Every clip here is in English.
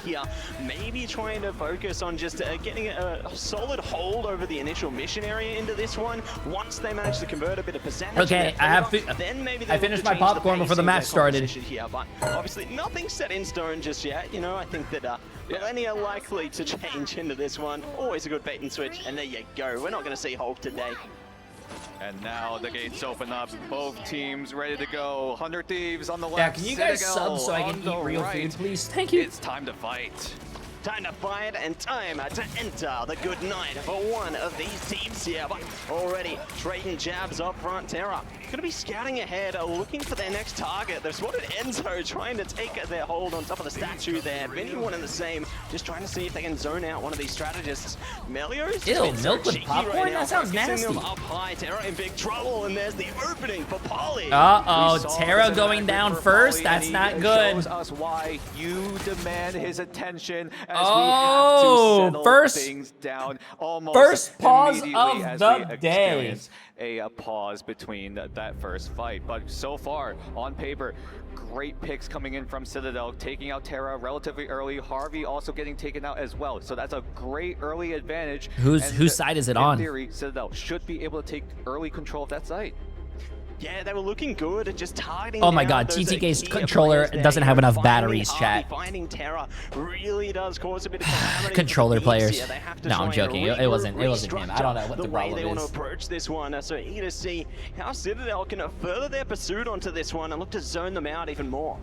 here. Maybe trying to focus on just getting a solid hold over the initial mission area into this one. Once they manage to convert a bit of percentage, okay, then maybe I finished my popcorn before the match started. Here, but obviously nothing set in stone just yet. You know, I think that Millennia likely to change into this one. Always a good bait and switch, and there you go. We're not going to see Hulk today. And now the gates open up. Both teams ready to go. 100 Thieves on the left. Yeah, can you guys Citadel sub so I can eat real food, please? Thank you. It's time to fight. Time to fight and time to enter the good night for one of these teams here. But already trading jabs up front. Terra gonna be scouting ahead, looking for their next target. They've spotted Enzo trying to take their hold on top of the statue there. Vinny one in the same, just trying to see if they can zone out one of these strategists. Melio's Ew, milk with popcorn? right now, that sounds nasty. them up high. Terra in big trouble, and there's the opening for Polly. Uh-oh, Terra going down first? That's not good. Shows us why you demand his attention as Oh, we have to settle first- things down almost first pause immediately of as the we day. experience a pause between that first fight. But so far, on paper, great picks coming in from Citadel, taking out Terra relatively early. Harvey also getting taken out as well. So that's a great early advantage. Whose side is it on? In theory, Citadel should be able to take early control of that site. Yeah, they were looking good at just targeting. Oh my down God, those TTK's key controller players there. doesn't have enough Finding batteries, Harvey, chat. Finding Terra really does cause a bit of calamity. Controller for the players. Thieves here. They have to No, try I'm and joking. It regroup, wasn't him. I don't know what the way problem they want to is. approach this one. So eager to see how Citadel can further their pursuit onto this one and look to zone them out even more.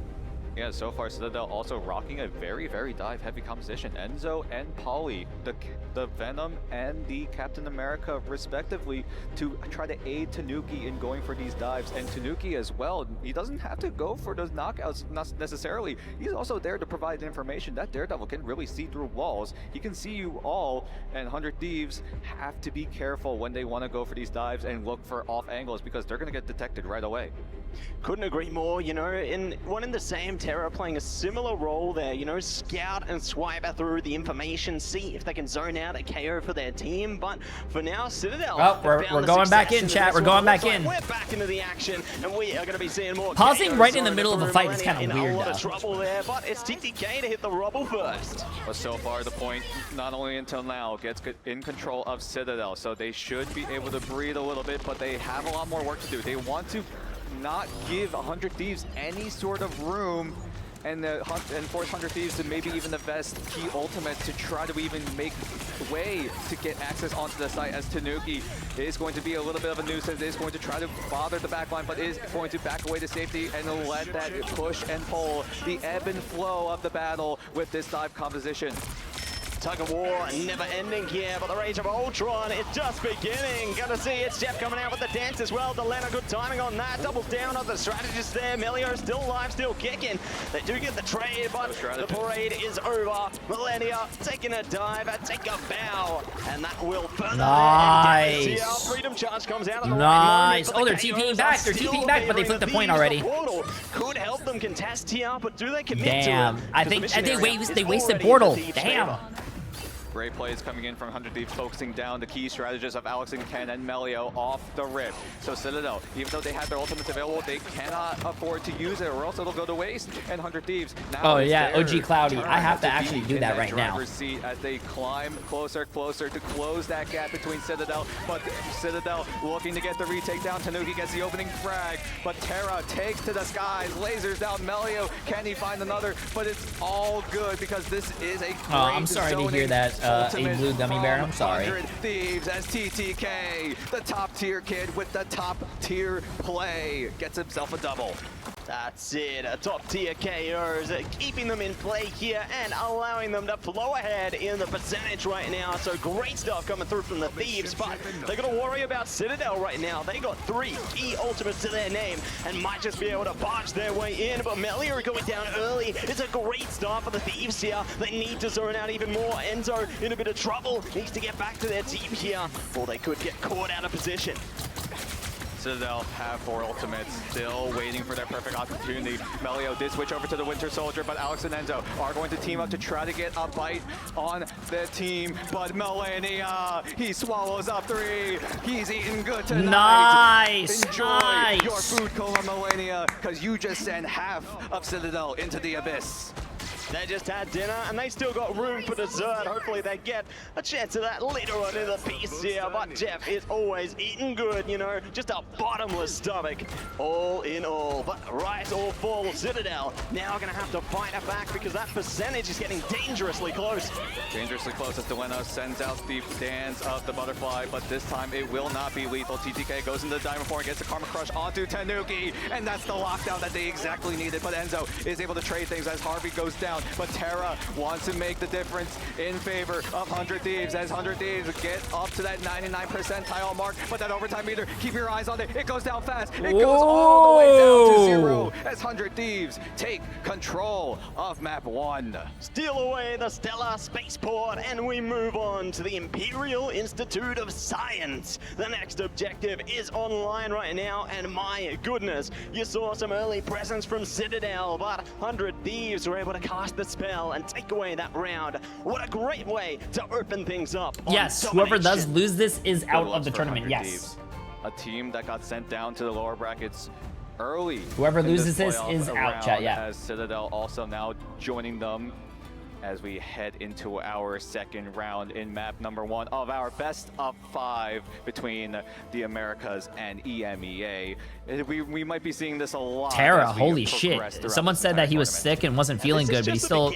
Yeah, so far Citadel also rocking a very, very dive-heavy composition. Enzo and Polly, the Venom and the Captain America, respectively, to try to aid Tanuki in going for these dives. And Tanuki as well, he doesn't have to go for those knockouts necessarily. He's also there to provide information. That Daredevil can really see through walls. He can see you all, and 100 Thieves have to be careful when they want to go for these dives and look for off angles because they're going to get detected right away. Couldn't agree more, you know, in the same. Terra playing a similar role there, you know, scout and swipe through the information, see if they can zone out a KO for their team. But for now, Citadel. Well, we're going back in, chat. We're going back in. We're back into the action, and we are going to be seeing more. Pausing KOs right in the zoning middle of a through. fight is Millennia kind of in weird, a lot of though. trouble there, but it's TTK to hit the rubble first. But so far, the point, not only until now, gets in control of Citadel, so they should be able to breathe a little bit, but they have a lot more work to do. They want to not give 100 Thieves any sort of room and force 100 Thieves to maybe even invest key ultimate to try to even make way to get access onto the site, as Tanuki is going to be a little bit of a nuisance, is going to try to bother the backline, but is going to back away to safety and let that push and pull the ebb and flow of the battle with this dive composition. Tug of war never ending here, but the Rage of Ultron is just beginning. Gonna see it's Jeff coming out with the dance as well. Delena, good timing on that. Doubles down on the strategist there. Melio still alive, still kicking. They do get the trade, but the parade is over. Millennia taking a dive, take a bow, and that will further. Nice. See how Freedom Charge comes out of the Nice. right moment, Oh, they're but the TPing KOs back. are They're still TPing back, but they favoring flipped the the point Thieves. already. Portal could help them contest here, but do they commit Damn. to it? I think they wasted Portal. Damn. Great plays coming in from 100 Thieves, focusing down the key strategists of Alex and Ken and Melio off the rip. So Citadel, even though they have their ultimates available, they cannot afford to use it or else it'll go to waste. And 100 Thieves now Oh, is yeah, their OG Cloudy. turn I have to be actually do in that right now. driver's seat as they climb closer to close that gap between Citadel. But Citadel looking to get the retake down. Tanuki gets the opening frag, but Terra takes to the skies, lasers down Melio. Can he find another? But it's all good because this is a great I'm sorry to hear that, a blue gummy bear. I'm sorry. 100 Thieves as TTK, the top tier kid with the top tier play, gets himself a double. That's it, a top tier KOs, keeping them in play here and allowing them to flow ahead in the percentage right now. So great stuff coming through from the Thieves, but they're gonna worry about Citadel right now. They got 3 key ultimates to their name and might just be able to barge their way in, but Melia going down early. It's a great start for the Thieves here. They need to zone out even more. Enzo in a bit of trouble, needs to get back to their team here, or they could get caught out of position. Citadel have 4 ultimates, still waiting for their perfect opportunity. Melio did switch over to the Winter Soldier, but Alex and Enzo are going to team up to try to get a bite on the team. But Millennia, he swallows up 3. He's eating good tonight. Nice. Enjoy Nice. your food coma, Millennia, because you just sent half of Citadel into the abyss. They just had dinner and they still got room for dessert. Hopefully they get a chance of that later on in the piece here. But Jeff is always eating good, you know, just a bottomless stomach, all in all. But rise or fall, Citadel now gonna have to fight it back because that percentage is getting dangerously close. Dangerously close as Delena sends out the dance of the butterfly, but this time it will not be lethal. TTK goes into the Diamond 4 and gets the Karma Crush onto Tanuki, and that's the lockdown that they exactly needed. But Enzo is able to trade things as Harvey goes down, but Terra wants to make the difference in favor of 100 Thieves as 100 Thieves get up to that 99 percentile mark. But that overtime meter, keep your eyes on it. It goes down fast. It goes all the way down to 0 as 100 Thieves take control of map 1. Steal away the Stellar Spaceport, and we move on to the Imperial Institute of Science. The next objective is online right now, and my goodness, you saw some early presence from Citadel, but 100 Thieves were able to cast the spell and take away that round. What a great way to open things up. Yes, whoever does lose this is out of the For tournament. 100 Yes. Thieves, a team that got sent down to the lower brackets early. Whoever in loses this playoff is out, round, chat, yeah. As Citadel also now joining them as we head into our second round in map number 1 of our best of 5 between the Americas and EMEA. We might be seeing this a lot. Terra, as we holy progress shit. throughout Someone this said that entire he was tournament. sick and wasn't feeling good, but he's still...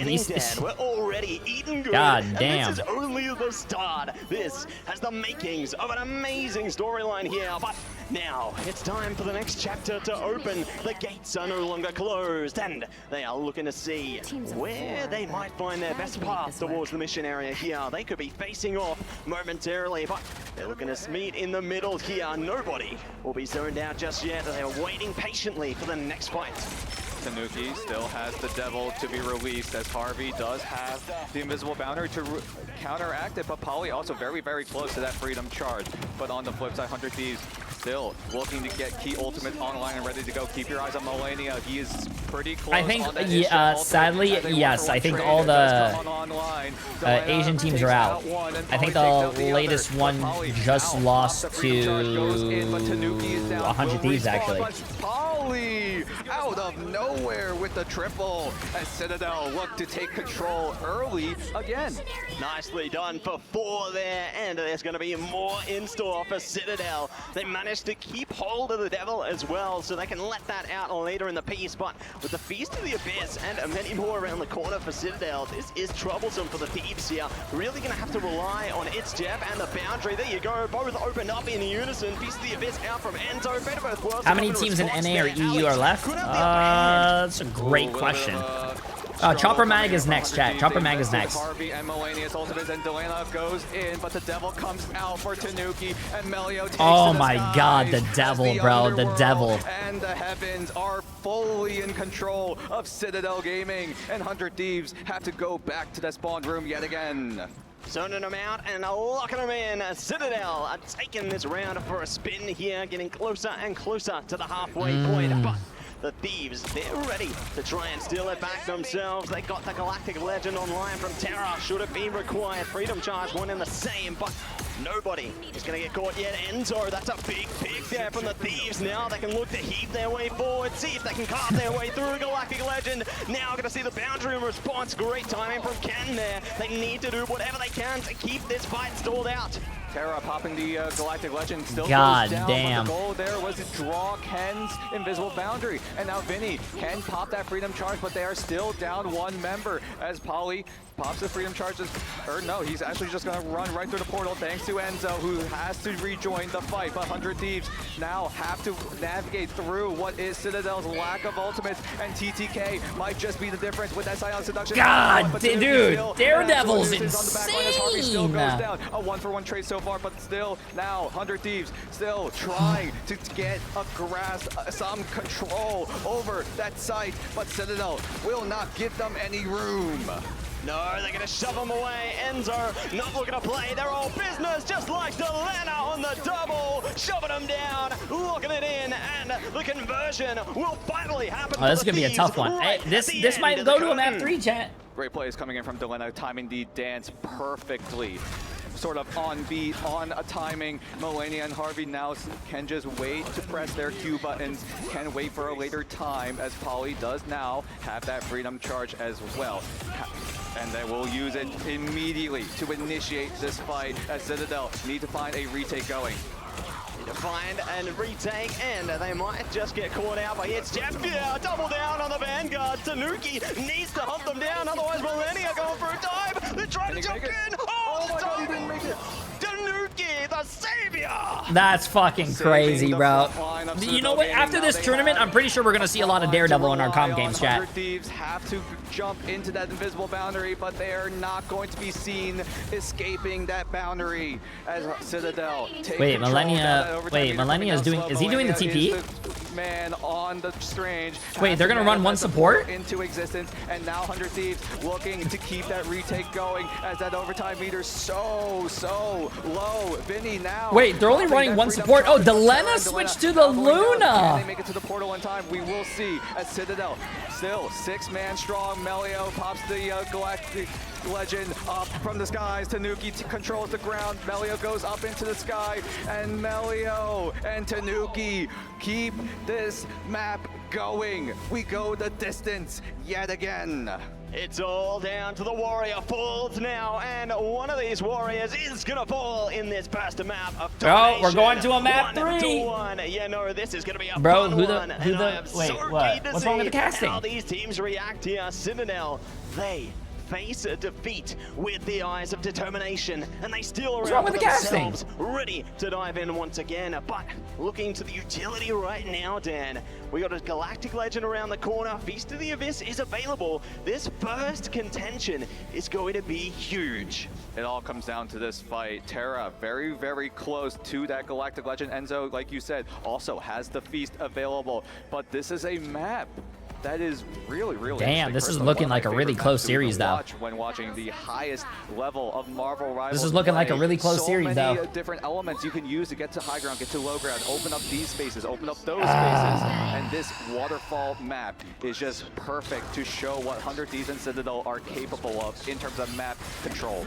We're already eating good. God and damn. this is only the start. This has the makings of an amazing storyline here, but now it's time for the next chapter to open. The gates are no longer closed, and they are looking to see where they might find their best path towards the mission area here. They could be facing off momentarily, but they're looking to meet in the middle here. Nobody will be zoned out just yet. They are waiting patiently for the next fight. Tanuki still has the Devil to be released as Harvey does have the Invisible Boundary to counteract it, but Polly also very, very close to that Freedom Charge. But on the flip side, 100 Thieves still looking to get key ultimate online and ready to go. Keep your eyes on Melania. He is pretty close. I think, on that sadly, yes. I think all the Asian teams are out. I think the latest one just lost to 100 Thieves, actually. Polly out of nowhere with the triple as Citadel look to take control early again. Nicely done for 4 there, and there's going to be more in store for Citadel. They managed to keep hold of the Devil as well, so they can let that out later in the piece. But with the Feast of the Abyss and many more around the corner for Citadel, this is troublesome for the Thieves here. Really going to have to rely on its Jeff and the Boundary. There you go, both opened up in unison. Feast of the Abyss out from Enzo. Better both worlds. How many teams in NA or EU are left? That's a great question. Chopper Mag is next, chat. Chopper Mag is next. Harvey and Melania's ultimate, and Delena goes in, but the Devil comes out for Tanuki, and Melio takes Oh to the my god, the skies Devil, as bro, the underworld Devil. And the heavens are fully in control of Citadel Gaming, and 100 Thieves have to go back to the spawn room yet again. Zoning them out and locking them in. Citadel are taking this round for a spin here, getting closer and closer to the halfway point. But the Thieves, they're ready to try and steal it back themselves. They got the Galactic Legend online from Terra. Should it be required? Freedom Charge, one in the same, but nobody is going to get caught yet. Enzo, that's a big pick there from the Thieves. Now they can look to heave their way forward, see if they can carve their way through Galactic Legend. Now going to see the Boundary in response. Great timing from Ken there. They need to do whatever they can to keep this fight stalled out. Terra popping the Galactic Legend still God goes down, damn. but the goal there was to draw Ken's Invisible Boundary. And now Vinny can pop that Freedom Charge, but they are still down 1 member as Polly pops the Freedom Charges. Or no, he's actually just going to run right through the portal thanks to Enzo, who has to rejoin the fight. But 100 Thieves now have to navigate through what is Citadel's lack of ultimates, and TTK might just be the difference with that Silent Seduction. God, dude, Still, Daredevil's Still goes insane. down. A 1-for-1 trade so far, but still now 100 Thieves still trying to get a grasp, some control over that site, but Citadel will not give them any room. No, they're going to shove them away. Enzo not looking to play. They're all business, just like Delena on the double. Shoving them down, looking it in, and the conversion will finally happen. Oh, this is going to be a tough one. Right Hey, this might end go of the to a map curtain. 3, chat. Great plays coming in from Delena, timing the dance perfectly. sort of on beat, on a timing. Melania and Harvey now can just wait to press their Q buttons, can wait for a later time, as Polly does now have that freedom charge as well. And they will use it immediately to initiate this fight, as Citadel need to find a retake going. To find and retake, and they might just get caught out by It's Jeff. Yeah, double down on the Vanguard. Tanuki needs to hunt them down, otherwise Millennia going for a dive. They're trying to jump in. Oh my God, he didn't make it. Tanuki, the savior. That's fucking crazy, bro. You know what? After this tournament, I'm pretty sure we're gonna see a lot of Daredevil in our comp games, chat. Thieves have to jump into that invisible boundary, but they are not going to be seen escaping that boundary as Citadel take Wait, control. Millennia is doing. Is he doing the TP? Man on the Strange. Wait, they're gonna run one support into existence, and now 100 Thieves looking to keep that retake going as that overtime meter so low. Vinny now. Wait, they're only running one support. Oh, Delena switched to the Luna. Can they make it to the portal in time? We will see. As Citadel still 6-man strong. Melio pops the Galactic Legend up from the skies. Tanuki controls the ground. Melio goes up into the sky, and Melio and Tanuki keep this map going. We go the distance yet again. It's all down to the warrior falls now, and one of these warriors is gonna fall in this burst map of domination. Oh, we're going to a map 3. 1-1. Yeah, no, this is gonna be a bro, fun one. wait, what? What's wrong with the casting? How these teams react here. Citadel, they face a defeat with the eyes of determination, and they still are out for themselves, ready to dive in once again. But looking to the utility right now, Dan, we got a Galactic Legend around the corner. Feast of the Abyss is available. This first contention is going to be huge. It all comes down to this fight. Terra very close to that Galactic Legend. Enzo, like you said, also has the Feast available, but this is a map that is really damn, this is looking like a really close series, though. When watching the highest level of Marvel Rivals, this is looking like a really close series, though. So many different elements you can use to get to high ground, get to low ground, open up these spaces, open up those spaces, and this waterfall map is just perfect to show what 100 Thieves and Citadel are capable of in terms of map control.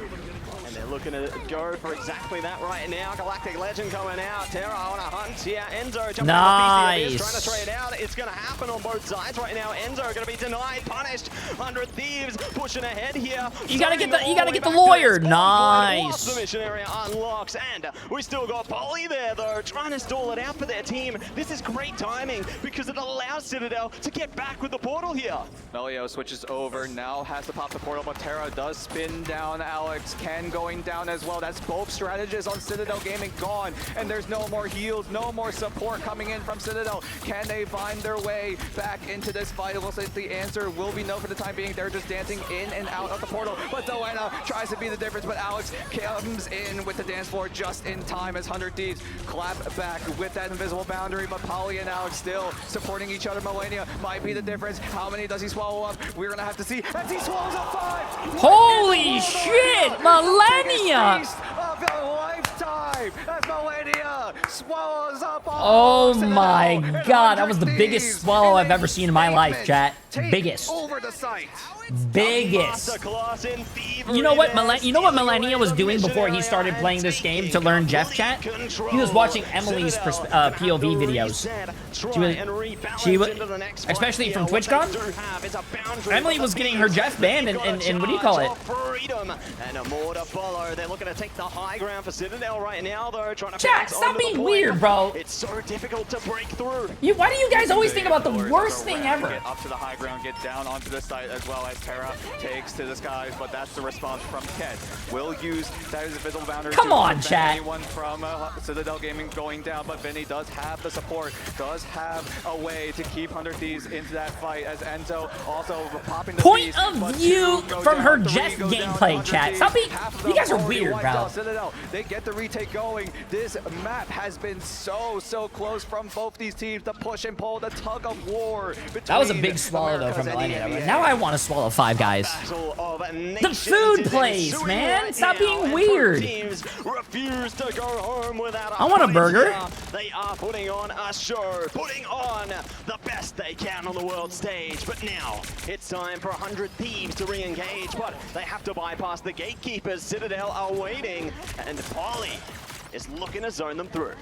And they're looking to go for exactly that right now. Galactic Legend coming out. Terra on a hunt here. Enzo jumping on the Beast, trying to trade out. It's going to happen on both sides right now. Enzo going to be denied, punished. 100 Thieves pushing ahead here. You gotta get the lawyer. Nice. The mission area unlocks, and we still got Polly there though, trying to stall it out for their team. This is great timing because it allows Citadel to get back with the portal here. Melio switches over, now has to pop the portal, but Terra does spin down Alex. Ken going down as well. That's both strategists on Citadel Gaming gone, and there's no more heals, no more support coming in from Citadel. Can they find their way back into this fight? It looks like the answer will be no for the time being. They're just dancing in and out of the portal, but Delena tries to be the difference, but Alex comes in with the dance floor just in time as 100 Thieves clap back with that invisible boundary, but Polly and Alex still supporting each other. Melania might be the difference. How many does he swallow up? We're gonna have to see as he swallows up 5. Holy shit, Melania! Of a lifetime as Melania swallows up all. Oh my God, that was the biggest swallow I've ever seen in my life, chat. Biggest. Over the site. Biggest. You know what Melania was doing before he started playing this game to learn Jeff, chat? He was watching Emily's POV videos. She was, especially from TwitchCon. Emily was getting her Jeff banned and what do you call it? And more to follow. They're looking to take the high ground for Citadel right now, though. Trying to chat, stop being weird, bro. It's so difficult to break through. Why do you guys always think about the worst thing ever? Get up to the high ground, get down onto the site as well as Terra takes to the skies, but that's the response from Ken. Will use that invisible boundary. Come on, chat. Anyone from Citadel Gaming going down, but Vinny does have the support, does have a way to keep 100 Thieves into that fight as Enzo also popping the point of view from her Jeff gameplay, chat. Stop being, you guys are weird, bro. Citadel, they get the retake going. This map has been so close from both these teams. The push and pull, the tug of war. That was a big swallow though from Melania. Now I want to swallow 5 guys. The food place, man. Stop being weird. Refuse to go home without I want a burger. They are putting on a show, putting on the best they can on the world stage. But now it's time for 100 Thieves to re-engage, but they have to buy bypass the gatekeepers. Citadel are waiting, and Polly is looking to zone them through.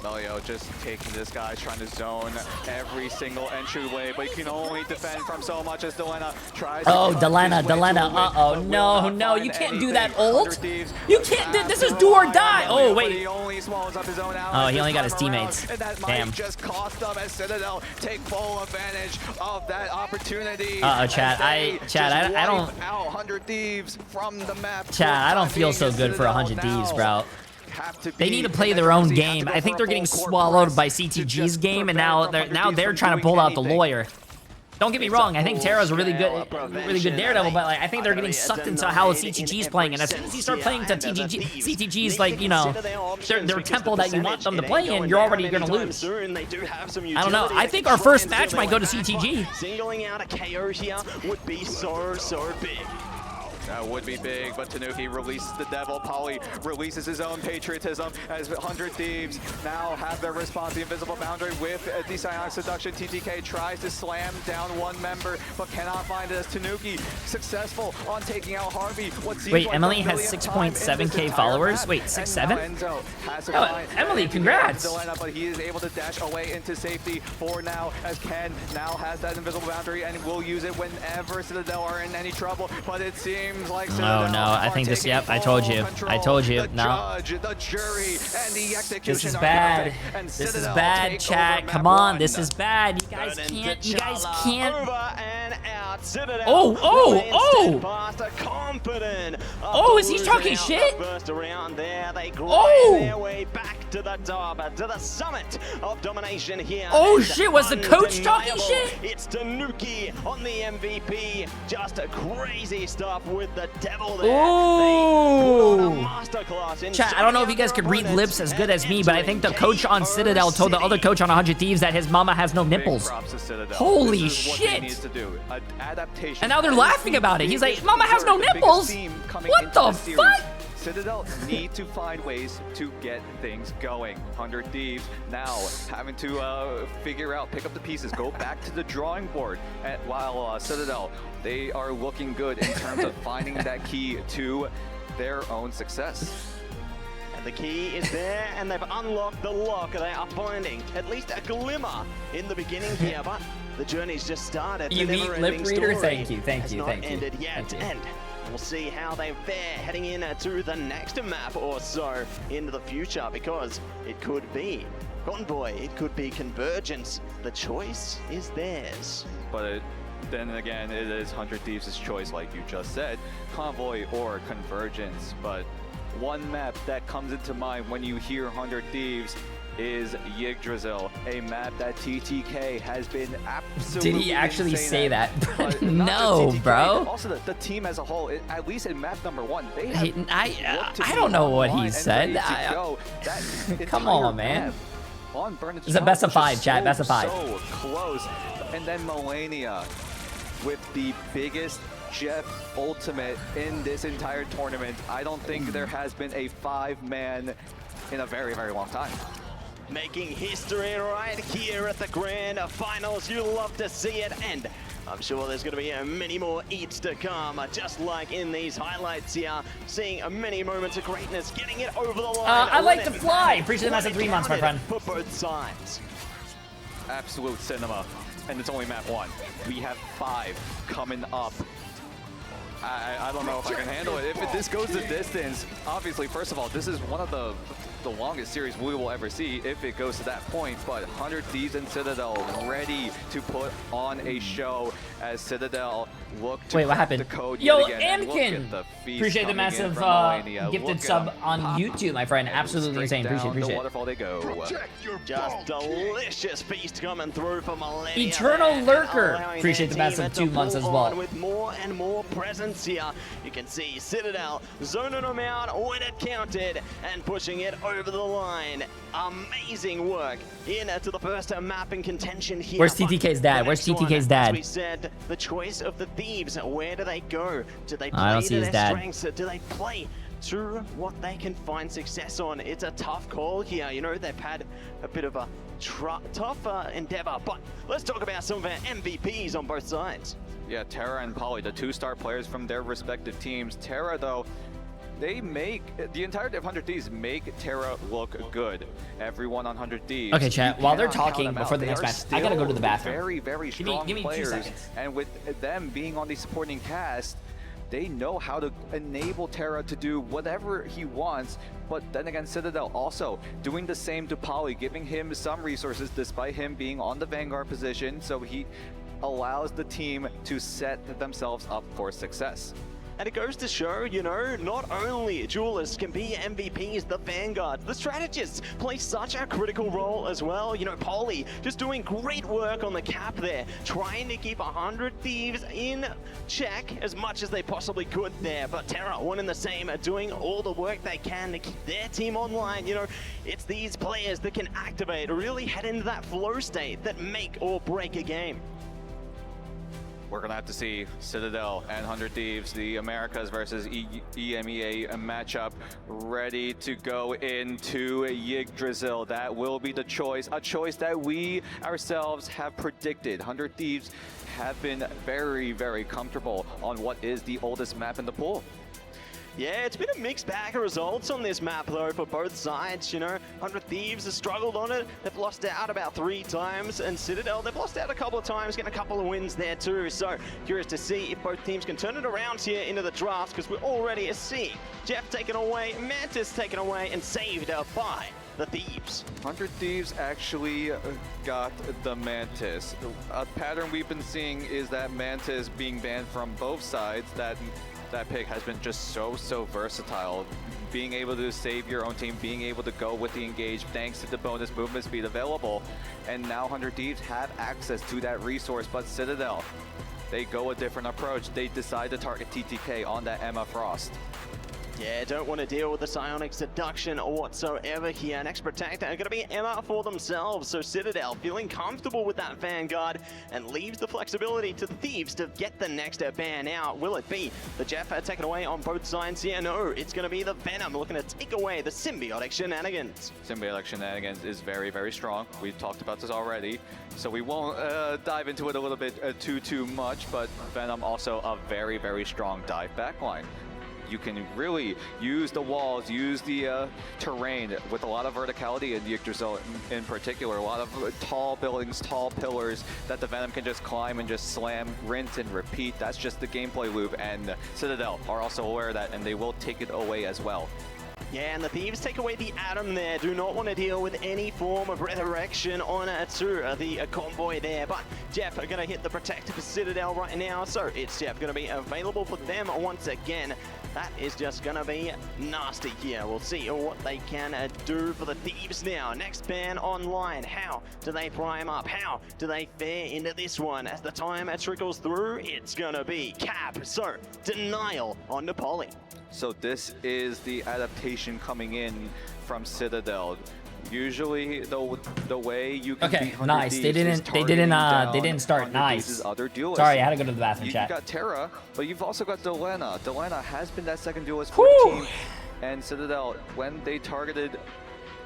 Melio just taking this guy, trying to zone every single entryway, but he can only defend from so much as Delena tries to Delena, uh-oh, no, you can't do that, ult. You can't, this is do or die. Oh, wait. He only swallows up his own oh, he only got his teammates. And that Damn. might just cost them as Citadel take full advantage of that opportunity. Chad, I don't... out 100 Thieves from the map. Chad, I don't feel so good for 100 Thieves, bro. They need to play their own game. I think they're getting swallowed by CTG's game, and now they're trying to pull out the lawyer. Don't get me wrong. I think Terra's a really good Daredevil, but like, I think they're getting sucked into how CTG's playing. And as soon as you start playing to CTG's, like, you know, their tempo that you want them to play in, you're already gonna lose. I don't know. I think our first match might go to CTG. Singling out a KO here would be so big. That would be big, but Tanuki releases the devil. Polly releases his own patriotism as 100 Thieves now have their response. The invisible boundary with the Psionic Seduction. TTK tries to slam down one member, but cannot find it as Tanuki successful on taking out Harvey. Wait, Emily has 6.7k followers? Wait, 6.7? Oh, Emily, congrats! But he is able to dash away into safety for now, as Ken now has that invisible boundary and will use it whenever Citadel are in any trouble, but it seems like no, I think this, yep, I told you, no. The jury and the execution. This is bad. This is bad, chat. Come on, this is bad. You guys can't. Over and out. Citadel. Oh, is he talking shit? First around there, they grind their way back to the top, to the summit of domination here. Oh shit, was the coach talking shit? It's Tanuki on the MVP. Just a crazy stuff with the devil there. Ooh. Masterclass. Chat, I don't know if you guys could read lips as good as me, but I think the coach on Citadel told the other coach on 100 Thieves that his mama has no nipples. Holy shit. And now they're laughing about it. He's like, mama has no nipples? What the fuck? Citadel need to find ways to get things going. 100 Thieves now having to pick up the pieces, go back to the drawing board. While Citadel, they are looking good in terms of finding that key to their own success. And the key is there, and they've unlocked the lock. They are finding at least a glimmer in the beginning here, but the journey's just started. You meet lip reader? Thank you. Ended yet, and we'll see how they fare heading into the next map or so into the future, because it could be Convoy, it could be Convergence. The choice is theirs. But then again, it is 100 Thieves' choice, like you just said, Convoy or Convergence. But one map that comes into mind when you hear 100 Thieves is Yggdrasil, a map that TTK has been absolutely Did he actually say that? No, bro. Also, the team as a whole, at least in map number 1, they have I don't know what he said. Come on, man. It's a best of 5, chat. Best of 5. So close. And then Melania with the biggest Jeff ultimate in this entire tournament. I don't think there has been a 5-man in a very, very long time. Making history right here at the Grand Finals. You love to see it, and I'm sure there's going to be many more eats to come, just like in these highlights here. Seeing many moments of greatness, getting it over the line. I like to fly. Appreciate the massive 3 months, my friend. For both sides. Absolute cinema, and it's only map 1. We have 5 coming up. I don't know if I can handle it. If this goes the distance, obviously, first of all, this is one of the longest series we will ever see if it goes to that point. But 100 Thieves and Citadel ready to put on a show as Citadel look to crack the code. Yo, again. Amkin! Appreciate the massive gifted sub on YouTube, my friend. Absolutely insane. Appreciate the waterfall they go. Just delicious feast coming through for Millennia. Eternal Lurker. Appreciate the massive 2 months as well. With more and more presence here, you can see Citadel zoning them out when it counted and pushing it over the line. Amazing work into the first map in contention here. Where's TTK's dad? Where's TTK's dad? As we said, the choice of the Thieves. Where do they go? Do they I don't play see to his their dad. strengths? Do they play to what they can find success on? It's a tough call here. You know, they've had a bit of a tough endeavor, but let's talk about some of our MVPs on both sides. Yeah, Terra and Poly, the 2-star players from their respective teams. Terra, though, they make the entirety of 100 Thieves make Terra look good. Everyone on 100 Thieves. Okay, chat. While they're talking before the They next are match, I gotta go to the bathroom. Very, very strong Give me 2 players, seconds. and with them being on the supporting cast, they know how to enable Terra to do whatever he wants. But then again, Citadel also doing the same to Poly, giving him some resources despite him being on the Vanguard position, so he allows the team to set themselves up for success. And it goes to show, you know, not only duelists can be MVPs, the Vanguard, the strategists play such a critical role as well. You know, Poly just doing great work on the cap there, trying to keep 100 Thieves in check as much as they possibly could there. But Terra, one and the same, are doing all the work they can to keep their team online. You know, it's these players that can activate, really head into that flow state that make or break a game. We're going to have to see Citadel and 100 Thieves, the Americas versus EMEA matchup, ready to go into Yggdrasil. That will be the choice, a choice that we ourselves have predicted. 100 Thieves have been very, very comfortable on what is the oldest map in the pool. Yeah, it's been a mixed bag of results on this map, though, for both sides. You know, 100 Thieves has struggled on it. They've lost out about 3 times, and Citadel, they've lost out a couple of times, getting a couple of wins there too. So, curious to see if both teams can turn it around here into the draft, because we're already seeing Jeff taken away, Mantis taken away, and saved by the Thieves. 100 Thieves actually got the Mantis. A pattern we've been seeing is that Mantis being banned from both sides. That pick has been just so versatile. Being able to save your own team, being able to go with the engage thanks to the bonus movement speed available. And now 100 Thieves have access to that resource, but Citadel, they go a different approach. They decide to target TTK on that Emma Frost. Yeah, don't want to deal with the psionic seduction or whatsoever here. Next protector are going to be Emma for themselves. So Citadel feeling comfortable with that Vanguard and leaves the flexibility to the Thieves to get the next ban out. Will it be the Jeff taken away on both sides here? No, it's going to be the Venom looking to take away the symbiotic shenanigans. Symbiotic shenanigans is very, very strong. We've talked about this already, so we won't dive into it a little bit too much, but Venom also a very, very strong dive backline. You can really use the walls, use the terrain with a lot of verticality in Yggdrasil in particular. A lot of tall buildings, tall pillars that the Venom can just climb and just slam, rinse, and repeat. That's just the gameplay loop, and Citadel are also aware of that, and they will take it away as well. Yeah, and the Thieves take away the Atom there. Do not want to deal with any form of resurrection on the convoy there. But Jeff are going to hit the protector for Citadel right now. So it's Jeff going to be available for them once again. That is just going to be nasty here. We'll see what they can do for the Thieves now. Next ban online. How do they prime up? How do they fare into this one? As the time trickles through, it's going to be Cap. So, denial on the Poly. So this is the adaptation coming in from Citadel. Usually, the way you can okay, beat 100 nice. Thieves They didn't start. Nice. Other duelists. Sorry, I had to go to the bathroom. You've Chat. got Terra, but you've also got Delena. Delena has been that second duelist for the team, and Citadel, when they targeted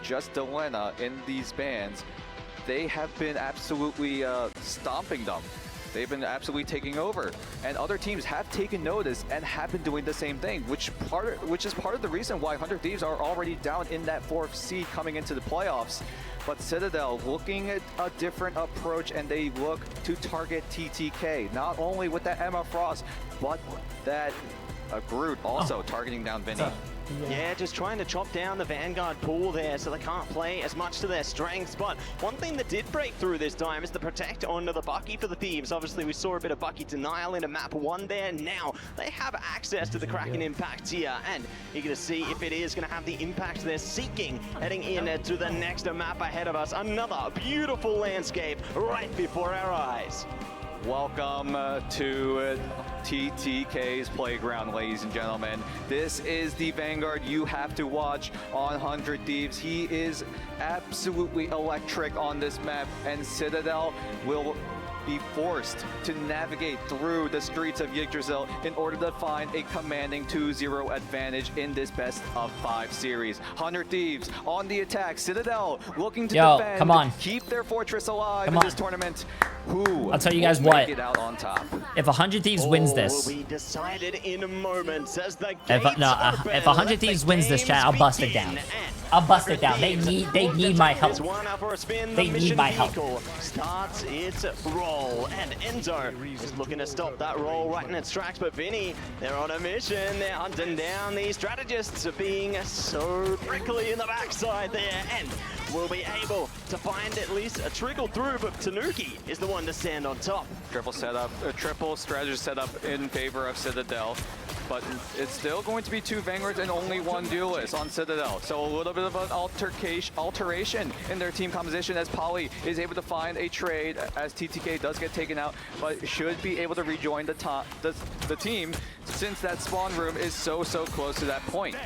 just Delena in these bans, they have been absolutely stomping them. They've been absolutely taking over, and other teams have taken notice and have been doing the same thing, which is part of the reason why 100 Thieves are already down in that 4th seed coming into the playoffs. But Citadel looking at a different approach, and they look to target TTK, not only with that Emma Frost, but that Groot also targeting down Vinny. Yeah, just trying to chop down the Vanguard pool there so they can't play as much to their strengths. But one thing that did break through this time is the protect onto the Bucky for the Thieves. Obviously, we saw a bit of Bucky denial in a map 1 there. Now they have access to the Kraken impact here, and you're going to see if it is going to have the impact they're seeking heading in to the next map ahead of us. Another beautiful landscape right before our eyes. Welcome to TTK's playground, ladies and gentlemen. This is the Vanguard you have to watch on 100 Thieves. He is absolutely electric on this map, and Citadel will be forced to navigate through the streets of Yggdrasil in order to find a commanding 2-0 advantage in this best of 5 series. 100 Thieves on the attack. Citadel looking to defend, come on. keep their fortress alive in this tournament. Who I'll tell you guys will what. make it out on top? If 100 Thieves wins this, will be decided in a moment as the if 100 Thieves wins this, chat, I'll bust it down. I'll bust it down. They need my help. They need my help. Starts its roll, and Enzo is looking to stop that roll right in its tracks. But Vinny, they're on a mission. They're hunting down these strategists, being so prickly in the backside there, and will be able to find at least a trickle through. But Tanuki is the one to stand on top. Triple setup, triple strategy setup in favor of Citadel. But it's still going to be 2 Vanguards and only 1 duelist on Citadel. So a little bit of an alteration in their team composition as Polly is able to find a trade as TTK does get taken out, but should be able to rejoin the team since that spawn room is so close to that point.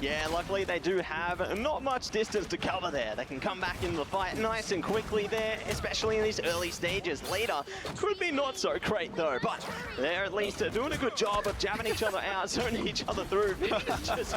Yeah, luckily they do have not much distance to cover there. They can come back into the fight nice and quickly there, especially in these early stages. Later, could be not so great though, but they're at least doing a good job of jamming each other out, zoning each other through. Just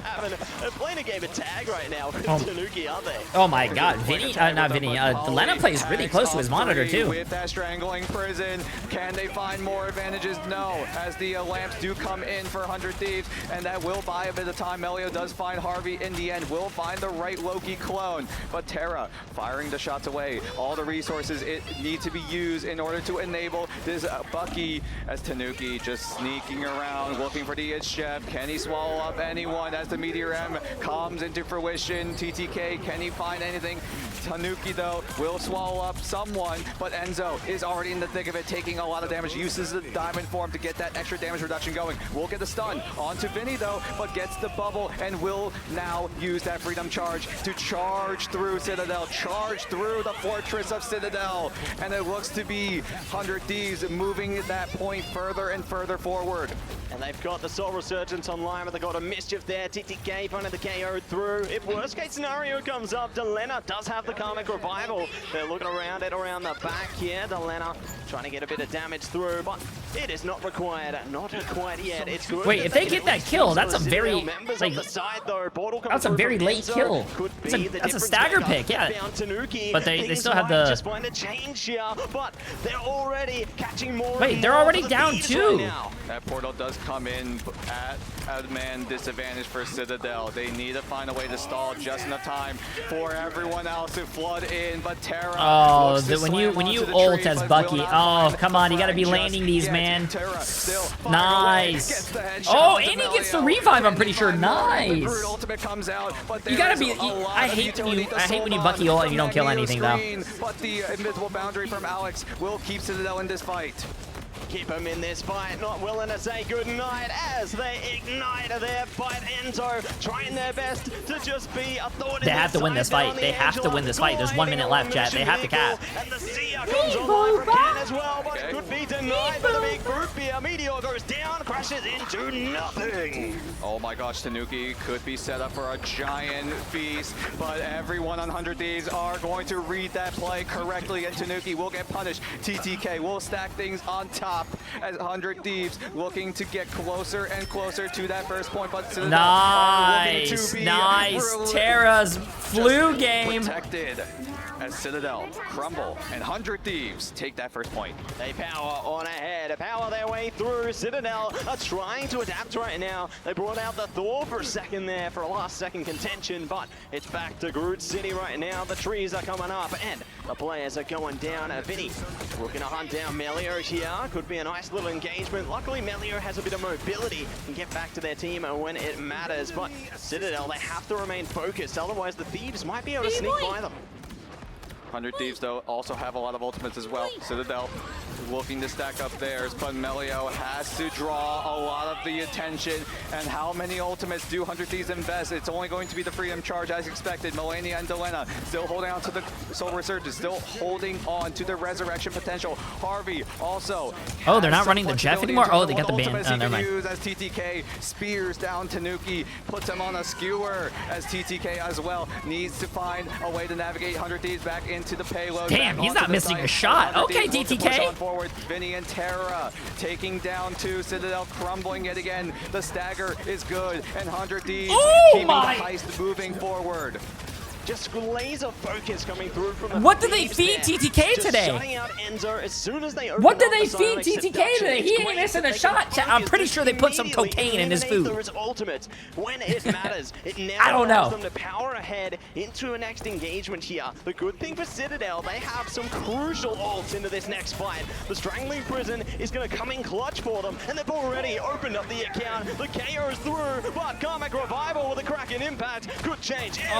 playing a game of tag right now with Tanuki, aren't they? Oh my god, Vinny, not Vinny, Lena plays really close to his monitor too. With that strangling prison, can they find more advantages? No, as the lamps do come in for 100 Thieves, and that will buy a bit of time. Melio does find Harvey in the end, will find the right Loki clone, but Terra firing the shots away. All the resources need to be used in order to enable this Bucky, as Tanuki just sneaking around, looking for the itch chef. Can he swallow up anyone as the Meteor M comes into fruition? TTK, can he find anything? Tanuki, though, will swallow up someone, but Enzo is already in the thick of it, taking a lot of damage, uses the diamond form to get that extra damage reduction going. Will get the stun onto Vinny, though, but gets the bubble and will now use that freedom charge to charge through Citadel, charge through the fortress of Citadel, and it looks to be 100 Thieves moving that point further and further forward. And they've got the Soul Resurgence online, but they've got a Mischief there. TTK finding the KO through. If worst case scenario comes up, Delena does have the Karmic Revival. They're looking around it around the back here. Delena trying to get a bit of damage through, but it is not required. Not quite yet. It's good. Wait, if they get that kill, that's a very, like, that's a very late kill. That's a stagger pick, yeah. But they still have the... Just find a change here, but they're already catching more. Wait, they're already down too. That portal does come in at a man disadvantage for Citadel. They need to find a way to stall just enough time for everyone else to flood in, but Terra... Oh, when you ult as Bucky, oh, come on, you gotta be landing these, man. Nice. Oh, and he gets the revive, I'm pretty sure. Nice. You gotta be... I hate when you Bucky ult and you don't kill anything, though. But the invisible boundary from Alex will keep Citadel in this fight. Keep him in this fight, not willing to say goodnight as they ignite their fight. Enzo trying their best to just be a thought. They have to win this fight. They have to win this fight. There's 1 minute left, chat. They have to cap. And the Seer comes online from Ken as well, but could be denied by the big group here. Meteor goes down, crashes into nothing. Oh my gosh, Tanuki could be set up for a giant feast, but everyone on 100 Thieves are going to read that play correctly, and Tanuki will get punished. TTK will stack things on top as 100 Thieves looking to get closer and closer to that first point, but Citadel nice, nice. Terra's flu game. Protected as Citadel crumble and 100 Thieves take that first point. They power on ahead, power their way through. Citadel are trying to adapt right now. They brought out the Thor for a second there for a last second contention, but it's back to Groot City right now. The trees are coming up and the players are going down. Vinny looking to hunt down Melio here. Could be a nice little engagement. Luckily, Melio has a bit of mobility and get back to their team when it matters, but Citadel, they have to remain focused, otherwise the Thieves might be able to sneak by them. 100 Thieves, though, also have a lot of ultimates as well. Citadel looking to stack up theirs, but Melio has to draw a lot of the attention. And how many ultimates do 100 Thieves invest? It's only going to be the Freedom Charge as expected. Melania and Delena still holding on to the Soul Resurgence, still holding on to the Resurrection potential. Harvey also... Oh, they're not running the Jeff anymore? Oh, they got the ban. Oh, never mind. As TTK spears down Tanuki, puts him on a skewer, as TTK as well needs to find a way to navigate 100 Thieves back into the payload. Damn, he's not missing a shot. Okay, TTK. Vinny and Terra taking down 2. Citadel crumbling yet again. The stagger is good, and 100 Thieves keeping the heist moving forward. Just laser focus coming through from the What did they Thieves feed there. TTK Just today? shutting out Enzo as soon as they open What did up they the feed Silence TTK seduction. today? He It's ain't great missing that a they can shot. I'm focus pretty sure they put some immediately cocaine in his eliminate food. those ultimates when it matters. It now I don't allows know. them to power ahead into a next engagement here. The good thing for Citadel, they have some crucial ults into this next fight. The Strangling Prison is going to come in clutch for them, and they've already opened up the account. The KO is through, but Karmic Revival with a cracking impact could change everything.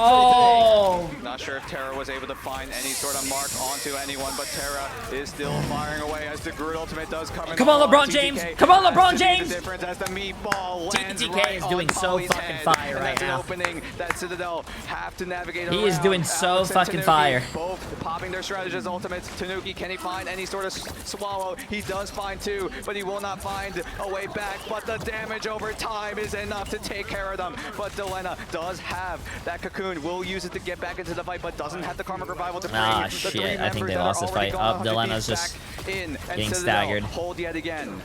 Oh, Not sure if Terra was able to find any sort of mark onto anyone, but Terra is still firing away as the Groot ultimate does come in. Come on, LeBron James. Come on, LeBron James. The difference as the meatball lands TTK right is doing on so Polly's fucking head. fire And right that's an now. opening that Citadel have to navigate He is around. doing so Alex and fucking Tanuki fire. both popping their strategist ultimates. Tanuki, can he find any sort of swallow? He does find two, but he will not find a way back. But the damage over time is enough to take care of them. But Delena does have that cocoon, will use it to get back into the fight, but doesn't have the Karmic Revival to bring Ah, the shit. three I think members they that lost are this already fight. gone. Oh, 100 Delena's Thieves just back in, and getting Citadel staggered. hold yet again.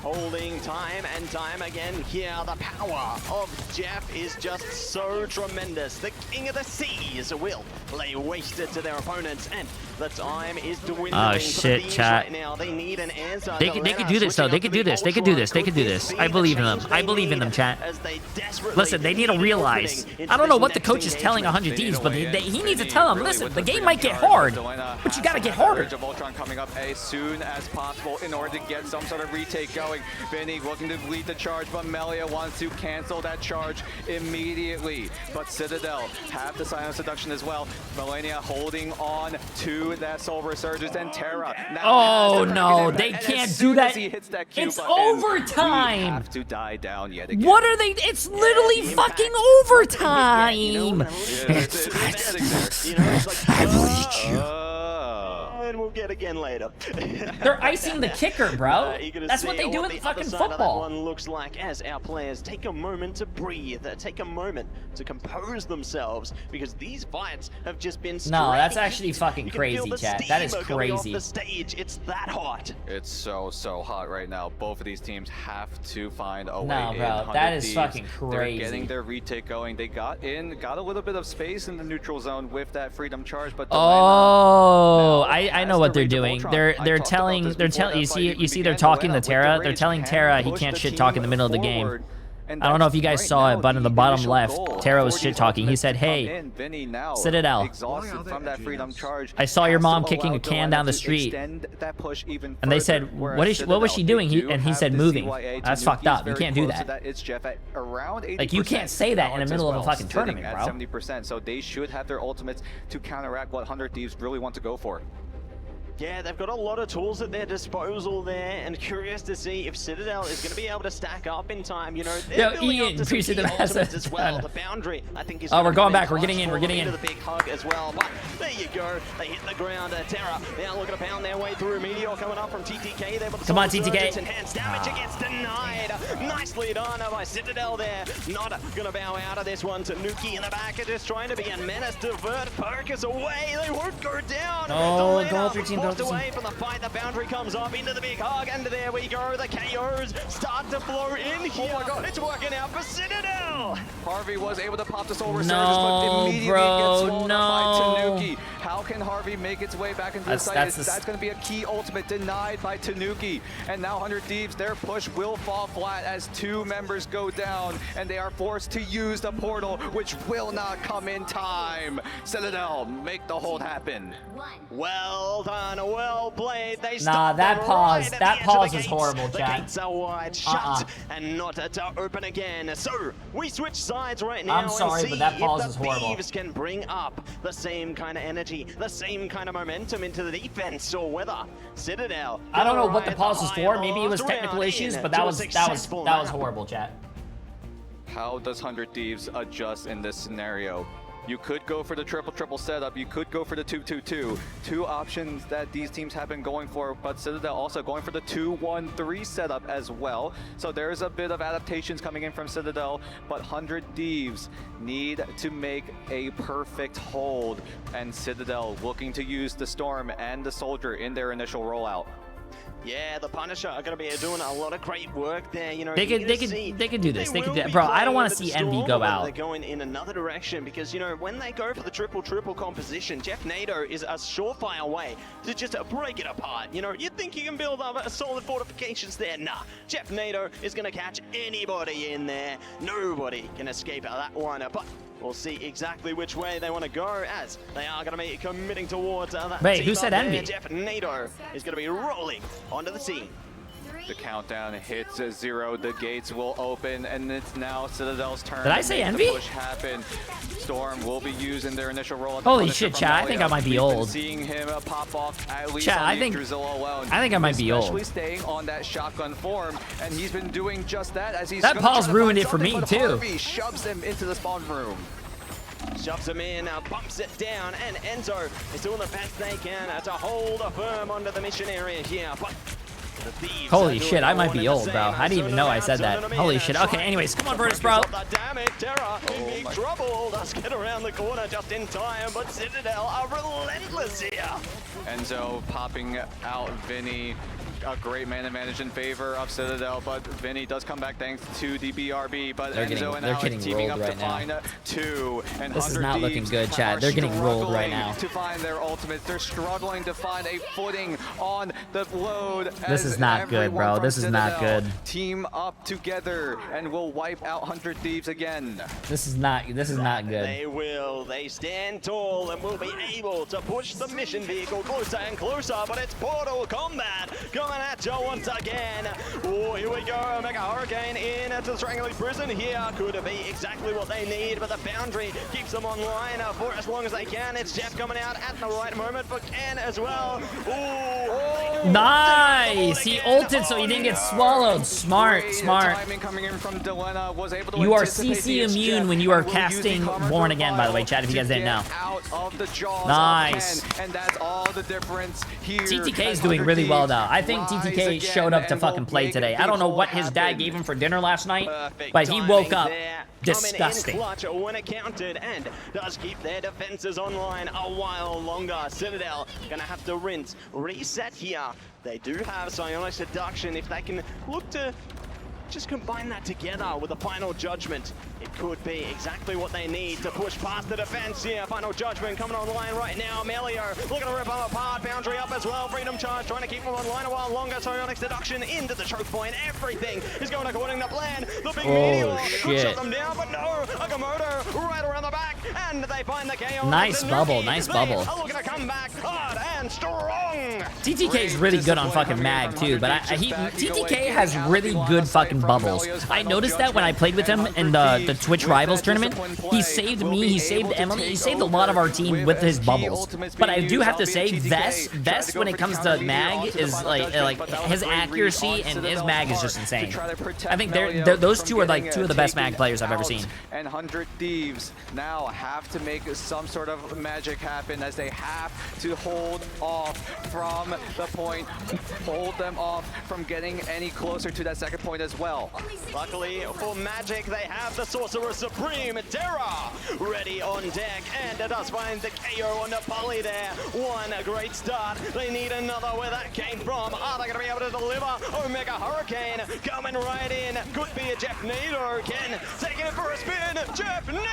Holding time and time again here. The power of Jeff is just so tremendous. The King of the Seas will lay waste to their opponents, and the time is dwindling. Oh, for the shit, Thieves chat. right now. They need an answer. They can do this, though. They can do this. They can do this. They can do this. I believe in them. I believe in them, chat. Listen, they need to realize. I don't know what the coach is telling 100 Thieves, but he needs to tell them, listen, the game might get hard, but you gotta get harder. Of Ultron coming up as soon as possible in order to get some sort of retake going. Vinny looking to lead the charge, but Melia wants to cancel that charge immediately. But Citadel have the silent seduction as well. Melania holding on to that Soul Resurgence, and Terra now Oh, has the no, cracking they impact, and can't as do soon that. as he hits that Q It's button, overtime. we have to die down yet again. What are they? It's literally fucking overtime. It's getting there. You know, it's like, Uh, and we'll get again later. They're icing the kicker, bro. Eager to That's see what they do in the fucking other side of that football. one looks like as our players take a moment to breathe, take a moment to compose themselves, because these fights have just been No, that's straight actually heat. fucking You can feel crazy, the chat. That is steam coming off crazy. the stage. It's that hot. It's so hot right now. Both of these teams have to find a way No, in. bro, 100 that is Thieves, fucking They're crazy. getting their retake going. They got a little bit of space in the neutral zone with that freedom charge, but Oh, now I has know the what they're reach of doing. Ultron. They're I talked about telling this before that you fight even see they're began. talking to Delena with the Terra. They're rage telling can Terra he push can't the shit team talk in the middle of the game. forward. And I don't know if you that's guys right saw now it, but in the the bottom initial left, goal Terra was 40 shit talking. He ultimates said, to come "Hey, in. Vinny now Citadel, exhausted from that freedom charge. I saw your has to mom kicking allow a can Delena down the to street." extend that push even And they further, said, whereas what was she Citadel, doing? they do And he have said the moving. CYA. That's Tanuki's fucked up. You very can't do close to that. It's Jeff at around 80%. Like, you can't say that in the Lawrence middle as of a well, fucking sitting tournament, at bro. 70%, so they should have their ultimates to counteract what 100 Thieves really want to go for. Yeah, they've got a lot of tools at their disposal there, and curious to see if Citadel is going to be able to stack up in time. You know, they're building Ian, up to some appreciate key the ultimates message. as well. The boundary, I think, is. Oh, we're going gonna back. We're come getting in. clutch We're getting for in. them into the big hug as well. But there you go. They hit the ground. Terra now looking to pound their way through. Meteor coming up from TTK. They're Come on, TTK. Enhanced damage against denied. Nicely done by Citadel there. Not gonna bow out of this one. Tanuki in the back are just trying to be a menace. Divert focus away. They won't go down. Oh, Delena go through team, forced go through away from the fight. The boundary comes up into the big hug, and there we go. The KOs start to flow in here. Oh my God. It's working out for Citadel. Harvey was able to pop the Soul Resurgence, No, but immediately bro, gets swallowed up by no. Tanuki. How can Harvey make its way back into the site? That's going to be a key ultimate denied by Tanuki. And now 100 Thieves, their push will fall flat as two members go down, and they are forced to use the portal, which will not come in time. Citadel, make the hold happen. Well done, well played. They Nah, stopped that them pause- right at that the edge pause of the was gates. horrible, The chat. gates are wide shut and not to open again. So we switch sides right now. I'm sorry, and but see that pause if is the horrible. Thieves can bring up the same kind of energy, the same kind of momentum into the defense, or whether Citadel. I don't know gonna what the ride pause was high for. in the Maybe it was last technical round issues, in but to a that was successful horrible, chat. How does 100 Thieves adjust in this scenario? You could go for the triple setup. You could go for the 2-2-2. Two options that these teams have been going for, but Citadel also going for the 2-1-3 setup as well. So there's a bit of adaptations coming in from Citadel, but 100 Thieves need to make a perfect hold, and Citadel looking to use the Storm and the Soldier in their initial rollout. Yeah, the Punisher are going to be doing a lot of great work there. You know, they could do this. They could do, bro. I don't want to see Envy go out. They're going in another direction because, you know, when they go for the triple composition, Jeff Nato is a surefire way to just break it apart. You know, you think you can build up a solid fortifications there? Nah, Jeff Nato is going to catch anybody in there. Nobody can escape that one. But we'll see exactly which way they want to go, as they are going to be committing towards that. Wait, who said Envy? Jeff Nato is going to be rolling onto the scene. The countdown hits 0. The gates will open, and it's now Citadel's turn. Did I say Envy? The push happen. Storm will be using their initial roll. Holy shit, chat! I think I might be old. Seeing him pop off at least chat, on I think I might be old. Especially staying on that shotgun form, and he's been doing just that as he's. That pause ruined it for me too. Harvey shoves him into the spawn room. Shoves him in, bumps it down, and Enzo is doing the best they can to hold firm onto the mission area here. But holy shit, I might be old, bro. I didn't even know I said that. Holy shit. Okay, anyways, come on, Virtus, bro. Damn it, Terra in big trouble. Does get around the corner just in time, but Citadel are relentless here. Enzo popping out Vinny. A great man advantage in favor of Citadel, but Vinny does come back thanks to the BRB. But Enzo and Alex teaming up to find 2. And this is not looking good, Chad. They're getting rolled right now. To find their ultimates, they're struggling to find a footing on the load. This is not good, bro. This is not good. Team up together, and we'll wipe out 100 Thieves again. This is not good. They will. They stand tall and will be able to push the mission vehicle closer and closer. But it's Portal Combat coming at you once again. Oh, here we go. Mega Hurricane into the Strangling Prison here. Could be exactly what they need, but the boundary keeps them online for as long as they can. It's Jeff coming out at the right moment for Ken as well. Ooh. Nice! He ulted so he didn't get swallowed. Smart. Timing coming in from Delena was able to you are CC immune when you are casting Born Again, by the way, chat, if you guys didn't know. Nice. And that's all the difference here. TTK is doing really well, though. I think TTK showed up to fucking play today. I don't know what his dad gave him for dinner last night, but he woke up disgusting. When it counted, and does keep their defenses online a while longer. Citadel gonna have to rinse, reset here. They do have Psionic Seduction. If they can look to just combine that together with a Final Judgment, it could be exactly what they need to push past the defense here. Final Judgment coming online right now. Melio looking to rip them apart. Boundary up as well. Freedom Charge trying to keep them online a while longer. Psionic Seduction into the choke point. Everything is going according to plan. The big meteor could shut them down, but no. Agamotto right around the back, and they find the KO. Nice bubble. Nice bubble. They are looking to come back hard and strong. TTK is really good on fucking mag too, but TTK has really good fucking bubbles. I noticed that when I played with him in the Twitch Rivals tournament. He saved me, he saved Emily, he saved a lot of our team with his bubbles. But I do have to say, Vest when it comes to mag is like his accuracy and his mag is just insane. I think those two are like two of the best mag players I've ever seen. And 100 Thieves now have to make some sort of magic happen, as they have to hold off from the point, hold them off from getting any closer to that second point as well. Luckily for Magic, they have the Sorcerer Supreme, Terra, ready on deck, and it does find the KO on the poly there. One great start. They need another where that came from. Are they going to be able to deliver? Omega Hurricane coming right in. Could be a Jeff Nato again. Taking it for a spin. Jeff Nato!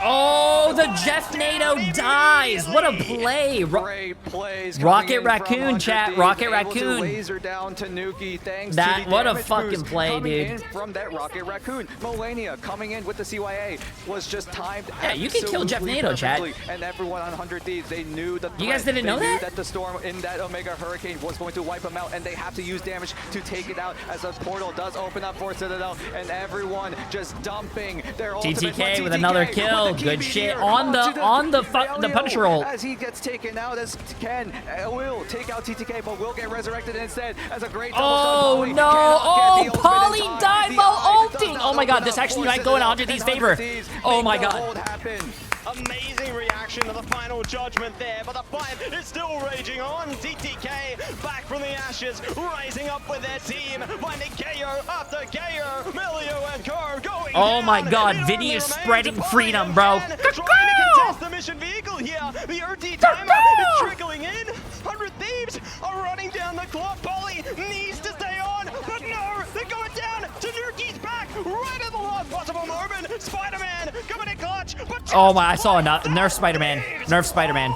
Oh, the Jeff Nato dies. What a play. Great plays. Rocket Raccoon, chat. Rocket Raccoon. Laser down to Nuki, thanks that, to the what a fucking play, dude. From that Rocket Raccoon. Melania coming in with the CYA was just timed. Yeah, you can kill Jeff Nato, chat. And everyone on 100 Thieves, they knew the threat. You guys didn't know that? They knew that the storm in that Omega Hurricane was going to wipe them out, and they have to use damage to take it out, as the portal does open up for Citadel, and everyone just dumping their TTK with another kill. Good shit on the Punisher roll. As he gets taken out, as Ken will take out TTK, but will get resurrected instead as a great double. Oh no! Oh, Polly died while ulting. Oh my god, this actually might go in 100 Thieves' favor. Oh my god. Amazing reaction to the Final Judgment there, but the fight is still raging on. TTK back from the ashes, rising up with their team, finding KO after KO. Melio and Kerr going Oh my god, Vinny is spreading freedom, bro. Trying to contest the mission vehicle here. The OT timer is trickling in. 100 Thieves are running down the clock. Polly needs to stay on, but no, they're going down. Tanuki's back right at the last possible moment. Spider-Man coming in clutch, but Oh my, I saw a Nerf Spider-Man. Nerf Spider-Man.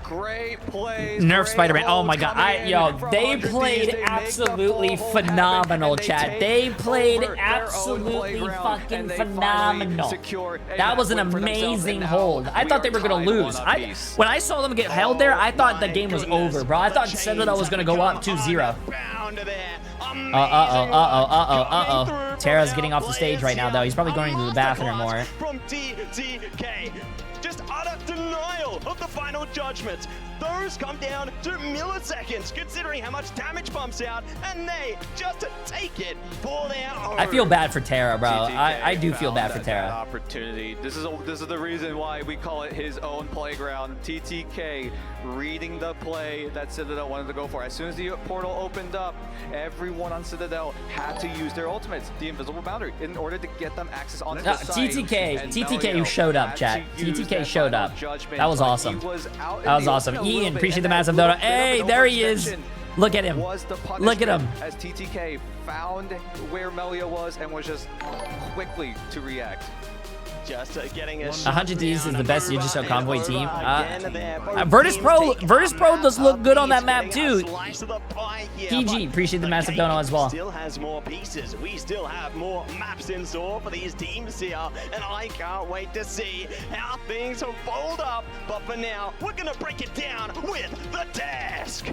Great plays. Nerf great Spider-Man. Oh holds my god. coming in Yo, from they 100 played Thieves. They make the absolutely full happen, phenomenal, and they chat. take They played over their own absolutely playground, fucking and they finally phenomenal. secure a That was an win for themselves, amazing and now hold. I we thought they are were gonna tied lose. one apiece. When I saw them get held there, I thought the my game was goodness. over, bro. I thought The Citadel was gonna go up 2-0. Bound there. Uh-oh. Terra's getting off the stage right now, though. He's probably going to the bathroom more. From TTK. Just utter denial of the final judgment. Those come down to milliseconds, considering how much damage pumps out, and they just take it for their own. I feel bad for Terra, bro. TTK I do feel bad for found Terra. that opportunity. This is the reason why we call it his own playground. TTK reading the play that Citadel wanted to go for. As soon as the portal opened up, everyone on Citadel had to use their ultimates, the invisible boundary, in order to get them access onto the site. TTK showed up, chat. TTK showed up. That was awesome. That was awesome. Ian, appreciate the massive dono. Hey, there he is. Look at him. Look at him. As TTK found where Melio was and was just quickly to react. Just getting a 100 Thieves is the best Digital Convoy team. Virtus Virtus Pro does look good on that map too. PG, PG, appreciate the massive dono as well. Still has more pieces. We still have more maps in store for these teams here, and I can't wait to see how things fold up. But for now, we're gonna break it down with the desk.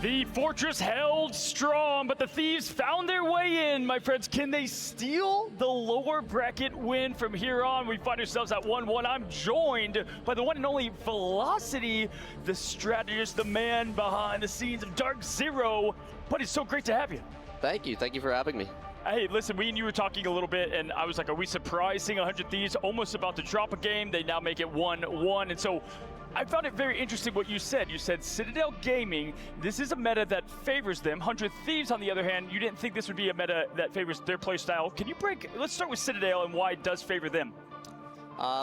The fortress held strong, but the Thieves found their way in, my friends. Can they steal the lower bracket win from here on? We find ourselves at 1-1. I'm joined by the one and only Velocity, the strategist, the man behind the scenes of Dark Zero. But it's so great to have you. Thank you for having me. Hey, listen, we and you were talking a little bit, and I was like, are we surprised seeing 100 Thieves almost about to drop a game? They now make it 1-1, and so I found it very interesting what you said. You said Citadel Gaming, this is a meta that favors them. 100 Thieves, on the other hand, you didn't think this would be a meta that favors their play style. Can you let's start with Citadel and why it does favor them.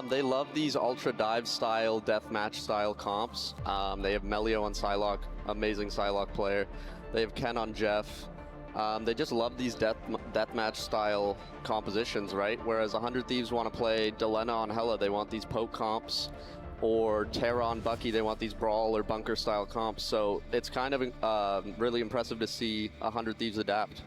They love these ultra dive style, deathmatch style comps. They have Melio on Psylocke, amazing Psylocke player. They have Ken on Jeff. They just love these deathmatch style compositions, right? Whereas 100 Thieves want to play Delena on Hela, they want these poke comps. Or Terra on Bucky, they want these brawl or bunker style comps. So it's kind of really impressive to see 100 Thieves adapt.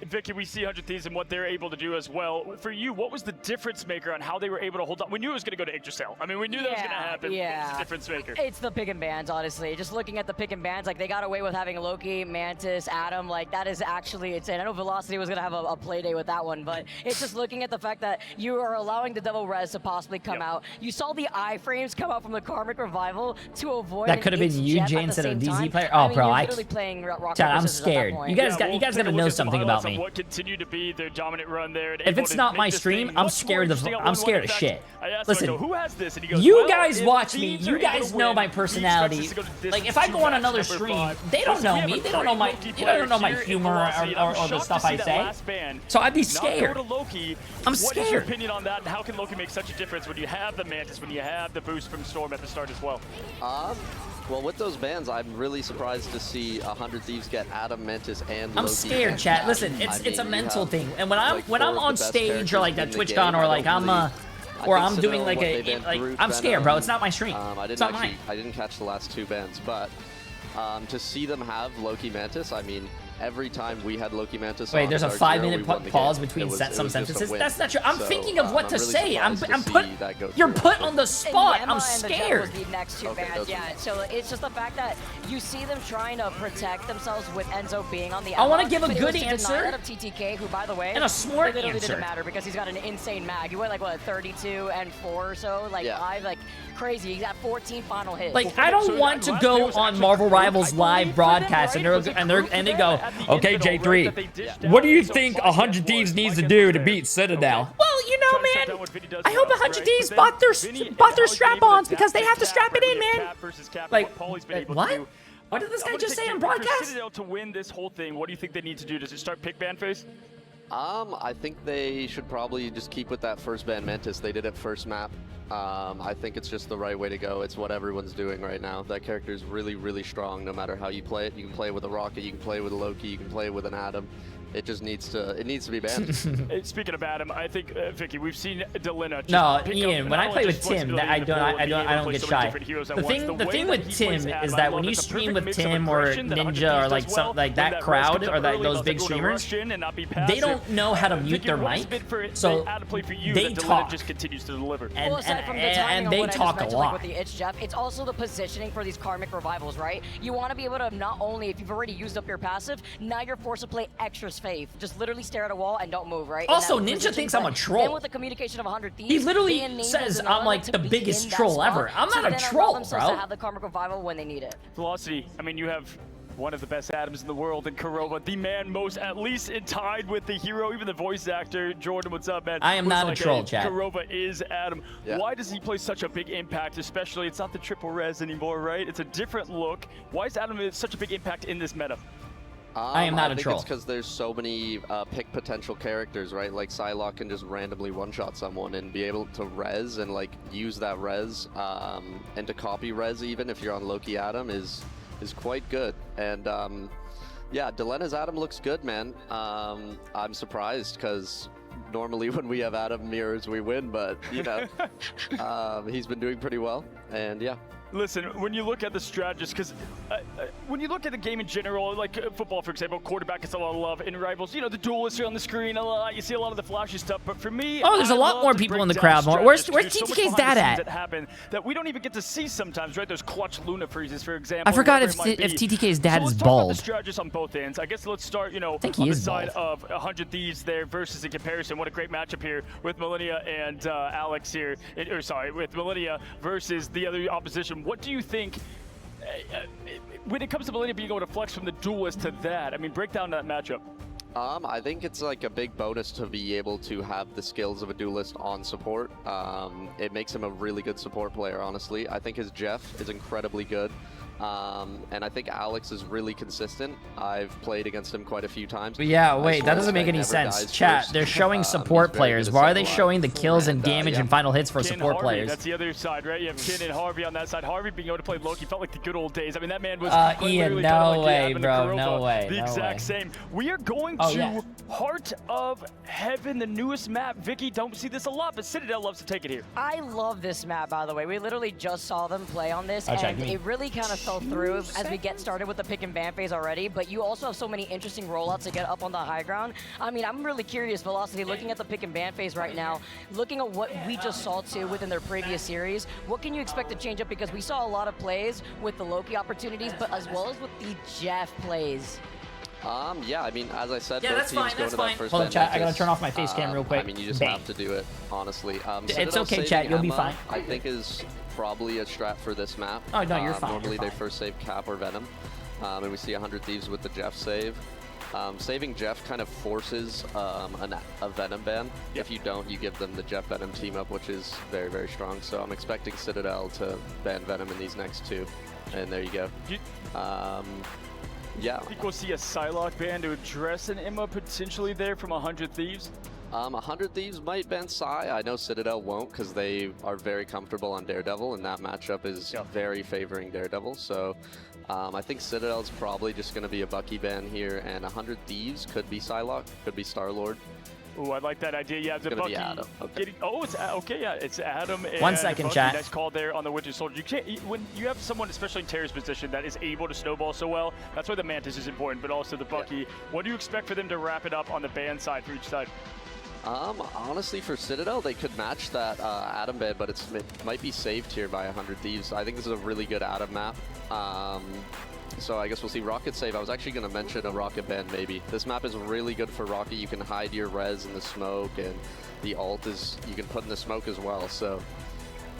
Vicky, we see 100 Thieves and what they're able to do as well. For you, what was the difference maker on how they were able to hold on? We knew it was going to go to Yggdrasil. I mean, we knew that was going to happen. Yeah. What was the difference maker? It's the pick and bans, honestly. Just looking at the pick and bans, like they got away with having Loki, Mantis, Adam. Like that is actually insane. I know Velocity was going to have a play day with that one, but it's just looking at the fact that you are allowing the Devil Res to possibly come out. You saw the iframes come out from the Karmic Revival to avoid. That could have been you, Jay, instead of a DZ player. Oh, bro, Chad, I'm scared. You guys got to know something about me. What continued to be their dominant run there. If it's not my stream, I'm scared of shit. Listen, who has this? And he goes, you guys watch me. You guys know my personality. Like if I go on another stream, they don't know me. They don't know my humor or the stuff I say. So I'd be scared. I'm What is your scared. opinion on that? And how can Loki make such a difference when you have the Mantis, when you have the boost from Storm at the start as well? Well, with those bans, I'm really surprised to see 100 Thieves get Adam, Mantis, and I'm Loki scared, and chat. Adam. Listen, I it's a mean, mental you have, thing. And when I'm like, on best stage or like characters that in the TwitchCon game. or like I'm doing like they banned like Brute, I'm scared, Venom. bro. It's not my stream. It's not mine. I didn't catch the last two bans, but to see them have Loki Mantis, I mean, every time we had Loki Mantis. Wait, there's a Dark 5-minute Zero, we won the pause game. between It was some just a sentences. win. That's not true. I'm So, thinking of what to really say. I'm surprised to put. see that go You're through. put on the spot. Emma I'm and the Jet scared. was the next two Okay, bans, those yeah. ones. So it's just the fact that you see them trying to protect themselves with Enzo being on the I wanna Emma, give a but it good was to answer. deny that of TTK, who, by the way, And a smart it literally answer. didn't matter because he's got an insane mag. He went like what 32 and 4 or so, like Yeah. 5, like crazy. He's got 14 final hits. Like I don't want to go on Marvel Rivals live broadcast and they go, okay, J3, what do you think 100 Thieves needs to do to beat Citadel? Well, you know, man, I hope 100 Thieves bought their strap-ons because they have to strap it in, man. Like, what? What did this guy just say on broadcast? Citadel to win this whole thing, what do you think they need to do? Does it start pick ban phase? I think they should probably just keep with that first ban Mantis. They did it first map. I think it's just the right way to go. It's what everyone's doing right now. That character is really, really strong no matter how you play it. You can play it with a Rocket, you can play it with a Loki, you can play it with an Adam. It just needs to be banned. Speaking of Adam, I think Vicky, we've seen Delina. No, Ian. When I play with Tim, I don't get shy. The thing with Tim is that when you stream with Tim or Ninja or like some like that crowd or those big streamers, they don't know how to mute their mic, so they talk. Just continues to deliver. And they talk a lot. With the itch, Jeff, it's also the positioning for these karmic revivals, right? You want to be able to not only, if you've already used up your passive, now you're forced to play extra safe. Just literally stare at a wall and don't move, right? Also, Ninja thinks I'm a troll. And with the communication of 100 Thieves, He literally says I'm like the biggest troll ever. I'm not a troll, bro. To have the karmic revival when they need it. Velocity, I mean, you have one of the best Adams in the world in Kurova, the man most, at least tied with the hero, even the voice actor. Jordan, what's up, man? I am not a troll, chat. Kurova is Adam. Yeah. Why does he play such a big impact, especially, it's not the triple res anymore, right? It's a different look. Why is Adam such a big impact in this meta? I am not a troll. I think it's because there's so many pick potential characters, right? Like Psylocke can just randomly one-shot someone and be able to res and like use that res and to copy res even if you're on Loki Adam is quite good. And yeah, Delena's Adam looks good, man. I'm surprised because normally when we have Adam mirrors we win, but you know, he's been doing pretty well, and yeah. Listen, when you look at the strategists, because when you look at the game in general, like football, for example, quarterback gets a lot of love in Rivals. You know, the duelists are on the screen a lot. You see a lot of the flashy stuff. But for me, there's a lot more people in the crowd. Where's TTK's dad at? That happen that we don't even get to see sometimes, right? There's clutch Luna freezes, for example. I forgot if TTK's dad is bald. Let's talk about the strategists on both ends. I guess let's start, you know, on the side of 100 Thieves there versus in comparison. What a great matchup here with Millennia and Alex here. With Millennia versus the other opposition. What do you think when it comes to Millennia being able to flex from the duelist to that? I mean, break down that matchup. I think it's like a big bonus to be able to have the skills of a duelist on support. It makes him a really good support player, honestly. I think his Jeff is incredibly good. And I think Alex is really consistent. I've played against him quite a few times. But yeah, wait, that doesn't make any sense. Chat, they're showing support players. Why are they showing the kills and damage and final hits for support players? That's the other side, right? You have Kin and Harvey on that side. Harvey being able to play Loki felt like the good old days. I mean, that man was Ian, no way, bro, no way. The exact same. We are going to Heart of Heaven, the newest map. Vicky, don't see this a lot, but Citadel loves to take it here. I love this map, by the way. We literally just saw them play on this, and it really kind of fell through as we get started with the pick and ban phase already, but you also have so many interesting rollouts to get up on the high ground. I mean, I'm really curious, Velocity, looking at the pick and ban phase right now, looking at what we just saw too within their previous series, what can you expect to change up? Because we saw a lot of plays with the Loki opportunities, but as well as with the Jeff plays. Yeah, I mean, as I said, both teams go to that first Hold on, chat, I gotta turn off my face cam real quick. I mean, you just have to do it, honestly. It's okay, chat, you'll be fine. I think is probably a strat for this map. Oh, no, you're fine. Normally they first save Cap or Venom, and we see 100 Thieves with the Jeff save. Saving Jeff kind of forces a Venom ban. If you don't, you give them the Jeff Venom team up, which is very, very strong. So I'm expecting Citadel to ban Venom in these next two, and there you go. Yeah. I think we'll see a Psylocke ban to address an Emma potentially there from 100 Thieves. 100 Thieves might ban Psy. I know Citadel won't because they are very comfortable on Daredevil, and that matchup is very favoring Daredevil. So I think Citadel's probably just going to be a Bucky ban here, and 100 Thieves could be Psylocke, could be Star-Lord. Ooh, I like that idea. Yeah, the Bucky Adam. getting. Oh, it's okay. Yeah, it's Adam. And 1 second, Bucky. chat. Nice call there on the Winter Soldier. You can't when you have someone, especially in Terra's position, that is able to snowball so well. That's why the Mantis is important, but also the Bucky. What do you expect for them to wrap it up on the ban side for each side? Honestly, for Citadel, they could match that Adam ban, but it might be saved here by 100 Thieves. I think this is a really good Adam map. So I guess we'll see Rocket save. I was actually going to mention a Rocket ban maybe. This map is really good for Rocket. You can hide your res in the smoke, and the ult is you can put in the smoke as well. So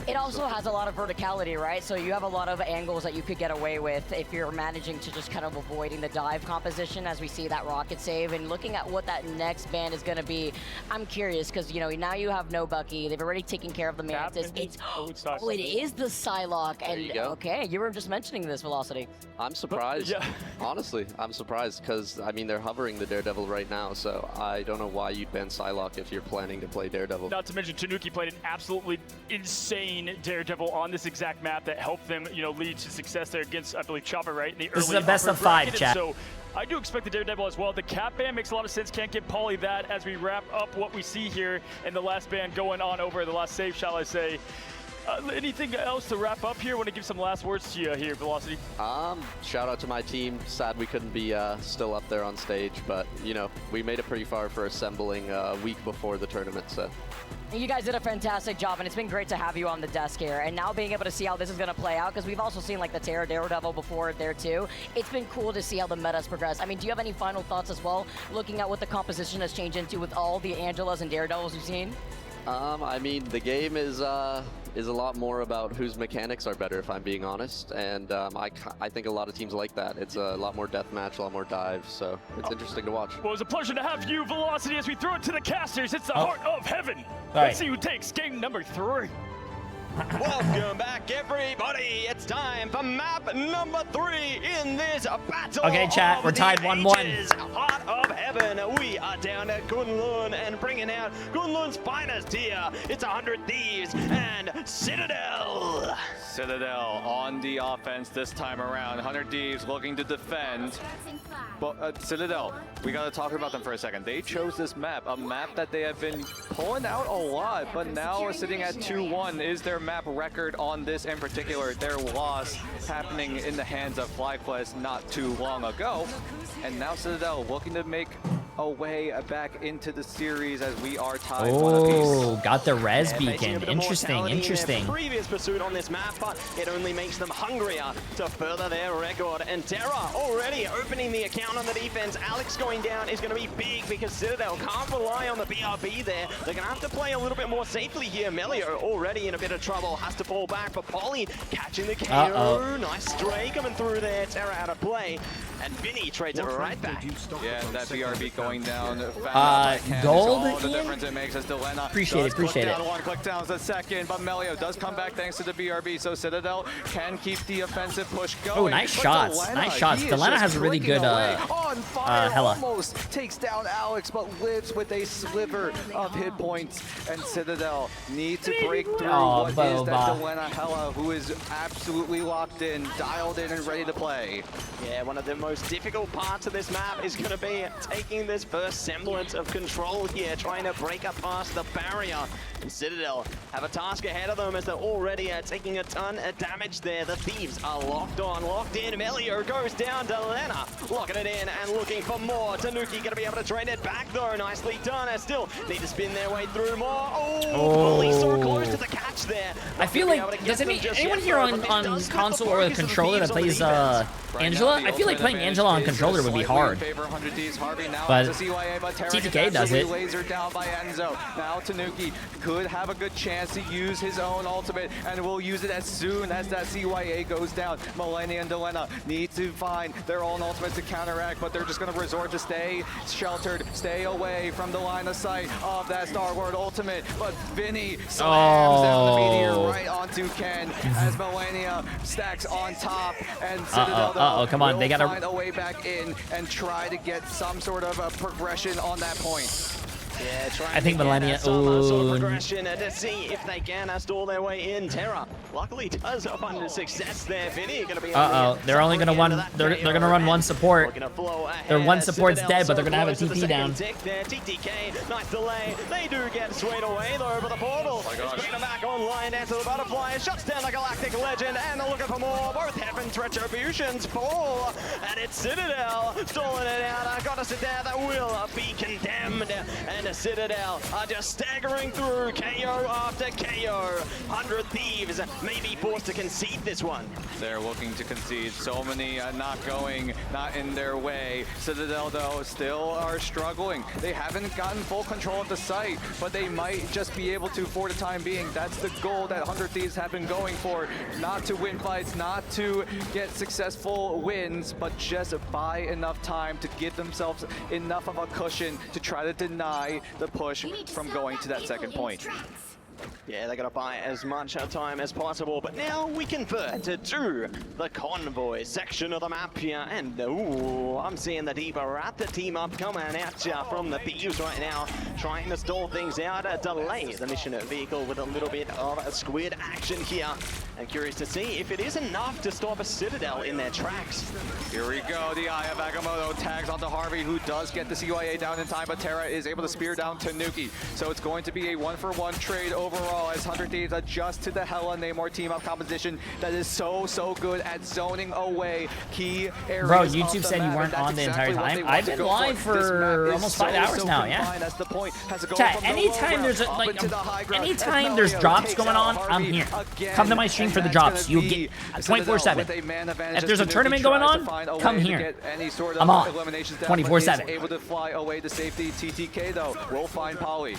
It also has a lot of verticality, right? So you have a lot of angles that you could get away with if you're managing to just kind of avoiding the dive composition as we see that rocket save. And looking at what that next ban is going to be, I'm curious because, you know, now you have no Bucky. They've already taken care of the Mantis. Oh, it is the Psylocke. And you go. okay, you were just mentioning this Velocity. I'm surprised. Yeah. Honestly, I'm surprised because, I mean, they're hovering the Daredevil right now, so I don't know why you'd ban Psylocke if you're planning to play Daredevil. Not to mention, Tanuki played an absolutely insane Daredevil on this exact map that helped them, you know, lead to success there against, I believe, Chopper, right? In the This is early a best upper of 5, bracket. chat. So I do expect the Daredevil as well. The cap ban makes a lot of sense. Can't give Paulie that as we wrap up what we see here in the last ban going on over the last save, shall I say. Anything else to wrap up here? Want to give some last words to you here, Velocity? Shout out to my team. Sad we couldn't be still up there on stage, but, you know, we made it pretty far for assembling a week before the tournament, so. You guys did a fantastic job, and it's been great to have you on the desk here. And now being able to see how this is going to play out, because we've also seen like the Daredevil before there too. It's been cool to see how the metas progress. I mean, do you have any final thoughts as well, looking at what the composition has changed into with all the Angelas and Daredevils we've seen? I mean, the game is a lot more about whose mechanics are better, if I'm being honest, and I think a lot of teams like that. It's a lot more deathmatch, a lot more dive, so it's interesting to watch. Well, it was a pleasure to have you, Velocity, as we throw it to the casters. It's the heart of heaven. Right. Let's see who takes game number 3. Welcome back, everybody. It's time for map number 3 in this battle. Okay, chat, of we're tied the 1-1. ages. Heart of Heaven. We are down at Kunlun and bringing out Kunlun's finest here. It's 100 Thieves and Citadel. Citadel on the offense this time around. 100 Thieves looking to defend. But Citadel, we got to talk about them for a second. They chose this map, a map that they have been pulling out a lot, but now are sitting at 2-1 is their map record on this in particular. Their loss happening in the hands of FlyQuest not too long ago. And now Citadel looking to make a way back into the series as we are tied 1 apiece. Oh, got the res Facing a beacon. bit of Interesting, mortality in their interesting. previous pursuit on this map, but it only makes them hungrier to further their record. And Terra already opening the account on the defense. Alex going down is going to be big because Citadel can't rely on the BRB there. They're going to have to play a little bit more safely here. Melio already in a bit of trouble, has to fall back, but Polly catching the KO. Uh-oh. Nice stray coming through there. Terra out of play. And Vinny trades it right back. Yeah, that BRB going down. Gold, all the Ian? difference it makes as Delena Appreciate it, appreciate click it. down one, click down the second, but Melio does come back thanks to the BRB, so Citadel can keep the offensive push going. Oh, nice But shots, Delena, nice shots. he is Delena just has a really clicking good, away. On fire, Hela. almost takes down Alex, but lives with a sliver of hit points, and Citadel need to break through Oh, what is Boba. that Delena Hela, who is absolutely locked in, dialed in, and ready to play. Yeah, one of the most difficult parts of this map is going to be taking this first semblance of control here, trying to break up past the barrier. And Citadel have a task ahead of them as they're already taking a ton of damage there. The Thieves are locked on, locked in. Melio goes down to Lena, locking it in and looking for more. Tanuki going to be able to trade it back though. Nicely done. Still need to spin their way through more. Oh, Bully so close to the catch there. I feel like, does anyone here on console or a controller that plays Angela? I feel like playing Angela on controller would be hard. But TTK does it. Laser down by Enzo. Now Tanuki could have a good chance to use his own ultimate, and will use it as soon as that CYA goes down. Millennia and Delena need to find their own ultimates to counteract, but they're just going to resort to stay sheltered, stay away from the line of sight of that Star Wars ultimate. But Vinny slams down the meteor right onto Ken as Millennia stacks on top, and Citadel come on, will they gotta find a way back in and try to get some sort of a progression on that point. Yeah, I think Millennia. some sort of Ooh. progression to see if they can stall their way in. Terra luckily does find success there. Vinny going to be. They're only gonna run. They're gonna run one support. Their one support's Citadel dead, but they're gonna have a so close to TP the down. second tick there. TTK, nice delay. They do get swayed away though over the portal. It's bringing them back online down to the butterfly. Shuts down the Galactic Legend, and they're looking for more. Both Heaven's retributions fall, and it's Citadel stalling it out. Got us a there that will be condemned, and And Citadel are just staggering through KO after KO. 100 Thieves may be forced to concede this one. They're looking to concede. So many not in their way. Citadel, though, still are struggling. They haven't gotten full control of the site, but they might just be able to for the time being. That's the goal that 100 Thieves have been going for. Not to win fights, not to get successful wins, but just buy enough time to give themselves enough of a cushion to try to deny the push from going to that second point. Yeah, they're going to buy as much time as possible, but now we convert to the convoy section of the map here, and ooh, I'm seeing the Deeper Raptor team up coming at you from the Thieves right now, trying to stall things out, delay the mission vehicle with a little bit of a squid action here. I'm curious to see if it is enough to stop a Citadel in their tracks. Here we go, the Eye of Agamotto tags onto Harvey, who does get the CYA down in time, but Terra is able to spear down Tanuki. So it's going to be a 1-for-1 trade overall as 100 Thieves adjust to the Hella Namor team-up composition that is so good at zoning away key areas. Bro, YouTube said you weren't on the entire time. I've been live for almost 5 hours now, yeah. That's the point. Chat, anytime there's anytime there's drops going on, I'm here. Come to my stream for the drops. You'll get 24/7. If there's a tournament going on, come here. I'm on 24/7. Able to fly away to safety. TTK though will find Polly.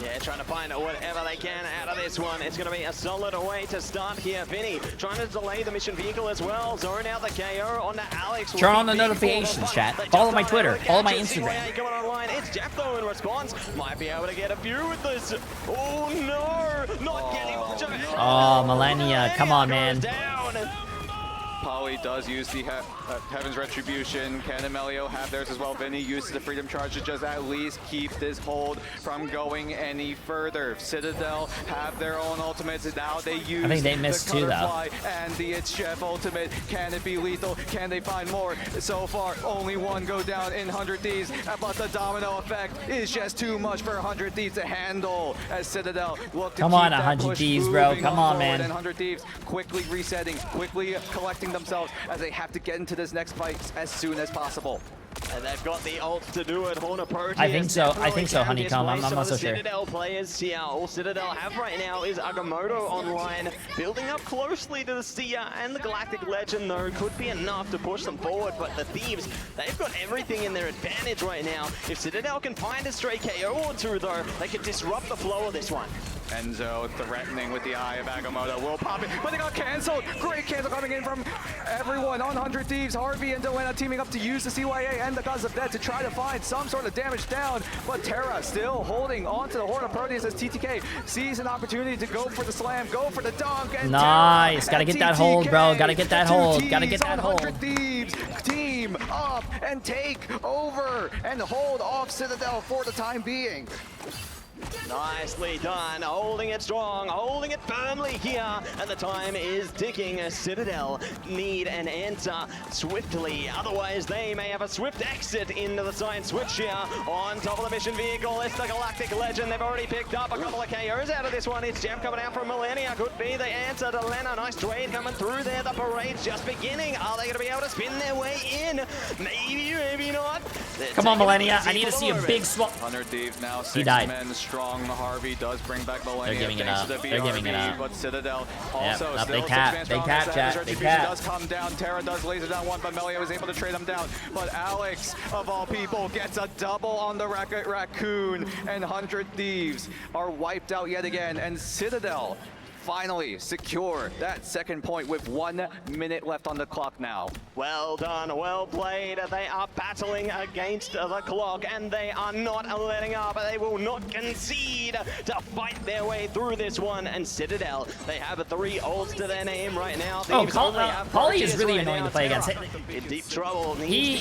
Yeah, trying to find whatever they can out of this one. It's going to be a solid way to start here. Vinny trying to delay the mission vehicle as well. Zone out the KO onto Alex. Turn on the notifications, chat. Follow my Twitter. Follow my Instagram. Coming online. It's Jeff though in response. Might be able to get a few with this. Oh no! Not getting much of it. Oh, Millennia. Come on, man. Down. Polly does use the Heaven's Retribution. Ken and Melio have theirs as well. Vinny uses the Freedom Charge to just at least keep this hold from going any further. Citadel have their own ultimates. Now they use I think they missed the too, though. And the It's Chef ultimate. Can it be lethal? Can they find more? So far, only one go down in 100 Thieves, but the domino effect is just too much for 100 Thieves to handle as Citadel look to Come keep on, that 100 push Thieves, bro. moving Come on, forward. man. And 100 Thieves quickly resetting, quickly collecting themselves as they have to get into this next fight as soon as possible. And they've got the ult to do it. Horner Proteus. I think so, Honeycomb. I'm not so sure. Citadel players here. All Citadel have right now is Agamotto online, building up closely to the Seer and the Galactic Legend, though. Could be enough to push them forward, but the Thieves, they've got everything in their advantage right now. If Citadel can find a stray KO or two, though, they could disrupt the flow of this one. Enzo threatening with the Eye of Agamotto will pop it, but they got canceled. Great cancel coming in from everyone on 100 Thieves. Harvey and Delena teaming up to use the CYA and the Gods of Death to try to find some sort of damage down, but Terra still holding on to the Horn of Proteus as TTK sees an opportunity to go for the slam, go for the dunk, and nice. Terra Gotta get that TTK, hold, bro. Gotta get that hold. Gotta get that hold. 100 Thieves team up and take over and hold off Citadel for the time being. Nicely done, holding it strong, holding it firmly here, and the time is ticking. Citadel need an answer swiftly, otherwise they may have a swift exit into the side switch here. On top of the mission vehicle, it's the Galactic Legend. They've already picked up a couple of KOs out of this one. It's Jeff coming out from Millennia, could be the answer to Lena. Nice trade coming through there, the parade's just beginning. Are they going to be able to spin their way in? Maybe, maybe not. Come on, Millennia, I need to see a big swap. 100 Thieves now, 6 He died. men strong. Harvey does bring back Millennia. They're giving it up. They're giving it up. But Citadel also Yep, still they cap, chat, they cap. does come down. Terra does laser down one, but Melio is able to trade him down. But Alex, of all people, gets a double on the Raccoon, and 100 Thieves are wiped out yet again. And Citadel finally secure that second point with 1 minute left on the clock now. Well done, well played. They are battling against the clock and they are not letting up. They will not concede to fight their way through this one. And Citadel, they have 3 ults to their name right now. Oh, Polly is really annoying to play against. In deep trouble. He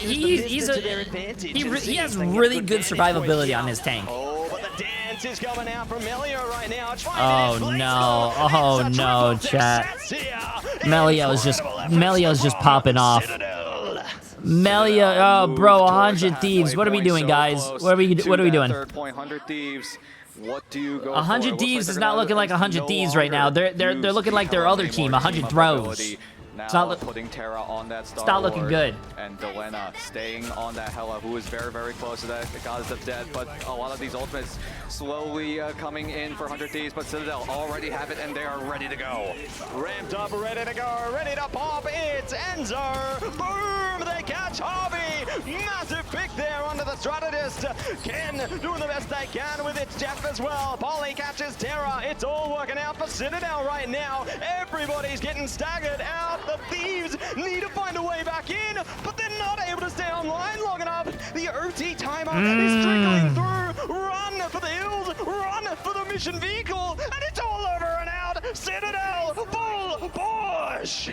has really good survivability on his tank. Oh, but the dance is coming out from Melio right now. Oh no, oh no, chat. Melio's just popping off. Melio, oh bro, 100 Thieves. What are we doing, guys? What are we doing? Third point, 100 Thieves. What do you go 100 Thieves is not looking like 100 Thieves right now. They're looking like their other team, 100 Throws. Now putting Terra on that Star It's not looking Lord, good. and Delena staying on that Hela, who is very, very close to that Goddess of Death. But a lot of these ultimates slowly coming in for 100 Thieves, but Citadel already have it, and they are ready to go. Ramped up, ready to go, ready to pop. It's Enzo. Boom! They catch Harvey. Massive pick there onto the strategist. Ken doing the best they can with it. Jeff as well. Polly catches Terra. It's all working out for Citadel right now. Everybody's getting staggered out. The Thieves need to find a way back in, but they're not able to stay online long enough. The OT timer is trickling through. Run for the hills. Run for the mission vehicle. And it's all over and out. Citadel, full push.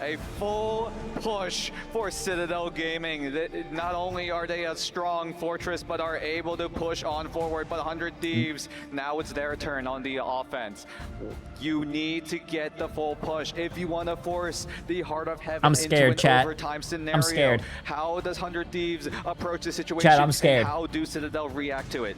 A full push for Citadel Gaming. Not only are they a strong fortress, but are able to push on forward. But 100 Thieves, now it's their turn on the offense. You need to get the full push if you want to force the Heart of Heaven I'm scared, into an chat. overtime scenario. I'm scared. How does 100 Thieves approach the situation? Chat, I'm scared. And how do Citadel react to it?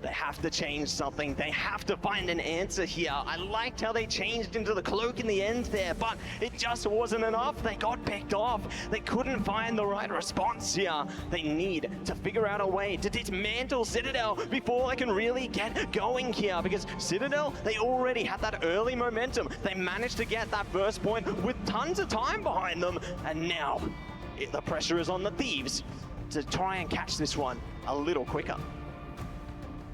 They have to change something. They have to find an answer here. I liked how they changed into the cloak in the end there, but it just wasn't enough. They got picked off. They couldn't find the right response here. They need to figure out a way to dismantle Citadel before they can really get going here, because Citadel, they already had that early momentum. They managed to get that first point with tons of time behind them, and now the pressure is on the Thieves to try and catch this one a little quicker.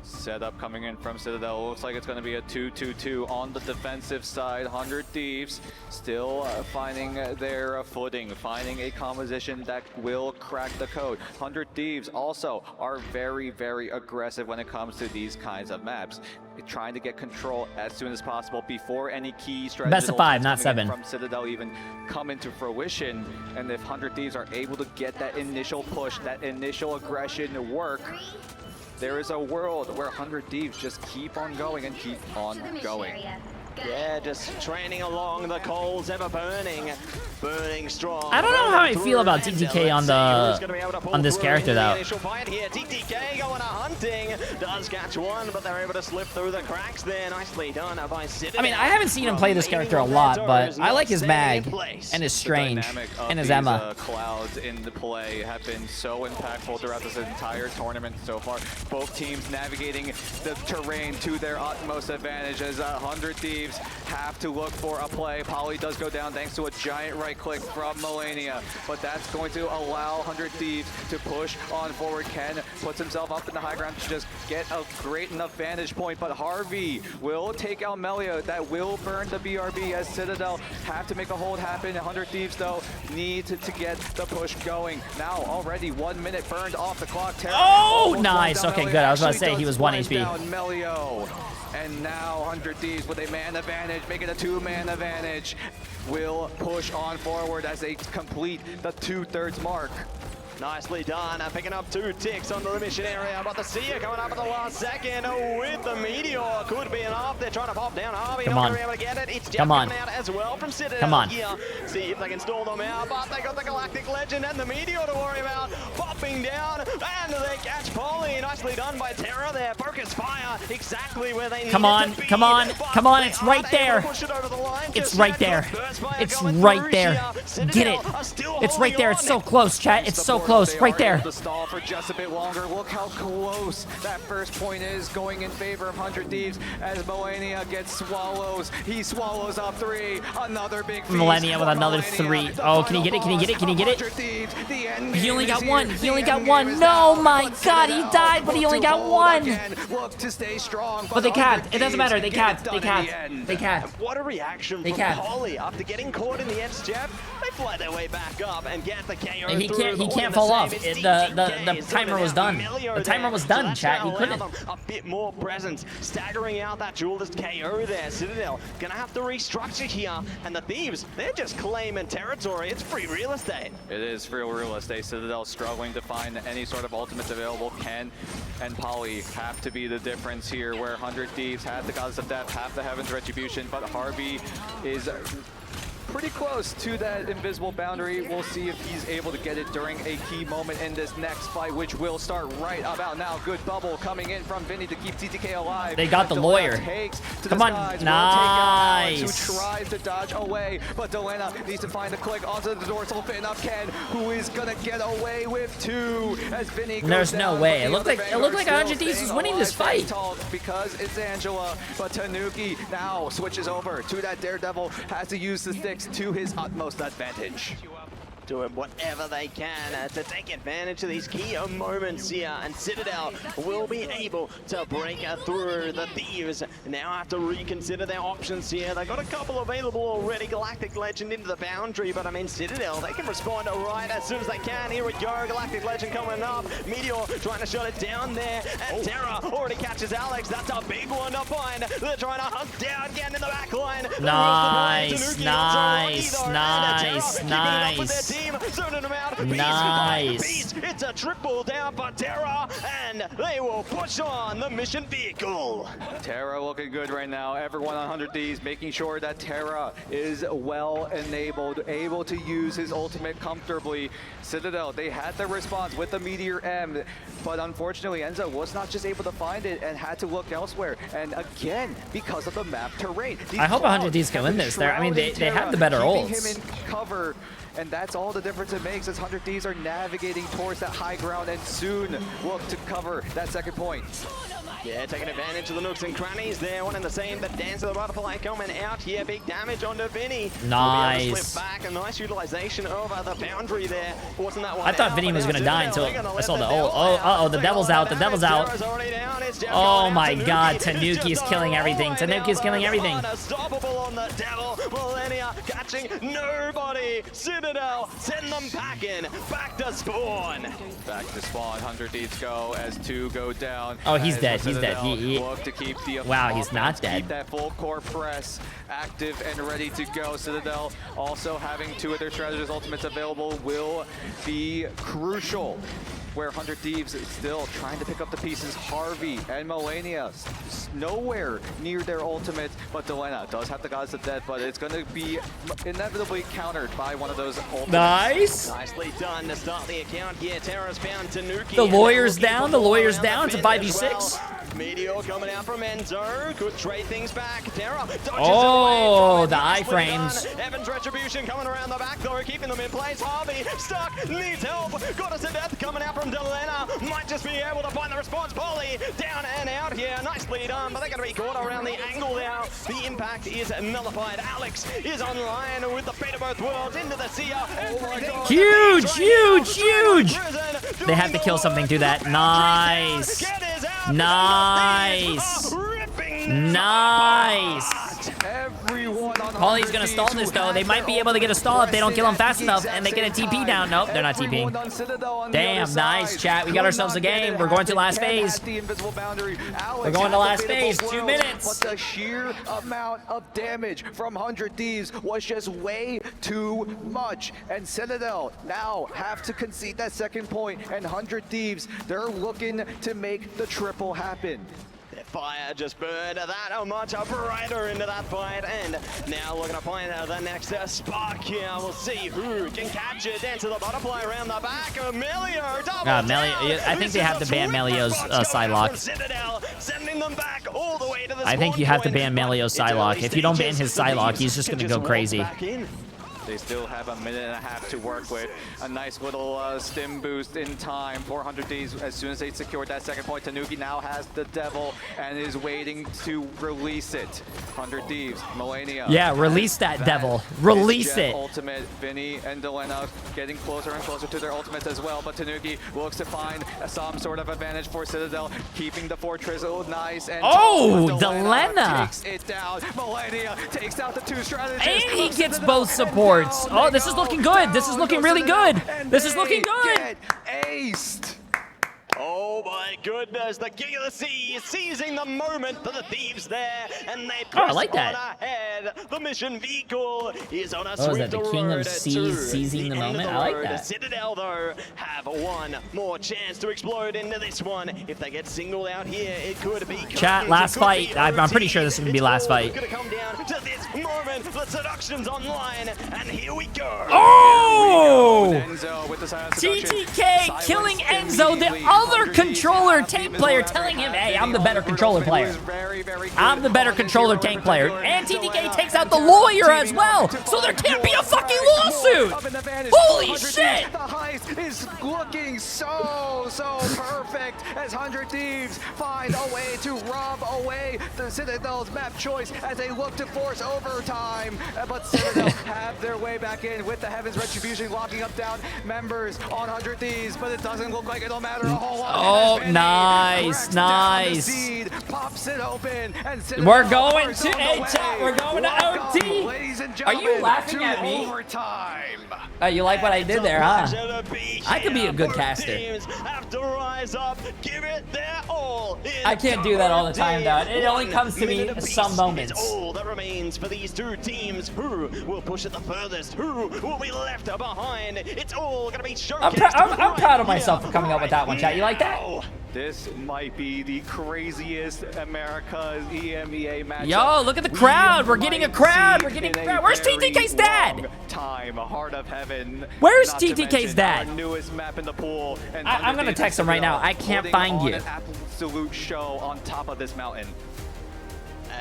Setup coming in from Citadel. Looks like it's going to be a 2-2-2 on the defensive side. 100 Thieves still finding their footing, finding a composition that will crack the code. 100 Thieves also are very, very aggressive when it comes to these kinds of maps. Trying to get control as soon as possible before any key strategy Best of 5, not 7. from Citadel even come into fruition. And if 100 Thieves are able to get that initial push, that initial aggression work, there is a world where 100 Thieves just keep on going and keep on going. Yeah, just training along, the coals ever burning, burning strong. I don't know how I feel about TTK on this character though. Initial fight here, TTK going a hunting, does catch one, but they're able to slip through the cracks there. Nicely done by Citadel. I mean, I haven't seen him play this character a lot, but I like his mag and his strange and his Emma. Clouds in the play have been so impactful throughout this entire tournament so far. Both teams navigating the terrain to their utmost advantage as 100 Thieves have to look for a play. Polly does go down thanks to a giant right click from Melania, but that's going to allow 100 Thieves to push on forward. Ken puts himself up in the high ground to just get a great enough vantage point, but Harvey will take out Melia. That will burn the BRB as Citadel have to make a hold happen. 100 Thieves, though, need to get the push going. Now, already 1 minute burned off the clock. Oh, nice. Okay, good. I was about to say he was 1 HP. Melio. And now 100 Thieves with a man advantage, making a 2-man advantage, will push on forward as they complete the 2/3 mark. Nicely done, picking up 2 ticks on the mission area, but the Seer coming up at the last second with the Meteor. Could be enough, they're trying to pop down Harvey, Come not on. gonna be able to get it. It's just Come on. coming out as well from Citadel. Come on. Here. See if they can stall them out, but they got the Galactic Legend and the Meteor to worry about. Popping down, and they catch Polly. Nicely done by Terra there. Focus fire, exactly where they need Come on, it to be. come on, But come on, they it's right aren't able to there. push it over the line It's just right yet. there. Burst fire It's going right through there. here. Citadel Get it. are still It's right holding there. It's so on. close, chat. It's so close. They Right are there. able to stall for just a bit longer. Look how close that first point is, going in favor of 100 Thieves as Melania gets swallows. He swallows up 3. Another big feast. Melania with another 3. Oh, can he get it? Can he get it? Can he get it? He only got 1. He only got 1. No, my God, he died, but he only got 1. Look to stay strong, But they capped. It doesn't matter. They capped. They capped. They capped. What a reaction They from can't. Polly after getting caught in the edge, Jeff. They fly their way back up and get the KO And he through. can't All fall the off. same, it's The DTK timer was done. Melio The timer there. was done, So that's chat. gonna He allow couldn't. them a bit more presence, staggering out that duelist KO there. Citadel gonna have to restructure here, and the Thieves, they're just claiming territory. It's free real estate. It is free real estate. Citadel struggling to find any sort of ultimates available. Ken and Polly have to be the difference here, where 100 Thieves have the Goddess of Death, have the Heaven's Retribution, but Harvey is pretty close to that invisible boundary. We'll see if he's able to get it during a key moment in this next fight, which will start right about now. Good bubble coming in from Vinny to keep TTK alive. They got the lawyer. Come on, nice. Who tries to dodge away, but Delena needs to find the click onto the dorsal fin of Ken, who is gonna get away with 2 as Vinny goes There's down, no way. It but looked the like other 100 still Thieves was staying winning this alive, fight. because it's Angela, but Tanuki now switches over to that Daredevil, has to use the sticks to his utmost advantage. Doing whatever they can to take advantage of these key moments here, and Citadel will be able to break through. The Thieves now have to reconsider their options here. They got a couple available already. Galactic Legend into the boundary, but I mean Citadel, they can respond right as soon as they can. Here we go, Galactic Legend coming up. Meteor trying to shut it down there, and Terra already catches Alex. That's a big one to find. They're trying to hunt down again in the back line. Nice, nice. Nice. It's a triple down for Terra, and they will push on the mission vehicle. Terra looking good right now. Everyone on 100 Ds making sure that Terra is well enabled, able to use his ultimate comfortably. Citadel, they had the response with the Meteor M, but unfortunately Enzo was not just able to find it and had to look elsewhere. And again, because of the map terrain. I hope 100 Ds can win this. I mean, they have the better ults. Him in cover. And that's all the difference it makes as 100 Ds are navigating towards that high ground and soon look to cover that second point. Yeah, taking advantage of the nooks and crannies there. One and the same, but Dance of the Butterfly coming out here. Big damage onto Vinny. Nice. Slip back, a nice utilization over the boundary there. Wasn't that one I thought Vinny was going to die until I saw the ult. Oh, uh-oh, the Devil's out. The Devil's out. Oh my god, Tanuki's killing everything. Tanuki's killing everything. Unstoppable on the Devil. Millennia catching nobody. Citadel, send them packing. Back to spawn. Back to spawn. 100 Ds go as 2 go down. Oh, he's dead. He's dead. Look to keep the wow, he's not dead. Keep that full core press active and ready to go. Citadel also having 2 of their strategist ultimates available will be crucial. Where 100 Thieves is still trying to pick up the pieces. Harvey and Melania nowhere near their ultimates, but Delena does have the gods of death, but it's going to be inevitably countered by one of those ultimates. Nice. Nicely done to start the account here. Terra's found Tanuki. The lawyer's down. The lawyer's down. It's a 5v6. Meteor coming out from Enzo. Could trade things back. Terra dodges oh, away. the iframes. Evans Retribution coming around the back though, keeping them in place. Harvey stuck, needs help. Got us to death coming out from Delena. Might just be able to find the response. Polly down and out here. Nicely done, but they're going to be caught around the angle now. The impact is nullified. Alex is online with the fate of both worlds into the sea. Huge, huge, huge. They have to kill something through that. Nice. Nice. Nice. Polly's gonna stall this though. They might be able to get a stall if they don't kill him fast enough and they get a TP down. Nope, they're not TPing. Damn, nice, chat. We got ourselves a game. We're going to last phase. We're going to last phase. 2 minutes. But the sheer amount of damage from 100 Thieves was just way too much. And Citadel now have to concede that second point. And 100 Thieves, they're looking to make the triple happen. Fire just burned that much brighter into that fight, and now looking to find the next spark here. We'll see who can catch it. Dance of the Butterfly around the back. Melio, Melio. I think they have to ban Melio's Psylocke. I think you have to ban Melio's Psylocke. If you don't ban his Psylocke, he's just going to go crazy. They still have a minute and a half to work with. A nice little stim boost in time. 400 Ds as soon as they secured that second point. Tanuki now has the Devil and is waiting to release it. 100 Thieves, Melania. Yeah, release that Devil. Release it. Ultimate, Vinny and Delena getting closer and closer to their ultimates as well. But Tanuki looks to find some sort of advantage for Citadel, keeping the fortress. Oh, nice. And Delena takes it down. Melania takes out the 2 strategists. And he gets both supports. Oh, this is looking good. This is looking really good. This is looking good. Get aced. Oh my goodness, the King of the Sea is seizing the moment for the Thieves there, and they I press like that. on ahead. The mission vehicle is on a Oh, is that the King of road Seas seizing the moment? I like that. Citadel, though, have one more chance to explode into this one. If they get singled out here, it could be... Chat, last fight. I'm pretty sure this is going to be last fight. Gonna come down to this moment. the seduction's online, and here we go. Oh! Enzo with the silent seduction. TTK killing Enzo, the other controller tank player, telling him, hey, I'm the better controller player. I'm the better controller tank player. And TTK takes out the lawyer as well, so there can't be a fucking lawsuit. Holy shit! The heist is looking so perfect as 100 Thieves find a way to rob away the Citadel's map choice as they look to force overtime. But Citadel have their way back in with the Heaven's Retribution locking up down members on 100 Thieves, but it doesn't look like it'll matter a whole lot. Oh, nice, nice. Seed, pops it open, and We're going to chat. We're going to OT. Are you laughing at me? Overtime. You like what I did there, huh? I could be a good Both caster. teams have to rise up, give it their all. I can't do that all the time, though. It only comes to me some moments. It's all that remains for these two teams. Who will push it the furthest? Who will be left behind? It's all gonna be showcased. I'm proud of myself for coming up with that one, chat. You like that? This might be the craziest America's EMEA match. Yo, look at the crowd. We're getting a crowd. We're getting a crowd. Where's TTK's dad? Time, Heart of Heaven. Where's Not to TTK's mention dad? our newest map in the pool. And I'm gonna text him right now. I can't find you. An absolute show on top of this mountain.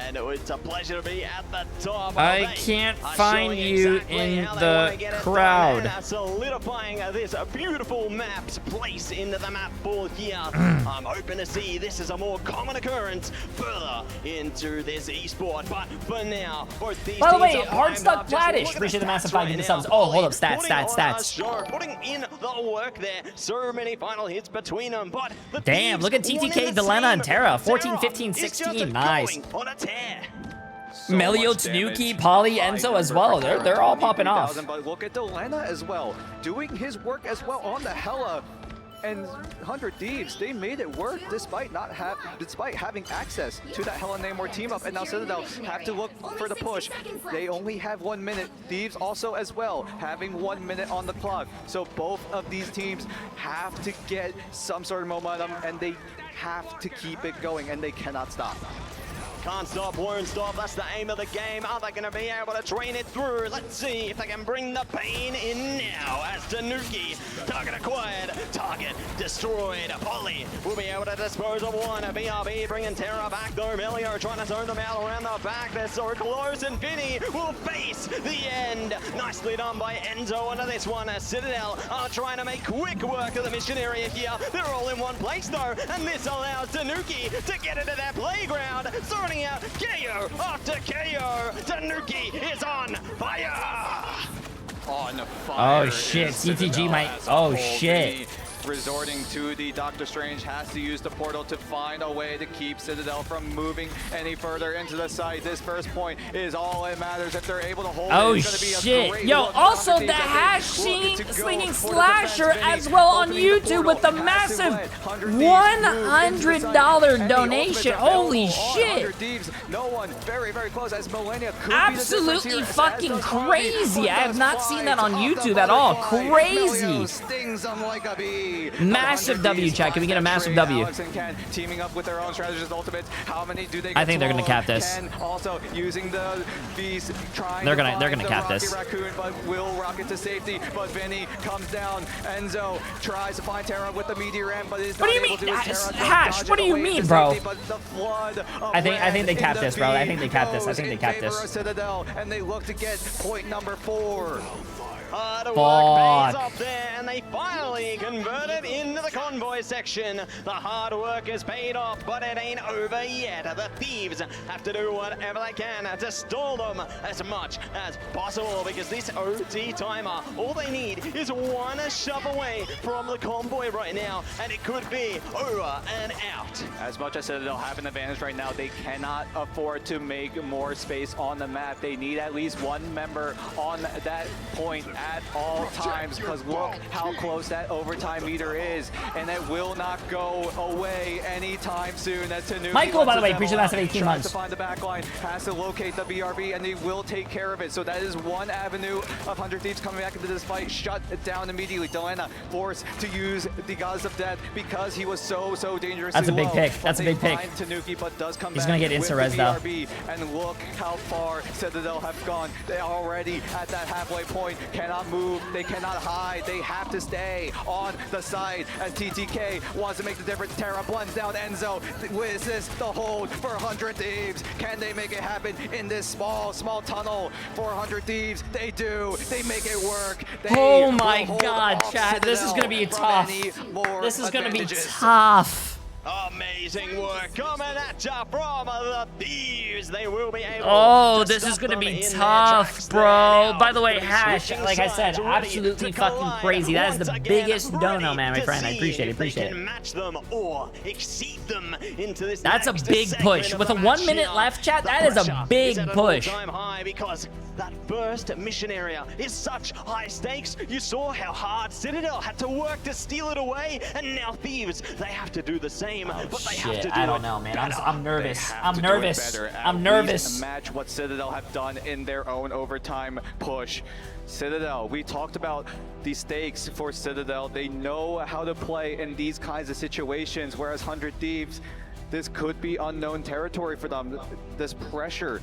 And it's a pleasure to be at the top. I can't find you in the crowd. Solidifying this beautiful map's place into the map pool here. I'm hoping to see this is a more common occurrence further into this esport. But for now, both these By the way, teams are hard primed stuck up. Just Platish. look at Appreciate the stats massive right 5 now. subs. Oh, hold up. Stats, Putting stats, on a stats. show, putting in the work there. So many final hits between them. But the Damn, Thieves look at one TTK, in the Delena, and same. Terra. 14, Terra 15, is just 16. Nice. going on a tear. So Melio, much damage. Tanuki, Polly, Enzo as well. They're all popping off. 23,000, but look at Delena as well, doing his work as well on the Hella. And 100 Thieves, they made it work despite having access to that Hella Namor team up. And now Citadel have to look for the push. They only have 1 minute. Thieves also as well, having 1 minute on the clock. So both of these teams have to get some sort of momentum, and they have to keep it going, and they cannot stop. Can't stop, won't stop, that's the aim of the game. Are they going to be able to train it through? Let's see if they can bring the pain in now as Tanuki. Target acquired, target destroyed. Polly will be able to dispose of one. BRB bringing Terra back though. Melio trying to zone them out around the back. They're so close, and Vinny will face the end. Nicely done by Enzo under this one. Citadel are trying to make quick work of the mission area here. They're all in one place though, and this allows Tanuki to get into their playground. Sorting out KO after KO. Tanuki is on fire! On fire. Oh shit, is CTG Citadel might. as a Oh whole. shit. Vinny resorting to the Doctor Strange, has to use the portal to find a way to keep Citadel from moving any further into the site. This first point is all that matters. If they're able to hold Oh it, it's gonna be a shit. great Yo, look for also 100 the Thieves as they look to go slinging for the slasher defense. as Vinny well on opening the YouTube portal, with the has to massive let 100 Thieves move into the site, $100 and the donation. ultimates are Holy available on shit. 100 Thieves. No one very close as Millennia could be the Absolutely difference here, as fucking does Harvey, crazy. but I have does not seen that flies on off the YouTube at all. butterfly. Crazy. Melio stings them like a bee. Massive W, chat. Can we get a massive W? Alex and Ken teaming up with their own strategist ultimates. How many do they I think they're gonna cap this. Ken also using the beast, trying They're to gonna find the cap Rocky this. Raccoon, but will rocket to safety. But Vinny comes down. Enzo tries to find Terra with the meteor end, but is What not do you able mean? to. Terra Hash, dodge what it do you away mean, to bro? safety, but the flood of I think they red capped in this, the bro. I V think they capped this. I goes think they in capped favor this. of Citadel, and they look to get point number 4. Hard work Fuck. pays off there, and they finally converted into the convoy section. The hard work has paid off, but it ain't over yet. The Thieves have to do whatever they can to stall them as much as possible, because this OT timer, all they need is one shove away from the convoy right now, and it could be over and out. As much as Citadel have an advantage right now, they cannot afford to make more space on the map. They need at least one member on that point at all times, because look how close that overtime meter is, and it will not go away anytime soon. As Tanuki Michael, by the way, lets appreciate them that 18 tries months. to find the back line, has to locate the BRB, and they will take care of it. So that is one avenue of 100 Thieves coming back into this fight. Shut it down immediately. Delena forced to use the Gods of Death because he was so dangerous. That's a big pick. That's a big pick. Tanuki, but does come He's back gonna get with insta-res the though. BRB, and look how far Citadel have gone. They are already at that halfway point. Cannot move. They cannot hide. They have to stay on the side as TTK wants to make the difference. Terra blends down Enzo. Is this the hold for 100 Thieves? Can they make it happen in this small tunnel for 100 Thieves? They do. They make it work. They Oh my will hold God, off chat. This is Citadel gonna be from tough. any more This is gonna be advantages. tough. Amazing work coming at ya from the Thieves. They will be able Oh, to this is stop gonna them be in their tough, tracks bro. there. By the way, They're Hash, switching like I said, sides, ready absolutely to fucking collide crazy. That is the once again, biggest dono, man, my ready friend. I to appreciate see it, appreciate if they it. can match them or exceed them into this That's a next big segment push. of With the a 1 match minute here. left, chat, The that is a pressure big at an push. all-time high because that first mission area is such high stakes. You saw how hard Citadel had to work to steal it away, and now Thieves, they have to do the same, but they have to Shit, do I don't it know, man. better. I'm nervous. They have I'm to do it nervous. better. At I'm least nervous. match what Citadel have done in their own overtime push. Citadel, we talked about the stakes for Citadel. They know how to play in these kinds of situations, whereas 100 Thieves, this could be unknown territory for them. This pressure.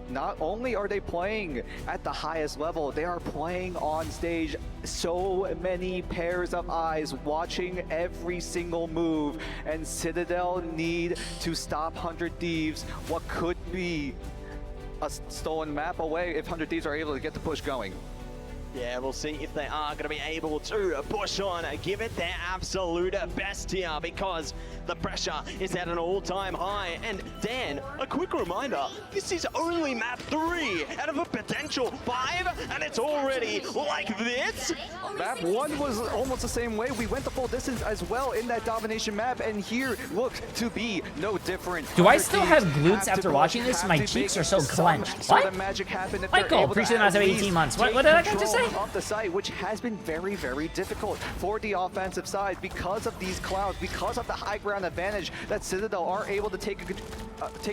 Not only are they playing at the highest level, they are playing on stage. So many pairs of eyes watching every single move, and Citadel need to stop 100 Thieves. What could be a stolen map away if 100 Thieves are able to get the push going. Yeah, we'll see if they are going to be able to push on, give it their absolute best here, because the pressure is at an all-time high. And Dan, a quick reminder, this is only map 3 out of a potential 5, and it's already like this. Map 1 was almost the same way. We went the full distance as well in that domination map, and here looked to be no different. Do I 100 still Thieves have glutes have after to watching this? have My to cheeks make are so some clenched. sort What? of magic happen if they're Michael, able to appreciate at that 18 least months. What take did I just say? control of the site, which has been very difficult for the offensive side because of these clouds, because of the high ground advantage that Citadel are able to take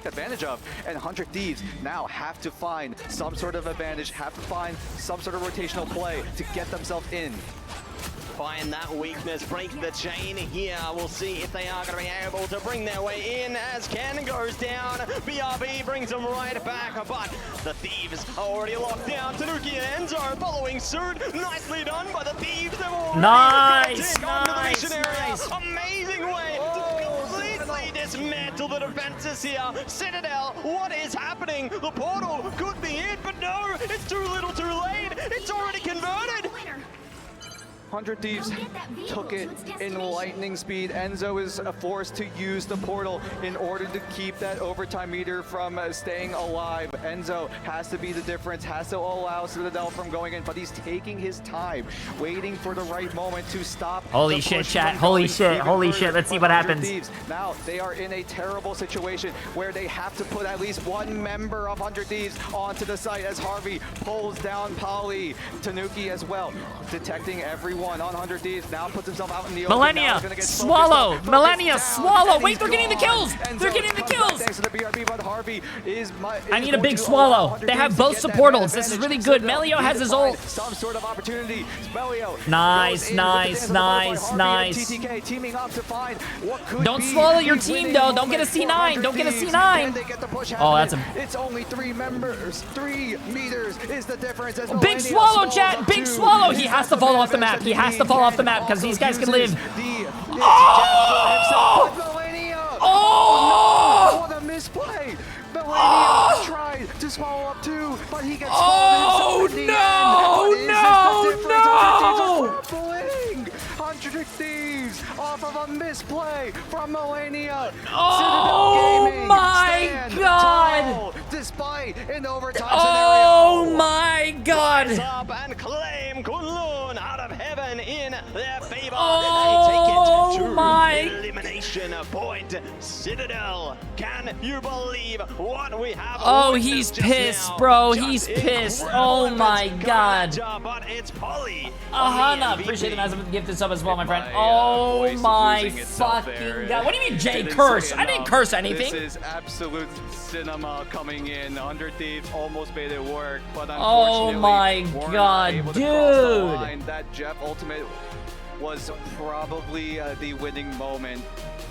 advantage of. And 100 Thieves now have to find some sort of advantage, have to find some sort of rotational play to get themselves in. Find that weakness, break the chain here. We'll see if they are going to be able to bring their way in as Ken goes down. BRB brings them right back, but the Thieves are already locked down. Tanuki and Enzo following suit. Nicely done by the Thieves. They've already Nice, got onto the nice, mission area. nice. Amazing way to completely dismantle the defenses here. Citadel, what is happening? The portal could be it, but no, it's too little too late. It's already converted. 100 Thieves took it in lightning speed. Enzo is forced to use the portal in order to keep that overtime meter from staying alive. Enzo has to be the difference, has to allow Citadel from going in, but he's taking his time, waiting for the right moment to stop. Holy the shit, push chat. from Holy going shit, even holy further. shit. Let's see But what 100 happens. Thieves, now they are in a terrible situation where they have to put at least one member of 100 Thieves onto the site as Harvey pulls down Polly. Tanuki as well, detecting everyone on 100 Thieves, now puts himself out in the open. Millennia, swallow, Millennia, swallow. Wait, they're getting the kills. They're getting the kills. Thanks to the BRB, but Harvey is I need a big swallow. They have both supportals. This is really good. Melio has his ult. Some sort of opportunity. Melio Nice, goes in nice, with the dance nice, of the Harvey and nice. TTK teaming up to find what could Don't be swallow your the team, winning though. Don't get a moment for C9. 100 Don't get a Thieves. C9. Can they get the push Oh, that's happening? It's only 3 members. 3 meters is the difference. As Big Millennia swallow, swallows chat. up Big 2. swallow. He has to fall off the map. He has to fall off the map because these guys can live. Oh! Oh! What a misplay! Millennia tried to swallow up 2, but he gets swallowed himself in the end. What is this the difference? 100 Thieves off of a misplay from Millennia. Oh Citadel Gaming my stand God! tall despite an overtime Oh scenario. my God! Rise up and claim Kunlun out of heaven in their favor. Oh They take it to my elimination. elimination point. Citadel, can you believe what we have? Oh, he's pissed, bro. He's pissed. Oh my god. But it's Polly. Ahana, appreciate the massive gift and sub as well, my friend. Oh my fucking god. What do you mean, Jay? Curse? I didn't curse anything. This is absolute cinema coming in. 100 Thieves almost made it work, but oh unfortunately, my weren't god, able to cross the dude. line. That Jeff ultimate was probably the winning moment,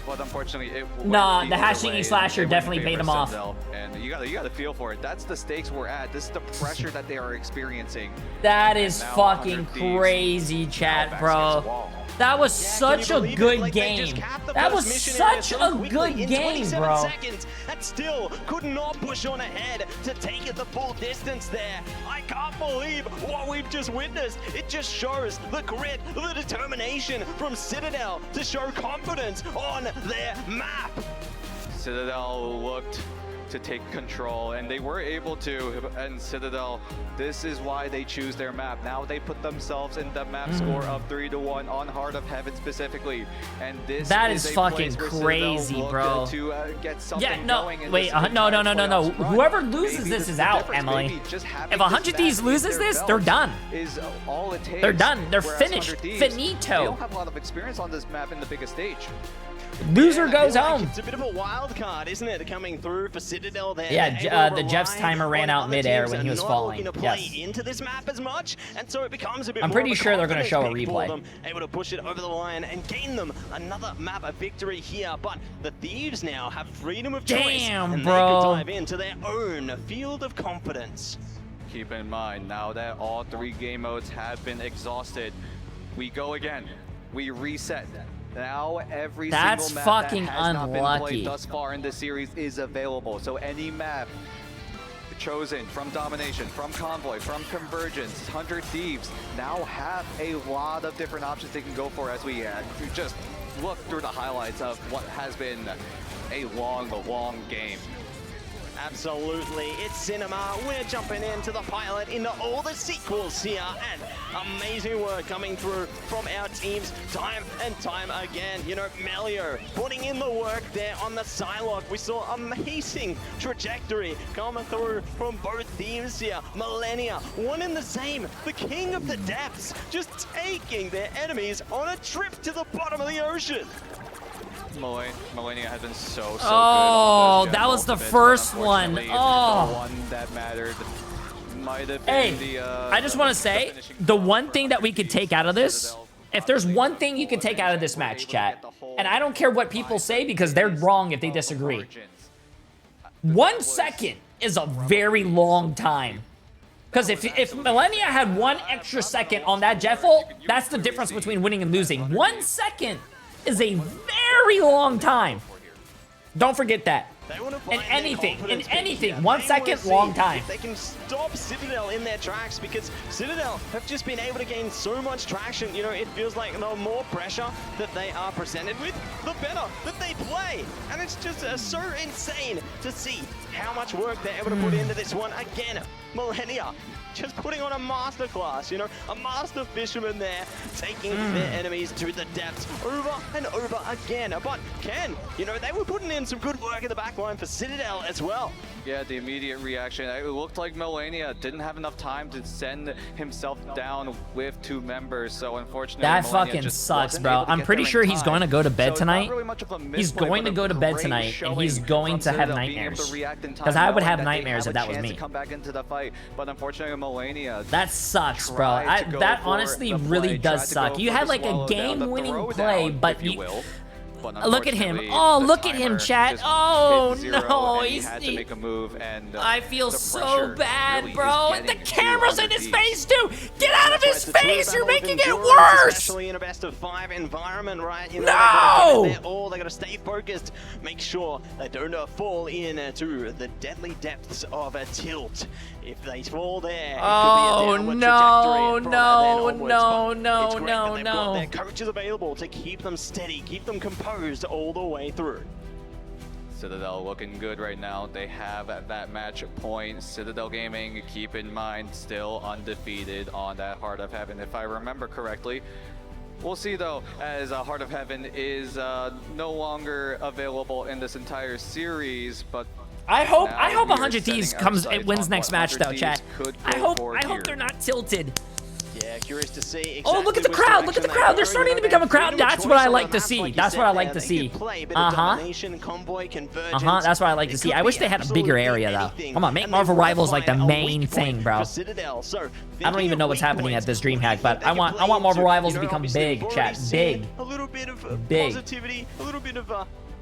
but unfortunately it went Nah, the other hashing way. slasher It went definitely in paid favor him of off. Citadel, and you gotta feel for it. That's the stakes we're at. This is the pressure that they are experiencing. That is now fucking 100 Thieves crazy, now chat, backs bro. against the wall. That was Yeah, such can a you believe it? good Like, they just game. capped the That first was mission area such so a quickly good in game, 27 bro. seconds, and still could not push on ahead to take it the full distance there. I can't believe what we've just witnessed. It just shows the grit, the determination from Citadel to show confidence on their map. Citadel looked to take control, and they were able to. And Citadel, this is why they choose their map. Now they put themselves in the map score of 3-1 on Heart of Heaven specifically, and this That is is a fucking place where crazy, Citadel bro. looked to get something Yeah, no, going in wait, this no. entire playoffs run. Whoever loses Maybe this is the out, difference, Emily. maybe just having If this 100 map Thieves in loses their this, they're belt done. Is all it takes. They're done. They're Whereas finished. 100 Thieves, Finito. They don't have a lot of experience on this map in the biggest stage. Loser Yeah, I goes feel like home. It's a bit of a wild card, isn't it, coming through for Citadel there. Yeah, They're able to the Jeff's rely timer ran on out other midair teams when he and was not falling. looking to play Yes. into this map as much, and so it becomes a bit I'm more pretty of a sure they're gonna show a confidence pick for replay. them, able to push it over the line and gain them another map of victory here. But the Thieves now have freedom of choice, Damn, and bro. they could dive into their own field of confidence. Keep in mind, now that all 3 game modes have been exhausted, we go again. We reset. Now every That's single map fucking that has not been unlucky. played thus far in this series is available. So any map chosen from Domination, from Convoy, from Convergence, 100 Thieves now have a lot of different options they can go for as we just look through the highlights of what has been a long game. Absolutely, it's cinema. We're jumping into the pilot, into all the sequels here, and amazing work coming through from our teams time and time again. You know, Melio putting in the work there on the Psylocke. We saw amazing trajectory coming through from both teams here. Millennia, one and the same, the king of the depths, just taking their enemies on a trip to the bottom of the ocean. Millennia has been so good. Oh, on those that was the ultimates, first but one. unfortunately, Oh. the one that mattered might have Hey, been the, I just want to say, finishing the goal one for thing that we could take out of this, if there's one thing you can take out of this match, chat, and I don't care what people say because they're wrong if they disagree. 1 second is a very long time. Because if Millennia had 1 extra second on that jet ult, that's the difference between winning and losing. 1 second is a very long time. Don't forget that. They want to In find their anything, confidence in peak anything, here. 1 They second, wanna see long time. if they can stop Citadel in their tracks, because Citadel have just been able to gain so much traction. You know, it feels like the more pressure that they are presented with, the better that they play. And it's just so insane to see how much work they're able to put into this one. Again, Millennia just putting on a masterclass, you know, a master fisherman there, taking their enemies to the depths over and over again. But Ken, you know, they were putting in some good work in the back line for Citadel as well. Yeah, the immediate reaction. It looked like Millennia didn't have enough time to send himself down with 2 members, so unfortunately That Millennia fucking just sucks, wasn't bro. able to I'm get pretty there in sure he's time. going to go to bed So it's not tonight. really much of a He's misplay, going but to a go to bed great tonight, and he's showing going from to have Citadel being able nightmares. to react in time, 'Cause I would knowing have that they nightmares have if that a was chance me. to come back into the fight, but unfortunately Millennia That sucks, bro. tried to go That for honestly the really play, does tried to suck. go You for had the like a swallow down, the game-winning throw play, down, but if you will. But look at him. unfortunately, Oh, the look at him, timer chat. just Oh, hit 0, no, and he he's- had to make a move, and I feel the so pressure bad, really bro. is And the getting camera's in 200 his Thieves. face, too. Get out of his That's right, face. the You're true battle making of it endurance, worse. Especially in a best-of-5 environment, right? You know, No! they gotta give it their all. They gotta stay focused. Make sure they don't fall into the deadly depths of a tilt. If they fall there, it Oh, could be a downward no, trajectory from no, then onwards. no, But no, it's great no, that they've got no. their coaches available to keep them steady, keep them composed all the way through. Citadel looking good right now. They have that match point. Citadel Gaming, keep in mind, still undefeated on that Heart of Heaven. If I remember correctly, We'll see though, as Heart of Heaven is no longer available in this entire series, but I hope now we are 100 Thieves setting our comes sights wins on next what match 100 though, Thieves chat. could I go hope for here. they're not tilted. Yeah, curious to see exactly. Oh, look at the which crowd! Look at the direction crowd! they They're go. starting You to know, become a they have crowd. freedom of That's what I choice like on to the map, see. like you That's said what I there. like to They see. could play a bit of domination, convoy, convergence. That's what I like to It see. could I wish be they had a bigger absolutely area though. anything, Come on, make and they Marvel will Rivals like the find a main weak thing, point bro. for Citadel. So, I don't even know what's happening at this DreamHack, but I want Marvel Rivals to become big, chat. Big. A little bit of Big. positivity, a little bit of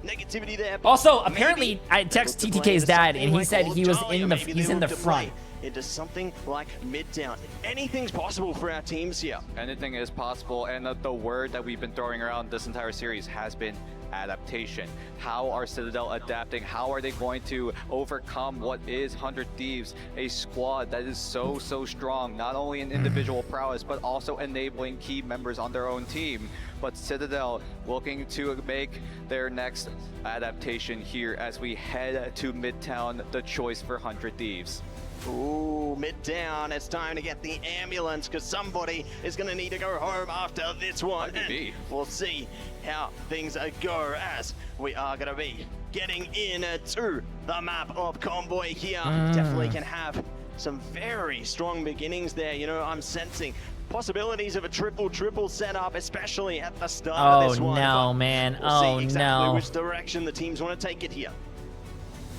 negativity there. Also, Maybe apparently, I text able to play TTK's dad, something and he like said he was Charlie, in or the maybe he's they in the look to front. play into something like Midtown. Anything's possible for our teams here. Anything is possible, and the word that we've been throwing around this entire series has been adaptation. How are Citadel adapting? How are they going to overcome what is 100 Thieves, a squad that is so strong, not only in individual prowess, but also enabling key members on their own team. But Citadel looking to make their next adaptation here as we head to Midtown, the choice for 100 Thieves. Ooh, Midtown, it's time to get the ambulance because somebody is going to need to go home after this one. Might be. We'll see how things go as we are going to be getting into the map of Convoy here. Definitely can have some very strong beginnings there. You know, I'm sensing possibilities of a triple setup, especially at the start of this one. Oh no, but man. we'll Oh see exactly no. which direction the teams want to take it here.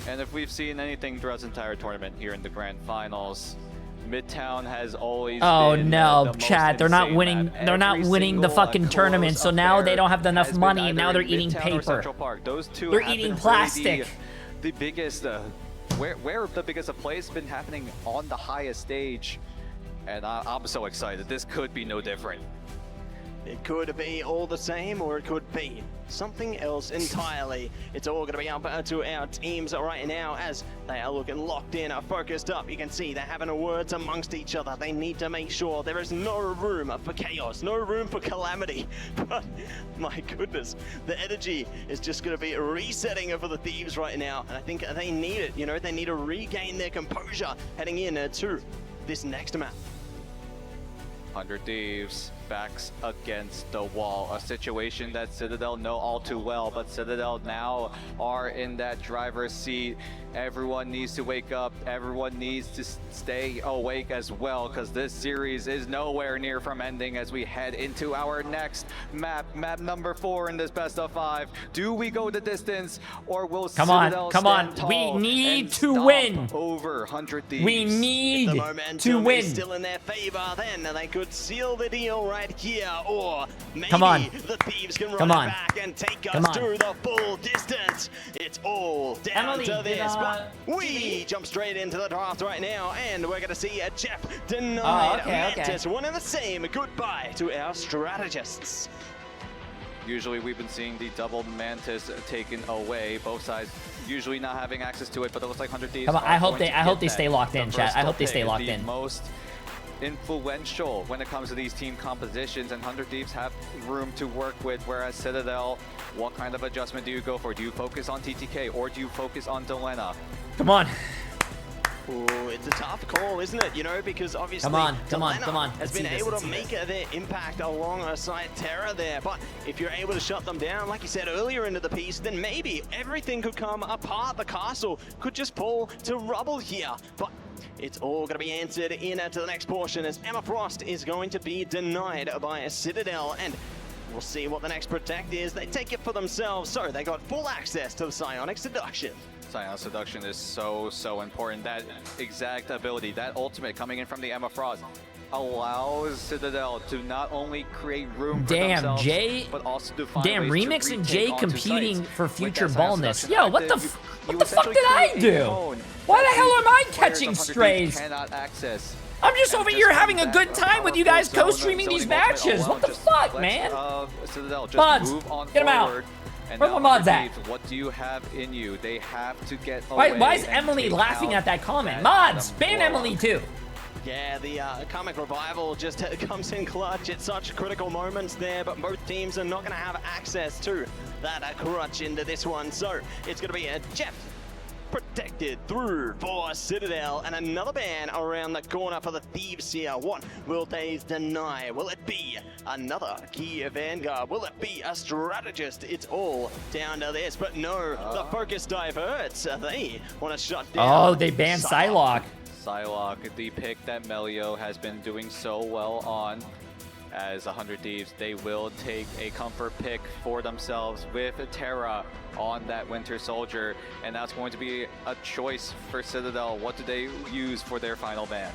And if we've seen anything throughout this entire tournament here in the grand finals, Midtown has always Oh been no, the most Chad, they're not insane winning. map. They're not Every winning the single fucking close tournament. So now they affair don't have enough has been money, and either now they're in eating Midtown or paper. Central Park. Those two They're have eating been really plastic. the biggest, where the biggest of plays has been happening on the highest stage, and I'm so excited. This could be no different. It could be all the same, or it could be something else entirely. It's all going to be up to our teams right now as they are looking locked in, focused up. You can see they're having words amongst each other. They need to make sure there is no room for chaos, no room for calamity. But my goodness, the energy is just going to be resetting for the Thieves right now. And I think they need it. You know, they need to regain their composure heading into this next map. 100 Thieves, backs against the wall. A situation that Citadel know all too well, but Citadel now are in that driver's seat. Everyone needs to wake up. Everyone needs to stay awake as well, because this series is nowhere near from ending as we head into our next map. Map number 4 in this best of 5. Do we go the distance, or will Citadel stand tall We need and to stomp win. over 100 Thieves? We need The to momentum win. is still in their favor, then they could seal the deal right here, or maybe Come on. the Thieves can Come run on. it back and take Come us on. to the full distance. It's all down Emily, to this, did, but we jump straight into the draft right now, and we're going to see a Jeff denied. okay. Mantis, one and the same. Goodbye to our strategists. Usually we've been seeing the double Mantis taken away, both sides usually not having access to it, but it looks like 100 Thieves. Come on, are I hope going they- to I hope get they that. stay locked in, The chat. I hope they first stay pick, locked the in. most influential when it comes to these team compositions, and 100 Thieves have room to work with, whereas Citadel, what kind of adjustment do you go for? Do you focus on TTK or do you focus on Delena? Come on. Ooh, it's a tough call, isn't it? You know, because obviously Come on. Delena has Let's been see this, able let's to see make this. their impact alongside Terra there. But if you're able to shut them down, like you said earlier into the piece, then maybe everything could come apart. The castle could just fall to rubble here. But it's all going to be answered into the next portion as Emma Frost is going to be denied by a Citadel. And we'll see what the next protect is. They take it for themselves, so they got full access to the Psionic Seduction. Psionic Seduction is so important. That exact ability, that ultimate coming in from the Emma Frost, allows Citadel to not only create room for themselves, Jay. but also to find Damn, ways to Remix and retake Jay onto competing sites. for With future that Psionic ballness. Seduction Yo, what the active, what you the fuck essentially did I create a do? cone Why the hell am I players catching 100 Thieves strays? cannot access. I'm just And over just here from having a that good time with you guys powerful co-streaming zoning these ultimate matches. alone What the just fuck, lets, man? Citadel just Mods, move on get 'em out. forward. And Where now the mods 100 at? Thieves, what do you have in you? They have to get Why away is and Emily take laughing out at that comment? that Mods, bottom ban block. Emily too. Yeah, the comic revival just comes in clutch at such critical moments there, but both teams are not going to have access to that crutch into this one. So it's going to be a Jeff protected through for Citadel, and another ban around the corner for the Thieves here. What will they deny? Will it be another key Vanguard? Will it be a strategist? It's all down to this, but no, the focus diverts. They want to shut down. Oh, they banned Psylocke. Psylocke, the pick that Melio has been doing so well on. As 100 Thieves, they will take a comfort pick for themselves with Terra on that Winter Soldier, and that's going to be a choice for Citadel. What do they use for their final ban?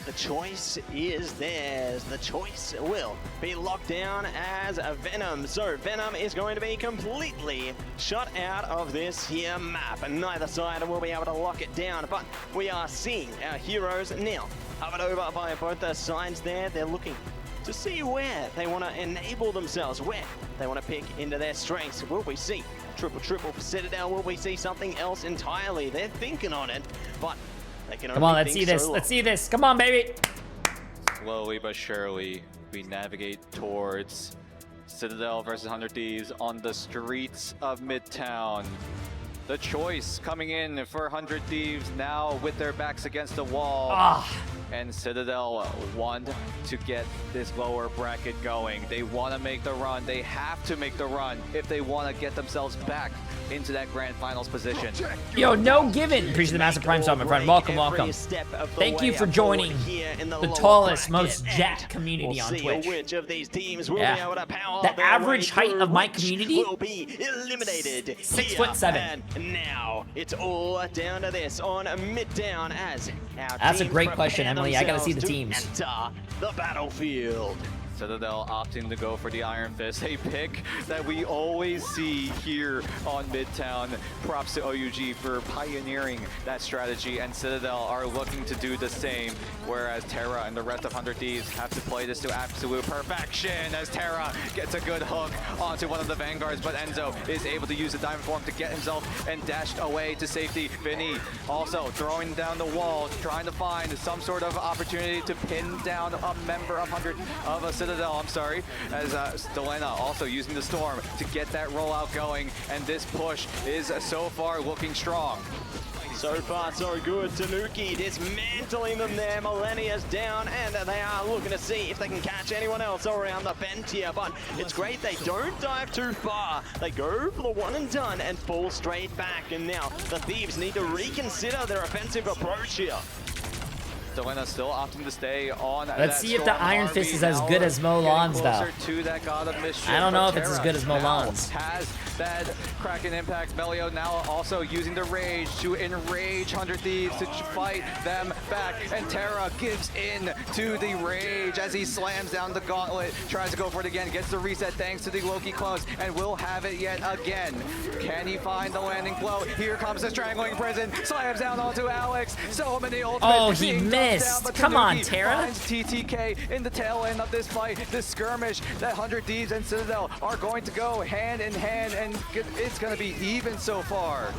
The choice is theirs. The choice will be locked down as Venom. So Venom is going to be completely shut out of this here map, and neither side will be able to lock it down. But we are seeing our heroes now covered over by both the sides there. They're looking to see where they want to enable themselves, where they want to pick into their strengths. Will we see triple for Citadel? Will we see something else entirely? They're thinking on it, but they can only Come on, let's think see this. so long. Let's see this. Come on, baby. Slowly but surely, we navigate towards Citadel versus 100 Thieves on the streets of Midtown. The choice coming in for 100 Thieves now with their backs against the wall. And Citadel want to get this lower bracket going. They want to make the run. They have to make the run if they want to get themselves back into that grand finals position. Yo, no given. Appreciate the massive prime sub, my friend. Welcome, welcome. Thank you for joining the tallest, most jacked community on Twitch. Which of these teams will Yeah. be able to power The their average way height of my through, community? will be eliminated. 6'7". And now it's all down to this on Midtown as our That's a teams great prepare question, Emily. I gotta see the themselves teams. to enter the battlefield. Citadel opting to go for the Iron Fist, a pick that we always see here on Midtown. Props to OUG for pioneering that strategy, and Citadel are looking to do the same, whereas Terra and the rest of 100 Thieves have to play this to absolute perfection as Terra gets a good hook onto one of the Vanguards, but Enzo is able to use the Diamond Form to get himself and dashed away to safety. Vinny also throwing down the wall, trying to find some sort of opportunity to pin down a member of 100 of a Citadel, I'm sorry, as Stelena also using the Storm to get that rollout going, and this push is so far looking strong. So far, so good. Tanuki dismantling them there. Millennia's down, and they are looking to see if they can catch anyone else around the bend here. But it's great they don't dive too far. They go for the one and done and fall straight back. And now the Thieves need to reconsider their offensive approach here. Stelena still opting to stay on. Let's see if the Iron Fist is as good as Molan's, though. To that God of Mischief, I don't know if it's Terra as good as Molan's. Has that Kraken impact. Melio now also using the rage to enrage 100 Thieves to fight them back. And Terra gives in to the rage as he slams down the gauntlet. Tries to go for it again. Gets the reset thanks to the Loki close and will have it yet again. Can he find the landing blow? Here comes the strangling prison. Slams down onto Alex. So many ultimates. Oh, he missed. Come on, Terra. Finds TTK in the tail end of this fight. This skirmish that 100 Thieves and Citadel are going to go hand in hand, and it's going to be even so far.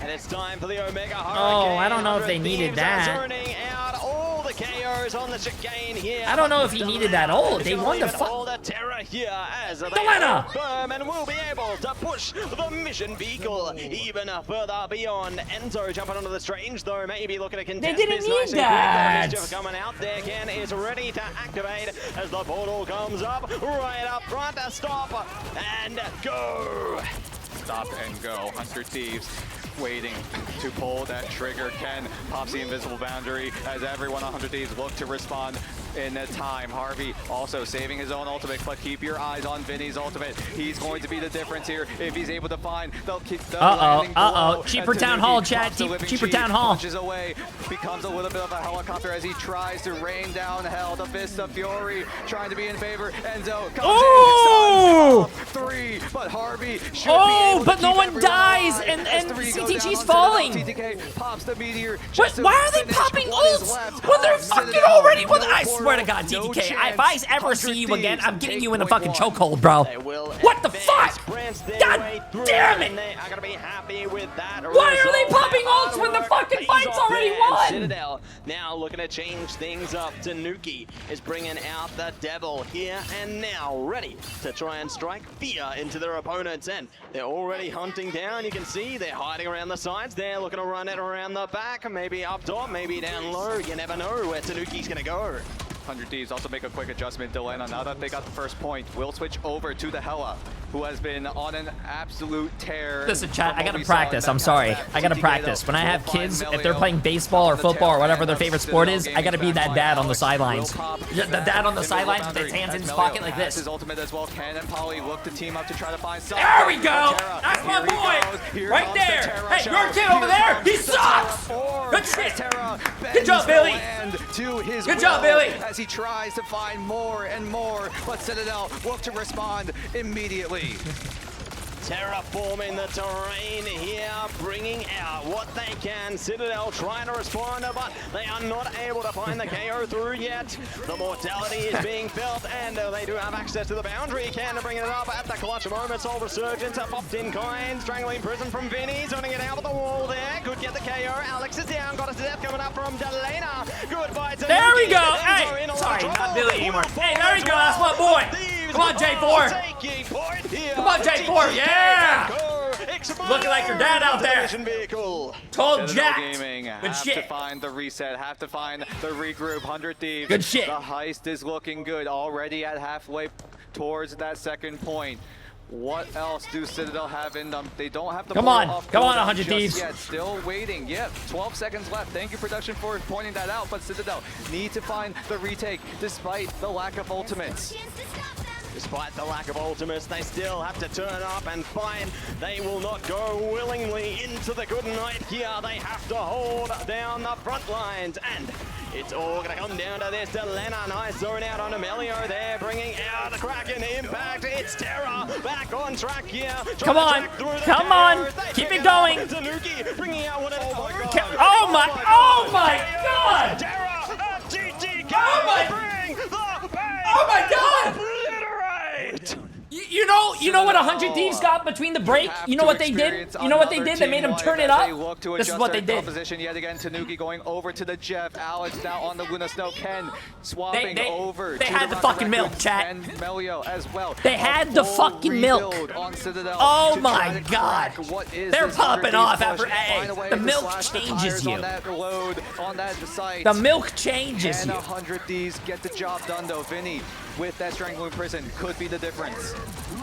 And it's time for the Omega Hurricane. Oh, I don't know if they needed Thieves that. are turning out all the KOs on the chicane here. I don't know if he needed that ult. They won the fight. All the Terra here as they Stelena! firm and will be able to push the mission vehicle even further beyond. Enzo jumping onto the Strange, though, maybe looking to contest didn't this need nice and that. quick. Mischief coming out there. Ken is ready to activate as the portal comes up right up front. Stop and go. Stop and go. 100 Thieves waiting to pull that trigger. Ken pops the invisible boundary as everyone on 100 Thieves look to respond in time. Harvey also saving his own ultimate, but keep your eyes on Vinny's ultimate. He's going to be the difference here if he's able to find the landing blow. Cheaper Town Hall, chat. Cheaper Town Hall. Punches away, becomes a little bit of a helicopter as he tries to rain down hell. The Fist of Fury trying to be in favor. Enzo comes in, stuns 3, but Harvey should be able but to no keep one everyone dies, alive and as 3 goes down CTG's on falling. Citadel. TTK pops the meteor. What? just to Why are they finish popping what is ults left when they're of fucking Citadel. already? No I swear to God, portal, no TTK, if chance. I ever see 100 you again, I'm Thieves getting take you in a point fucking one. chokehold, bro. They will What the advance, fuck? prance their God way through, damn it. and they are going to be happy with that. Why are they result. popping ults when the Hard fucking work fight's pays already there. won! Citadel now looking to change things up. Tanuki is bringing out the devil here and now, ready to try and strike fear into their opponents. And they're already hunting down. You can see they're hiding around the sides. They're looking to run it around the back, maybe up top, maybe down low. You never know where Tanuki's going to go. 100 Thieves also make a quick adjustment. Delena, now that they got the first point, will switch over to the Hella, who has been on an absolute tear. Listen, chat, I gotta practice. I'm sorry. I gotta practice. When I have kids, if they're playing baseball or football or whatever their favorite sport is, I gotta be that dad on the sidelines. The dad on the sidelines with his hands in his pocket like this. His ultimate as well. Ken and Polly look to team up to try to find something. There we go! That's my boy! Right there! Hey, your kid over there, he sucks! Good shit! Good job, Billy! Good job, Billy! As he tries to find more and more, but Citadel look to respond immediately. Terraforming the terrain here, bringing out what they can. Citadel trying to respond, but they are not able to find the KO through yet. The mortality is being felt, and they do have access to the boundary. Can bring it up at the clutch moment. Soul Resurgence popped in kind. Strangling Prison from Vinny, turning it out with the wall there. Could get the KO. Alex is down. Got us to death coming up from Delena. Goodbye to There we go. Enzo Hey, sorry, not Billy anymore. Hey, there we go. That's my boy. Come on, J4. Come on, J4. Yeah. Looking like your dad out there. Told Jack. Good shit. Have to find the reset. Have to find the regroup. 100 Thieves. Good shit. The heist is looking good. Already at halfway towards that second point. What else do Citadel have in them? They don't have to Come pull on, off come on, cooldown 100 just Thieves. yet. Still waiting. Yep, 12 seconds left. Thank you, production, for pointing that out. But Citadel need to find the retake despite the lack of ultimates. Despite the lack of ultimates, they still have to turn up and find they will not go willingly into the good night here. They have to hold down the front lines, and it's all going to come down to this. Delena, nice zone out on Amelio there, bringing out the Kraken impact. It's Terra back on track here. Come on, come on, keep it going. Tanuki bringing out one of oh my God! Terra, TTK, oh my, bring the pain. Oh my God! Obliterate. You know what 100 Thieves got between the break? You know what they did? You know what they did? They made him turn it up. This is what they did. Position yet again. Tanuki going over to the Jeff. Alex now on the Luna Snow. Ken swapping over. They had the fucking milk, chat. And Melio as well. They had the fucking milk. Oh my God. They're popping off after A. The milk changes you. The milk changes you. And 100 Thieves get the job done though. Vinny with that Strangling Prison could be the difference.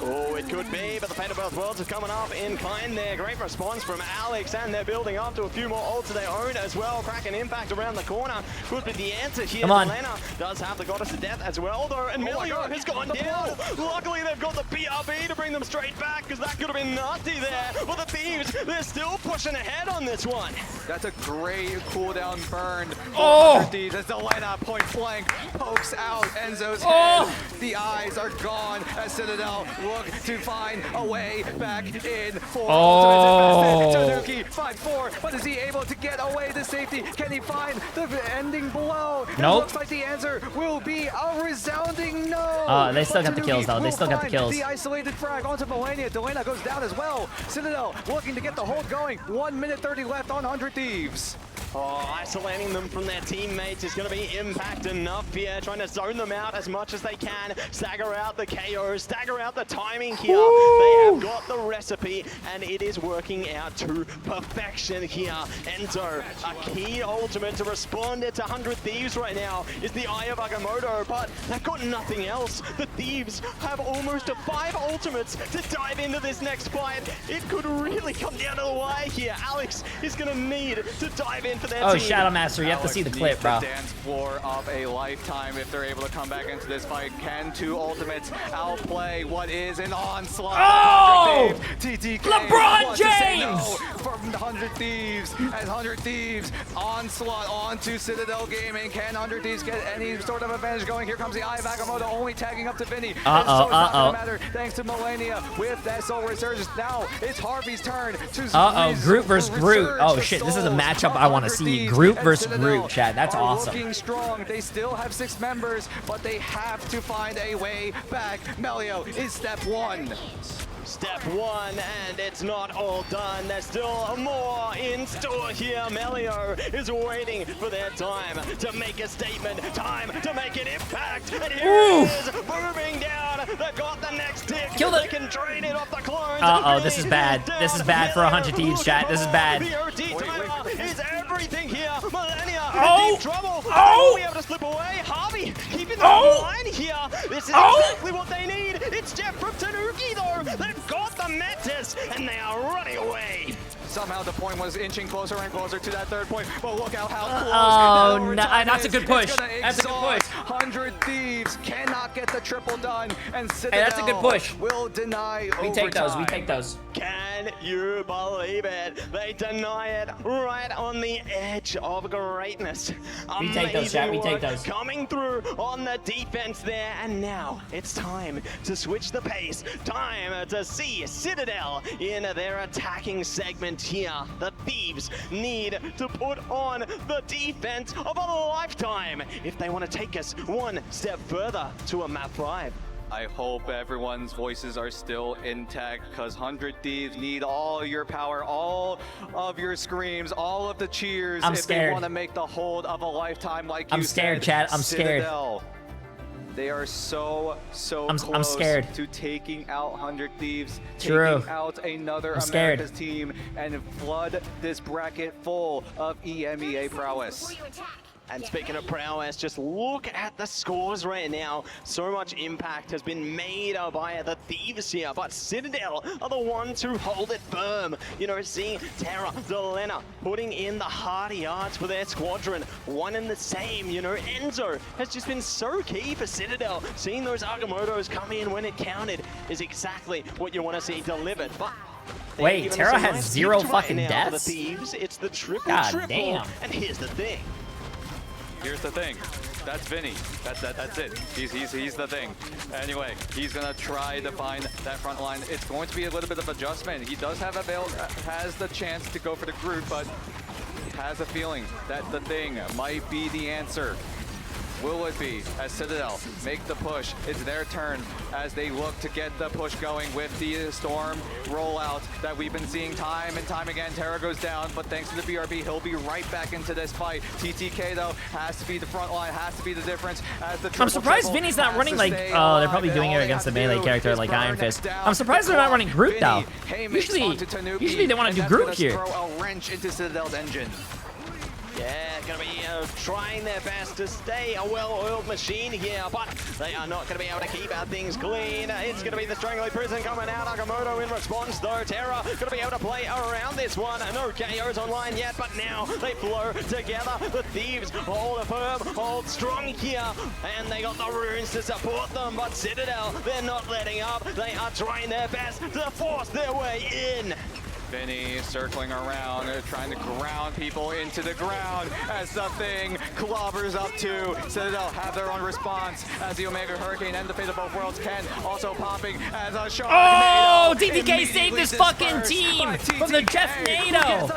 Oh, it could be, but the Fate of Both Worlds is coming up in kind there. Great response from Alex, and they're building up to a few more ults of their own as well. Kraken impact around the corner could be the answer here. Come on. Delena does have the Goddess of Death as well, though, and Melio has gone down. Luckily, they've got the BRB to bring them straight back, because that could have been nasty there. But the Thieves, they're still pushing ahead on this one. That's a great cooldown burn. Oh! Thieves as Delena point blank pokes out Enzo's head. The eyes are gone as Citadel look to find a way back in for ultimate investment. Tanuki 5-4, but is he able to get away to safety? Can he find the ending blow? Nope. It looks like the answer will be a resounding no. They still got the kills though. They still got the kills. The isolated frag onto Melania. Delena goes down as well. Citadel looking to get the hold going. 1 minute 30 left on 100 Thieves. Oh, isolating them from their teammates is going to be impact enough here. Trying to zone them out as much as they can. Stagger out the KOs, stagger out the timing here. They have got the recipe, and it is working out to perfection here. Enzo, a key ultimate to respond to 100 Thieves right now is the Eye of Agamotto, but they've got nothing else. The Thieves have almost 5 ultimates to dive into this next fight. It could really come down to the wire here. Alex is going to need to dive in for their team. Shadow Master, you have to see the clip, bro. The dance floor of a lifetime if they're able to come back into this fight. Can 2 ultimates outplay what is an onslaught? Oh! TTK LeBron James! No from 100 Thieves as 100 Thieves onslaught onto Citadel Gaming. Can 100 Thieves get any sort of advantage going? Here comes the Eye of Agamotto only tagging up to Vinny. Thanks to Melania with that Soul Resurgence. Now it's Harvey's turn to Groot versus Groot. Oh shit, this is a matchup I want to see Thieves group and versus Citadel group, Chad. That's are awesome. looking strong. They still have 6 members, but they have to find a way back. Melio is step 1. Step 1, and it's not all done. There's still more in store here. Melio is waiting for their time to make a statement, time to make an impact. And here Ooh. it is, booming down. They've got the next tick. Kill it. They can drain it off the clones. Uh-oh, this is bad. This is bad for 100 Thieves, chat. This is bad. The OT timer is everything here. Millennia Oh. in deep trouble. Oh. We have to slip away. Harvey keeping them Oh. in line here. This is Oh. exactly what they need. It's Jeff from Tanuki, though. They've got the Metis, and they are running away. Somehow the point was inching closer and closer to that 3rd point, but look out how close Oh, that no, overtime that's a is. good push. It's gonna That's a good push. exhaust 100 Thieves cannot get the triple done, and Citadel Hey, that's a good push. will deny We overtime. take those. We take those. Can you believe it? They deny it right on the edge of greatness. We take those, chat. We Amazing take work those. coming through on the defense there, and now it's time to switch the pace. Time to see Citadel in their attacking segment here. The Thieves need to put on the defense of a lifetime if they want to take us one step further to a map 5. I hope everyone's voices are still intact, because 100 Thieves need all your power, all of your screams, all of the cheers I'm if scared. they want to make the hold of a lifetime like you I'm scared, said. Chad. I'm scared. Citadel, they are so I'm close scared. to taking out 100 Thieves, True. taking out another I'm scared. America's team, and flood this bracket full of EMEA prowess. And speaking of prowess, just look at the scores right now. So much impact has been made by the Thieves here, but Citadel are the ones who hold it firm. You know, seeing Terra, Delena putting in the hard yards for their squadron. One and the same, you know, Enzo has just been so key for Citadel. Seeing those Agamottos come in when it counted is exactly what you want to see delivered. But Wait, Terra has 0 fucking deaths? For the Thieves, it's the triple. God damn. And here's the thing. Here's the thing. That's Vinny. That's it. He's the thing. Anyway, he's gonna try to find that front line. It's going to be a little bit of adjustment. He does have has the chance to go for the group, but has a feeling that the thing might be the answer. Will it be as Citadel make the push? It's their turn as they look to get the push going with the Storm rollout that we've been seeing time and time again. Terra goes down, but thanks to the BRB, he'll be right back into this fight. TTK, though, has to be the front line, has to be the difference. As the I'm surprised Vinny's not running like, oh, they're probably doing it against the melee character like Iron Fist. I'm surprised they're not running group though. Usually they want to do group here. Throw a wrench into Citadel's engine. Yeah, gonna be trying their best to stay a well-oiled machine here, but they are not gonna be able to keep our things clean. It's gonna be the Strangling Prison coming out. Agamotto in response though. Terra gonna be able to play around this one. No KOs online yet, but now they flow together. The Thieves hold firm, hold strong here, and they got the runes to support them, but Citadel, they're not letting up. They are trying their best to force their way in. Vinny circling around, trying to ground people into the ground as the thing clobbers up to. Citadel have their own response as the Omega Hurricane and the Fate of Both Worlds can also popping as a shark. Oh, TTK saved this fucking team from the Jeff NATO.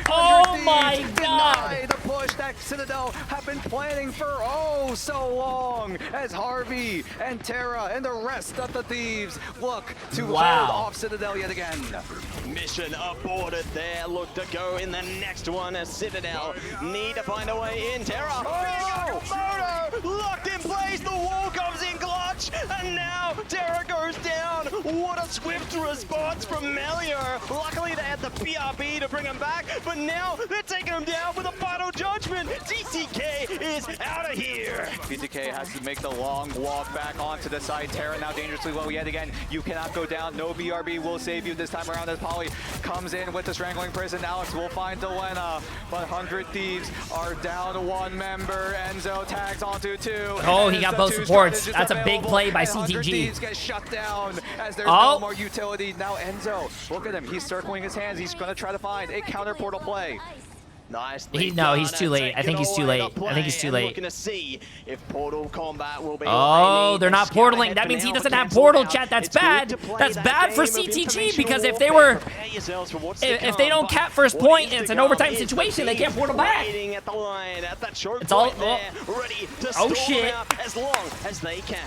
Oh my god. The push that Citadel have been planning for oh so long as Harvey and Terra and the rest of the Thieves look to hold off Citadel yet again. Mission aborted there. Look to go in the next one as Citadel need to find a way in. Terra, Agamotto locked in place. The wall comes in clutch, and now Terra goes down. What a swift response from Melio. Luckily they had the PRB to bring him back, but now they're taking him down with a final judgment. TTK is out of here. TTK has to make the long walk back onto the side. Terra now dangerously low yet again. You cannot go down. No BRB will save you this time around as Polly comes in with the Strangling Prison. Alex will find Delena, but 100 Thieves are down to one member. Enzo tags onto two. Oh, he got both supports. That's a big play by 100 CTG. Thieves get shut down as there's no more utility. Now Enzo, look at him. He's circling his hands. He's going to try to find a counter portal play. Nicely No, he's done, too late. taking I think he's too away late. the I think he's play too and late. Looking to see if portal combat will be Oh, what they need. they're not Scout portaling. ahead That for means he now, doesn't but have cancel portal, out. chat. That's It's good bad. to play That's that bad for game of CTG information because if warfare. they were, Prepare yourselves for what's to if they come, don't but cap first what point is and it's to an come overtime is the situation, they can't Thieves portal back. waiting at the line, at that choke It's all- point there, ready to Oh, storm shit. out as long as they can.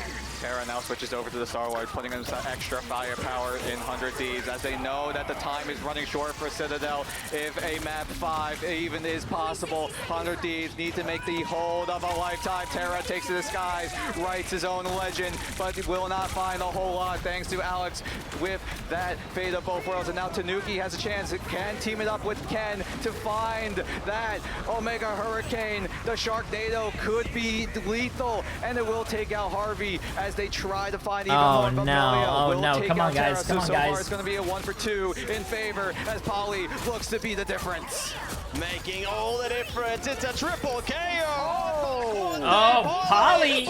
Terra now switches over to the Star Wars, putting in some extra firepower in 100 Thieves as they know that the time is running short for Citadel. If a map 5 even is possible, 100 Thieves need to make the hold of a lifetime. Terra takes to the skies, writes his own legend, but will not find a whole lot thanks to Alex with that Fate of Both Worlds. And now Tanuki has a chance, can team it up with Ken to find that Omega Hurricane. The Sharknado could be lethal, and it will take out Harvey as they try to find even Oh, more. But no. Melio Oh, will no. take Come on, out Terra. guys. Come on, so far guys. it's going to be a 1 for 2 in favor as Polly looks to be the difference. Making all the difference. It's a triple KO. Oh, Polly.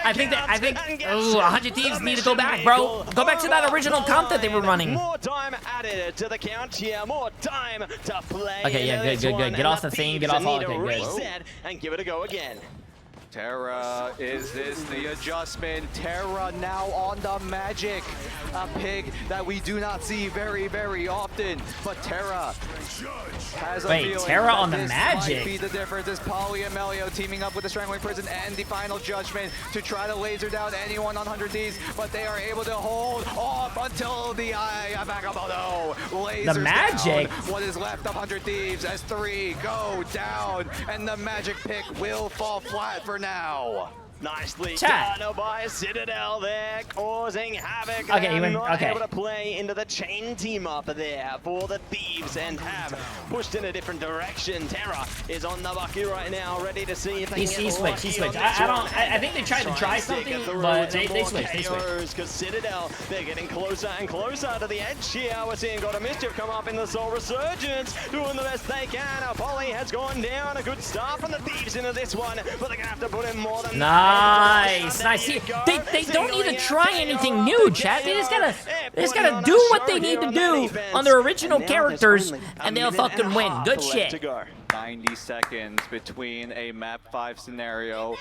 I think Oh, 100 Thieves need to go back, bro. Go back to that original comp that they were running. More time added to the count here. More time to play. Okay, yeah, good, this good, one, good. Get and off the thing, get off all- need to okay, good. reset and give it a go again. Terra, is this the adjustment? Terra now on the Magic, a pick that we do not see very, very often. But Terra has a Wait, feeling Terra that on the this Magic? might be the difference. As Polly and Melio teaming up with the Strangling Prison and the Final Judgment to try to laser down anyone on 100 Ds, but they are able to hold off until the Eye of Agamotto lasers The Magic? down what is left of 100 Thieves as 3 go down, and the Magic pick will fall flat for now. Nicely Chat. done by Citadel there, causing havoc. Okay, They're you went- not okay. able to play into the chain team up there for the Thieves and have pushed in a different direction. Terra is on the bucket right now, ready to see if they He can get switched, he lucky switched. on this I don't- one. I think they tried to try Stick something, it through but to they more switched, they switched. KOs, because Citadel, they're getting closer and closer to the edge here. We're seeing God of Mischief come up in the Soul Resurgence, doing the best they can. Polly has gone down. A good start from the Thieves into this one, but they're going to have to put in more than Nice, that. nice. There you See, go. they don't need to Singling try out anything KO new, after chat. They just gotta putting on do a what show they need here to on that do event. on their original And now there's characters, only a and they'll minute fucking and a win. half Good left shit. to go. 90 seconds between a map 5 scenario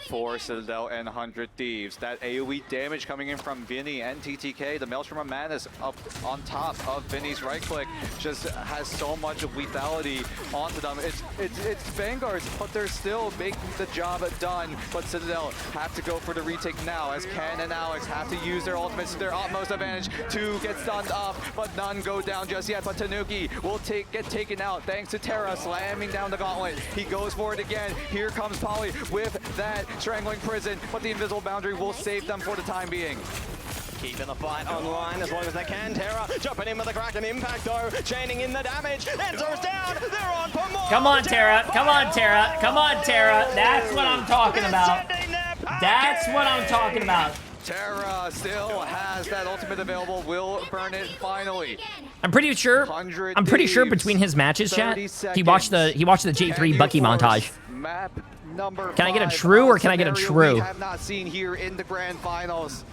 for Citadel and 100 Thieves. That AoE damage coming in from Vinny and TTK. The Maelstrom of Madness up on top of Vinny's right click just has so much of lethality onto them. It's Vanguards, but they're still making the job done. But Citadel have to go for the retake now as Ken and Alex have to use their ultimates to their utmost advantage to get stunned up, but none go down just yet. But Tanuki will get taken out thanks to Terra slamming down the gauntlet. He goes for it again. Here comes Polly with that Strangling Prison, but the invisible boundary will save them for the time being. Keeping the fight online as long as they can. Terra jumping in with the Kraken impact though, chaining in the damage. Enzo's down. They're on for more. Come on, Terra. Come on, Terra. Come on, Terra. That's what I'm talking about. That's what I'm talking about. Terra still has that ultimate available, will burn it finally. I'm pretty sure between his matches, chat, he watched the Jay3 Bucky montage. Map number Can I get a 5, true or can I get a scenario true? we have not seen here in the grand finals.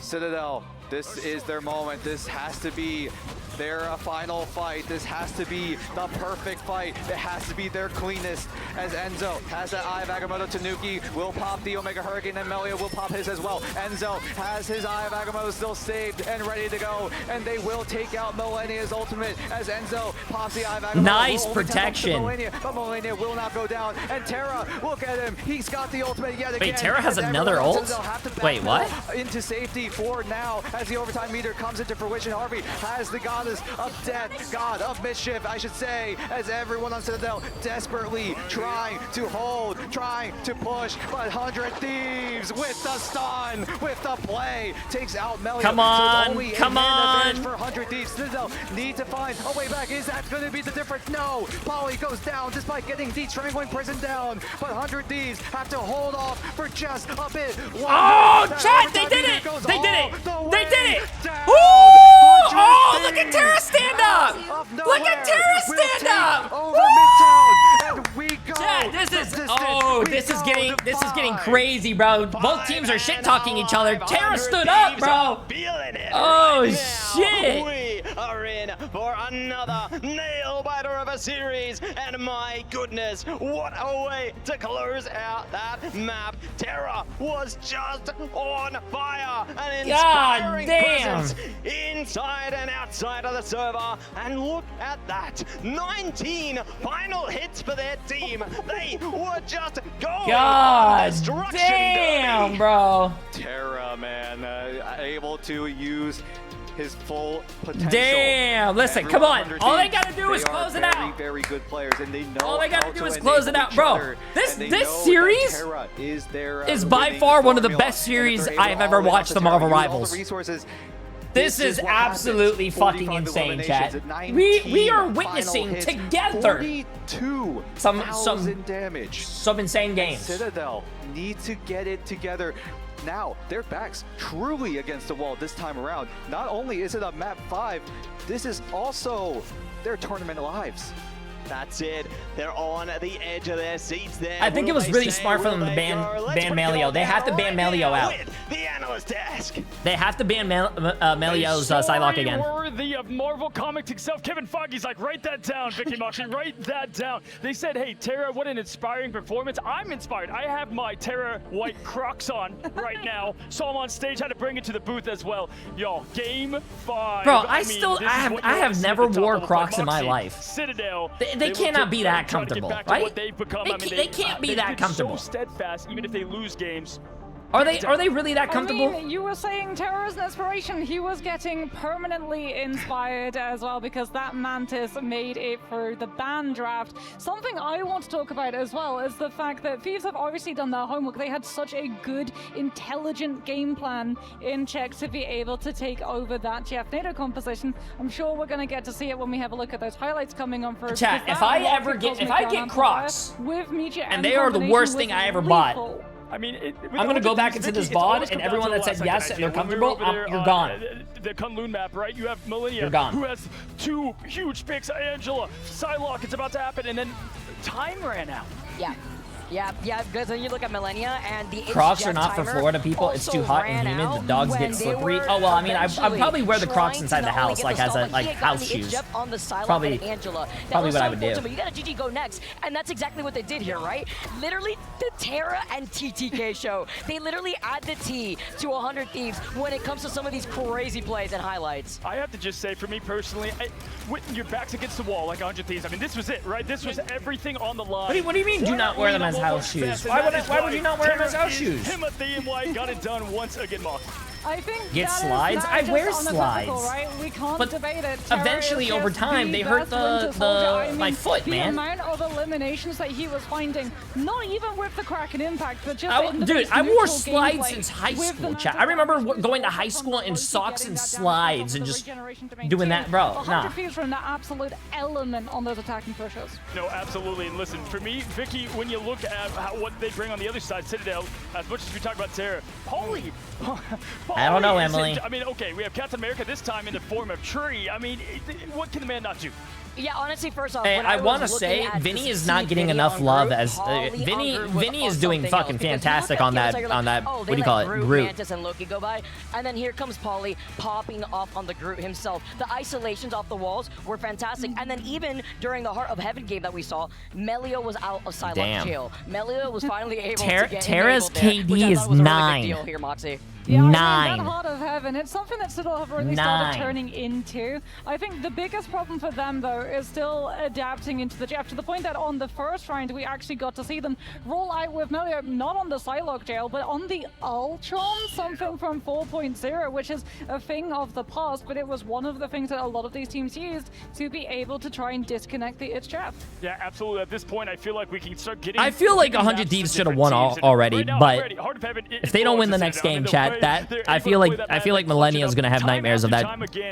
Citadel, this is their moment. This has to be their final fight. This has to be the perfect fight. It has to be their cleanest. As Enzo has that Eye of Agamotto, Tanuki will pop the Omega Hurricane, and Melio will pop his as well. Enzo has his Eye of Agamotto still saved and ready to go, and they will take out Millennia's ultimate as Enzo pops the Eye of Agamotto. Nice Will only tap up to protection. Millennia, but Millennia will not go down, and Terra, look at him. He's got the ultimate yet again. Wait, Terra has as another everyone on ult? Citadel have to Wait, what? backpedal into safety for now as the overtime meter comes into fruition. Harvey has the goddess of death, god of mischief, I should say, as everyone on Citadel desperately trying to hold, trying to push, but 100 Thieves with the stun, with the play, takes out Melio. Come So on, it's only a come man on. advantage for 100 Thieves. Citadel need to find a way back. Is that going to be the difference? No. Polly goes down despite getting the Strangling Prison down, but 100 Thieves have to hold off for just a bit longer. Oh, That chat, they overtime did meter it! goes They did all it! the They way did it! down. Woo! 100 Oh, look at Terra Thieves stand out up! of Look at nowhere Terra will stand take up! Over Woo! Midtown, and we go. Chat, this the is distance. oh, We this is go getting to getting 5. crazy, bro. Both teams are shit talking each other. Terra stood up, bro. Feeling it Oh, right now. shit. We are in for another nail-biter of a series. And my goodness, what a way to close out that map. Terra was just on fire. An inspiring presence inside and outside of the server. And look at that, 19 final hits for their team. They were just going on destruction damn, derby. bro. Terra, man, able to use his full potential. Damn, listen, come on. All they gotta do is close it out. Very good players, and they know All they gotta how do to is close it enable out, each bro. other, This and they know that series Terra is their is by winning far one of the formula. best And if series they're able I have to ever all in watched on the Terra, Marvel use all the Rivals. resources. This is what happens. absolutely fucking 45 insane, eliminations chat. at 19 We are final witnessing hits, together 42,000 damage. some insane games. Citadel need to get it together. Now, their back's truly against the wall this time around. Not only is it a map 5, this is also their tournament lives. That's it. They're on the edge of their seats there. I think it was really smart for them to ban Melio. They have to ban Melio out. The analyst desk. They have to ban Melio's Psylocke again. Worthy of Marvel Comics itself. Kevin Feige's like, write that down, Vicky Moxie, write that down. They said, hey, Terra, what an inspiring performance. I'm inspired. I have my Terra white Crocs on right now. Saw him on stage, had to bring it to the booth as well. Y'all, game 5. Bro, I have never wore Crocs in my life. Citadel. They cannot be that comfortable, right? They can't be that comfortable. So steadfast, even if they lose games. Are they really that comfortable? I mean, you were saying Terra's an inspiration. He was getting permanently inspired as well because that Mantis made it for the ban draft. Something I want to talk about as well is the fact that Thieves have obviously done their homework. They had such a good, intelligent game plan in check to be able to take over that Jeff NATO composition. I'm sure we're going to get to see it when we have a look at those highlights coming on first. Chat, if I get Crocs, with Meteor and they are the worst thing I ever bought. I mean, I'm going to go back into this VOD, and everyone that said yes and they're comfortable, you're gone. The Kunlun map, right? You have Millennia, You're gone. who has 2 huge picks. Angela, Psylocke, it's about to happen, and then time ran out. Yeah, because when you look at Millennia and the Crocs are not for Florida people. It's too hot and humid. The dogs get slippery. Oh well, I mean, I probably wear the Crocs inside the house, like as a house shoes. Probably what I would do. You got a GG go next, and that's exactly what they did here, right? Literally, the Terra and TTK show. They literally add the T to 100 Thieves when it comes to some of these crazy plays and highlights. I have to just say, for me personally, when your back's against the wall like 100 Thieves, I mean, this was it, right? This was everything on the line. What do you mean do not wear them as house shoes? Why would you not wear them as house shoes? Timothy and White got it done once again, Mock. I think Get that slides? I is wear unequivocal, slides. Right? We can't But debate it. eventually, over time, they hurt my foot, the man. The amount of eliminations that he was finding, not even with the Kraken impact, but just dude, I wore slides since high school, chat. I remember going to high school in socks and slides and just doing that, bro. 100 Thieves were in the absolute element on those attacking pushes. No, absolutely. And listen, for me, Vicky, when you look at what they bring on the other side, Citadel, as much as we talk about Terra, Paulie. I don't know, Emily. I mean, okay, we have Captain America this time in the form of Tree. I mean, what can the man not do? Yeah, honestly, first off, hey, I want to say Vinny is not getting enough love as Vinny is doing fucking fantastic on that what do you call it, Groot. Mantis and Loki go by, and then here comes Paulie popping off on the Groot himself. The isolations off the walls were fantastic, and then even during the Heart of Heaven game that we saw, Melio was out of Psylocke jail. Melio was finally able to get Terra's KD there, is 9. Deal here, Moxie. Yeah, 9. I mean, that Heart of Heaven, it's something that Citadel have really started turning into. I think the biggest problem for them, though, is still adapting into the Jeff, to the point that on the first round, we actually got to see them roll out with Melio, not on the Psylocke jail, but on the Ultron, something from 4.0, which is a thing of the past, but it was one of the things that a lot of these teams used to be able to try and disconnect the It's Jeff. Yeah, absolutely. At this point, I feel like we can start getting... I feel like 100 Thieves should have won already, but if they don't win the next game, chat, I feel like Millennia is gonna have nightmares of that,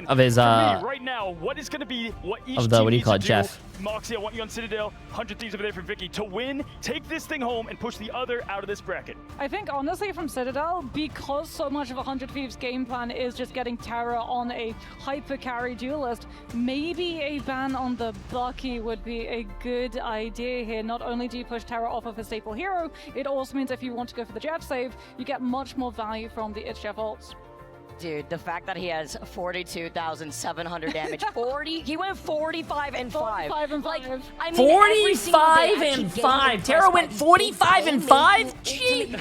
of his right now, what is gonna be what each of the what do you call it, Jeff? Moxie, I want you on Citadel. 100 Thieves over there for Vicky to win, take this thing home, and push the other out of this bracket. I think honestly from Citadel, because so much of 100 Thieves game plan is just getting Terra on a hyper carry duelist, maybe a ban on the Bucky would be a good idea here. Not only do you push Terra off of a staple hero, it also means if you want to go for the Jeff save, you get much more value from the It's Jeff ults. Dude, the fact that he has 42,700 damage, he went 45 and 5. 45 and 5. Like, I mean, 45 and 5. Terra went 45 and 5. Gee, and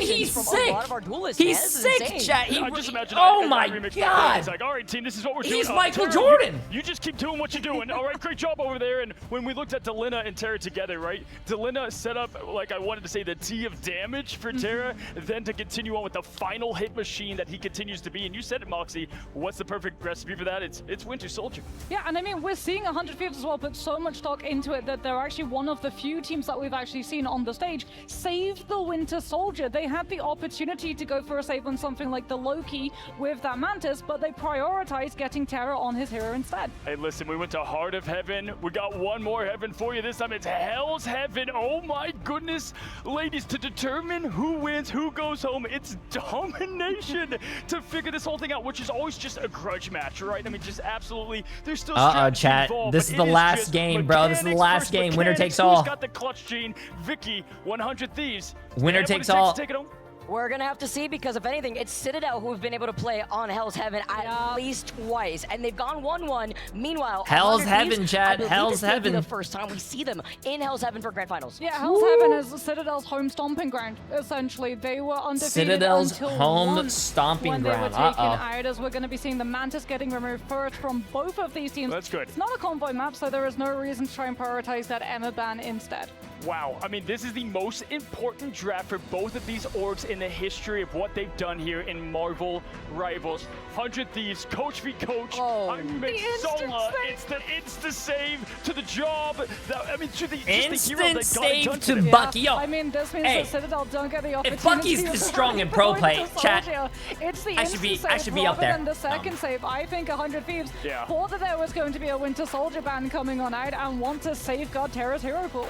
he's sick. He's sick, chat. I just imagine Oh that my remix god. It's like, all right, team, this is what we're doing. He's Michael Terra, Jordan. You just keep doing what you're doing. All right, great job over there. And when we looked at Delina and Terra together, right? Delina set up, like I wanted to say, the T of damage for Terra, then to continue on with the final hit machine that he continues to be. And you said it, Moxie. What's the perfect recipe for that? It's Winter Soldier. Yeah, and I mean, we're seeing 100 Thieves as well put so much stock into it that they're actually one of the few teams that we've actually seen on the stage save the Winter Soldier. They had the opportunity to go for a save on something like the Loki with that Mantis, but they prioritized getting Terra on his hero instead. Hey, listen, we went to Heart of Heaven. We got one more heaven for you. This time it's Hell's Heaven. Oh my goodness. Ladies, to determine who wins, who goes home, it's domination to figure this whole thing out, which is always just a grudge match, right? I mean, just absolutely, there's still strategy chat. involved, This is but the it last just game, bro. This is the mechanics last versus game. Winner takes mechanics. all. Who's got the clutch gene? Vicky, 100 Thieves. Winner And what takes it all. to take it home? We're going to have to see, because if anything, it's Citadel who've been able to play on Hell's Heaven at least twice, and they've gone 1-1. Meanwhile, Hell's 100 Heaven, Thieves, chat. I believe Hell's this may be Heaven. the first time we see them in Hell's Heaven for Grand Finals. Yeah, Hell's Heaven is Citadel's home stomping ground, essentially. They were undefeated Citadel's until home once stomping when they were ground. taken out, as we're going to be seeing the Mantis getting removed first from both of these teams. That's good. It's not a convoy map, so there is no reason to try and prioritize that Emma ban instead. Wow, I mean, this is the most important draft for both of these orgs in the history of what they've done here in Marvel Rivals. 100 Thieves, coach v coach. Oh. I'm instant Sola. save. It's the insta-save to the job. I mean, to the Instant just the hero that got it done save to today. Bucky. Yo, I mean, this means hey, that Citadel don't get the opportunity. Bucky's to this strong in really pro point play, to chat, Soldier. It's the I should be- instant I save should be up rather there. than the second save. I think 100 Thieves Yeah. thought that there was going to be a Winter Soldier ban coming on out and want to safeguard Terra's hero pool.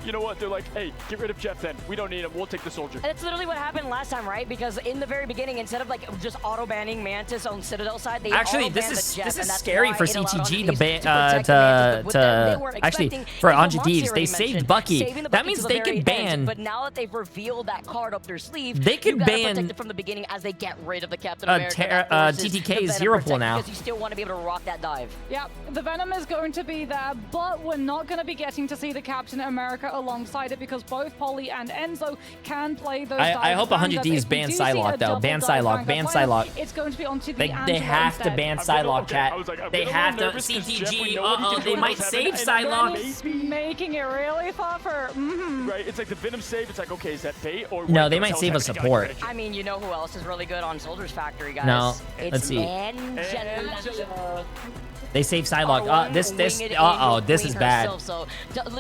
You know what? They're like, hey, get rid of Jeff then. We don't need him. We'll take the Soldier. And it's literally what happened last time, right? Because in the very beginning, instead of like just auto-banning Mantis on Citadel side, they actually, this auto-banned is the Jeff, and that's scary why for it allowed CTG to 100 ban Thieves protect the Mantis with them. They weren't actually expecting, for as 100 Moxie Thieves. They already saved mentioned, Bucky. saving the That Bucky means to the they very could ban. end. But now that they've revealed that card up their sleeve, They could you gotta ban, protect it from the beginning as they get rid of the Captain America. that forces TTK the Venom zero pool protect, now. because you still want to be able to rock that dive. Yeah, the Venom is going to be there, but we're not going to be getting to see the Captain America alongside it because both Polly and Enzo can play those dives. I hope 100 and Thieves if we ban do see Psylocke, a though. double Ban dive Psylocke, Vanguard ban player, Psylocke. It's going to be onto the They Angela have to instead. ban I'm getting- Psylocke, okay, chat. I was like, I'm They getting a have little to. nervous 'cause Jeff, we CTG. know what he can do in They might Hell's save Heaven, and Psylocke. It's making it really tougher. Right, it's like the Venom save. It's like, okay, is that bait or No, wait, they no, might Hell's save a Heaven, you support. gotta get it. I mean, you know who else is really good on Soldier's Factory, guys? No, It's let's see. Angela. They save Psylocke. Our This. winged This angel is queen bad. herself, so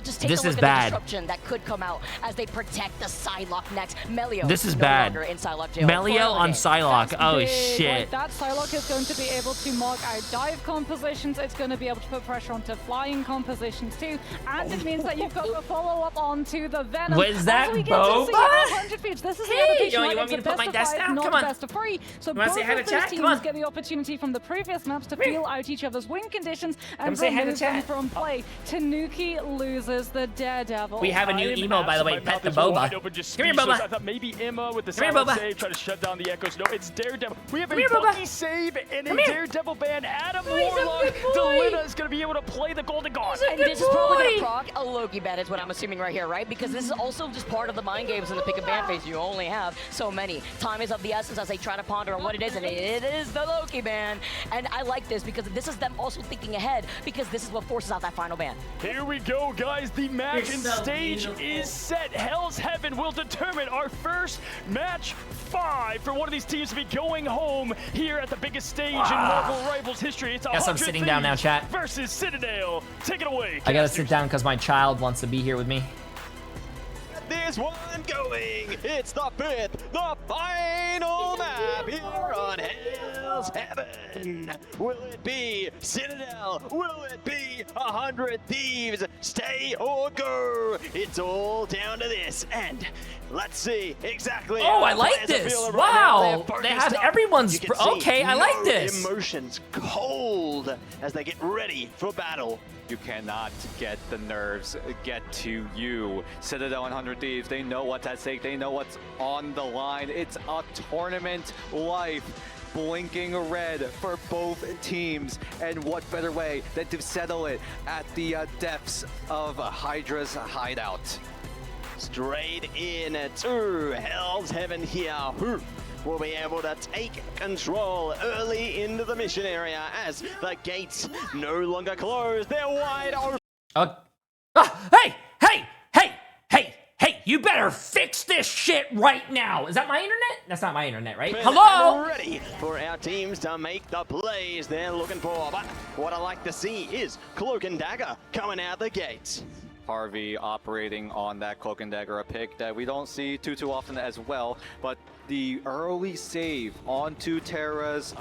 just take This a is look bad. at the disruption that could come out as they protect the Psylocke next. Melio. This is no bad. longer in Psylocke jail. Melio on Psylocke. That's Oh big. shit. Like, that Psylocke is going to be able to mark out dive compositions. It's going to be able to put pressure onto flying compositions too. And it means that you've got the follow-up onto the Venom. What is that, As we get to see Boba? 100 Thieves. This is Hey, the adaptation. yo, you right? want me It's to a put my best of desk 5, down? not Come a on. best of 3. So wanna both say hi to of those chat? Come teams on. get the opportunity from the previous maps to feel out each other's win conditions and say hi to remove them chat. from play. Tanuki loses the Daredevil. We have a new I am emo, by the way. absolutely- my Pet the mouth is wide Boba. open, just Come here, speechless. Boba. I thought maybe Emma with the Come here, silent Boba. save, try to shut down the echoes. No, it's Daredevil. We have Come a here, Boba. Bucky save and Come a here. Daredevil ban. Adam He's a Warlock. good boy. Delina is going to be able to play the Golden God. And this is probably going to proc a Loki ban is what I'm assuming right here, right? Because this is also just part of the mind games in the pick and ban phase. You only have so many. Time is of the essence as they try to ponder on what it is, and it is the Loki ban. And I like this because this is them also thinking ahead, because this is what forces out that final ban. Here we go, guys. The match You're and so stage beautiful. is set. Hell's Heaven will determine our first match 5 for one of these teams to be going home here at the biggest stage in Marvel Rivals history. It's Guess I'm 100 sitting down now, Thieves chat. versus Citadel. Take it away. I gotta casters. sit down because my child wants to be here with me. This one going. It's the 5th, the final map here on Hell's Heaven. Will it be Citadel? Will it be 100 Thieves? Stay or go? It's all down to this. And let's see exactly. Oh, how I the like players are this. feeling right now. Wow. They're They focused have up. everyone's You can see okay, I like this. Emotions cold as they get ready for battle. You cannot get the nerves get to you. Citadel and 100 Thieves, they know what's at stake. They know what's on the line. It's a tournament life. blinking red for both teams. And what better way than to settle it at the depths of Hydra's hideout. Straight in to Hell's Heaven here. Who will be able to take control early into the mission area as the gates no longer close. They're wide open. Hey, you better fix this shit right now. Is that my internet? That's not my internet, right? Hello? Ready for our teams to make the plays they're looking for. But what I like to see is Cloak and Dagger coming out the gates. Harvey operating on that Cloak and Dagger, a pick that we don't see too often as well, but the early save onto Terra's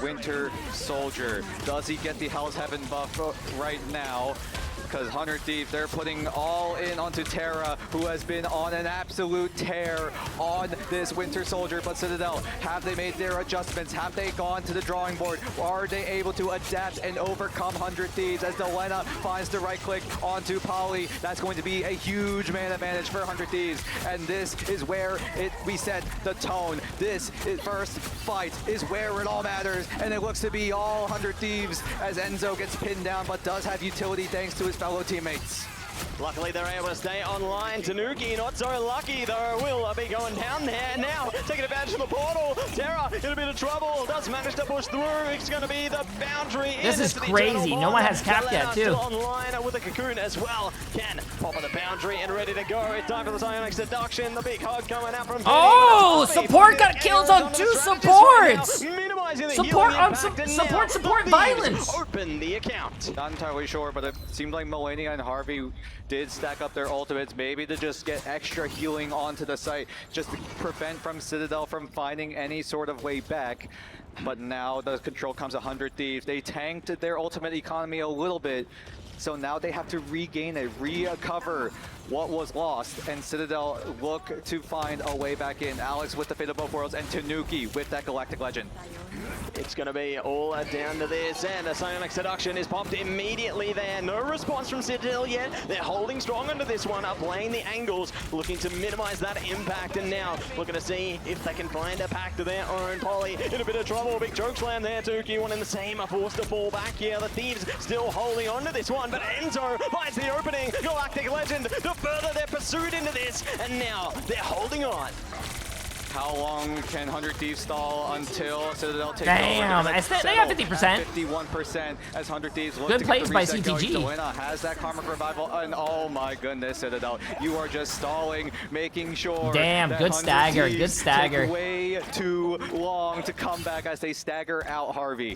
Winter Soldier. Does he get the Hell's Heaven buff right now? Because 100 Thieves, they're putting all in onto Terra, who has been on an absolute tear on this Winter Soldier. But Citadel, have they made their adjustments? Have they gone to the drawing board? Are they able to adapt and overcome 100 Thieves as Delena finds the right click onto Polly? That's going to be a huge man advantage for 100 Thieves. And this is where we set the tone. This is first fight is where it all matters. And it looks to be all 100 Thieves as Enzo gets pinned down, but does have utility thanks to his fellow teammates. Luckily, they're able to stay online. Tanuki not so lucky, though. Will be going down there now, taking advantage of the portal. Terra in a bit of trouble. Does manage to push through. It's going to be the boundary. This is crazy. No one has capped yet, too. Still online with a cocoon as well. Can pop of the boundary and ready to go. It's time for the Psionic Seduction. The big hug coming out from. Oh, support got kills on 2 supports. Minimizing the support healing on impact, support violence. Open the account. Not entirely sure, but it seemed like Melania and Harvey did stack up their ultimates, maybe to just get extra healing onto the site, just to prevent from Citadel from finding any sort of way back. But now the control comes 100 Thieves. They tanked their ultimate economy a little bit, so now they have to regain it, recover what was lost, and Citadel look to find a way back in. Alex with the Fate of both worlds, and Tanuki with that Galactic Legend. It's going to be all down to this, and the Psionic Seduction is popped immediately there. No response from Citadel yet. They're holding strong into this one, playing the angles, looking to minimize that impact, and now looking to see if they can find a pack to their own. Polly in a bit of trouble. Big choke slam there. Tuki one in the same, forced to fall back here. The Thieves still holding on to this one, but Enzo finds the opening. Galactic Legend to further their pursuit into this, and now they're holding on. How long can 100 Thieves stall until Citadel takes Damn, over? they have 50%. 51% as 100 Thieves look Good to plays get the by reset going. CTG. Delena has that Karmic Revival, and oh my goodness, Citadel, you are just stalling, making sure. Damn, that good 100 stagger, Thieves good stagger. take way too long to come back as they stagger out Harvey.